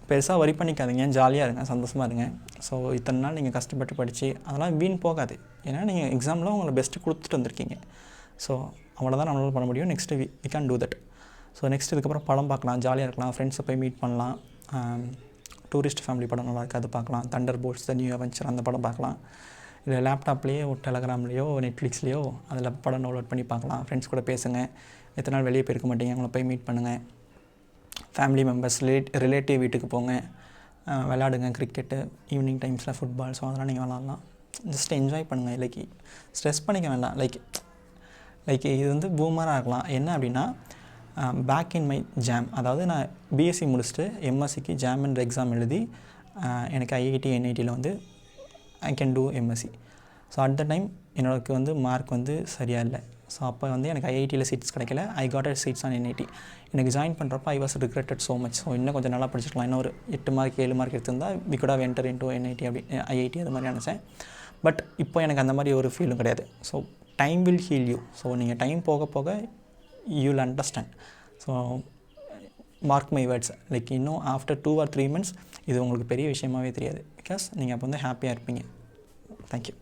S1: பெருசாக வரி பண்ணிக்காதீங்க, ஜாலியாக இருங்க, சந்தோஷமாக இருங்க. ஸோ இத்தனை நாள் நீங்கள் கஷ்டப்பட்டு படித்து அதெல்லாம் வீண் போகாது, ஏன்னா நீங்கள் எக்ஸாமில் உங்களை பெஸ்ட்டு கொடுத்துட்டு வந்திருக்கீங்க. ஸோ அவ்வளோதான் நம்மளால் பண்ண முடியும். Next we can do that. So next இதுக்கப்புறம் படம் பார்க்கலாம், ஜாலியாக இருக்கலாம், ஃப்ரெண்ட்ஸை போய் மீட் பண்ணலாம். டூரிஸ்ட் ஃபேமிலி படம் நல்லா இருக்குது, அது பார்க்கலாம். Thunder bolts the new Avenger அந்த படம் பார்க்கலாம். இல்லை லேப்டாப்லேயோ டெலகிராம்லேயோ நெட்ஃப்ளிக்ஸ்லேயோ அதில் படம் டவுன்லோட் பண்ணி பார்க்கலாம். ஃப்ரெண்ட்ஸ் கூட பேசுங்க, எத்தனை நாள் வெளியே போயிருக்க மாட்டீங்க, அவங்கள போய் மீட் பண்ணுங்கள். ஃபேமிலி மெம்பர்ஸ் ரிலேட்டிவ் வீட்டுக்கு போங்க, விளையாடுங்க, கிரிக்கெட்டு, ஈவினிங் டைம்ஸில் ஃபுட்பால், ஸோ அதெல்லாம் நீங்கள் விளாட்லாம். ஜஸ்ட் என்ஜாய் பண்ணுங்கள். லைக் ஸ்ட்ரெஸ் பண்ணிக்க வேண்டாம். லைக் இது வந்து பூமராக இருக்கலாம். என்ன அப்படின்னா பேக் இன் மை ஜாம், அதாவது நான் பிஎஸ்சி முடிச்சுட்டு எம்எஸ்சிக்கு ஜாம் என்ற எக்ஸாம் எழுதி எனக்கு ஐஐடி என்ஐடியில் வந்து I can do MSc. So at the time என்னோடக்கு வந்து மார்க் வந்து சரியாக இல்லை. ஸோ அப்போ வந்து எனக்கு ஐஐடியில் சீட்ஸ் கிடைக்கல. I got seats on NIT. எனக்கு ஜாயின் பண்ணுறப்ப I was regretted so much. So இன்னும் கொஞ்சம் நல்லா படிச்சிருக்கலாம், இன்னும் ஒரு 8 மார்க் 7 மார்க் எடுத்திருந்தால் we could have enter into NIT அப்படி ஐஐடி அது மாதிரி நினச்சேன். பட் இப்போ எனக்கு அந்த மாதிரி ஒரு ஃபீலும் கிடையாது. So time will heal you. So நீங்கள் டைம் போக போக you will understand. So mark my words, like இன்னும் ஆஃப்டர் 2 or 3 months இது உங்களுக்கு பெரிய விஷயமாகவே தெரியாது. பிகாஸ் நீங்கள் அப்போ வந்து ஹாப்பியாக இருப்பீங்க. தேங்க்யூ.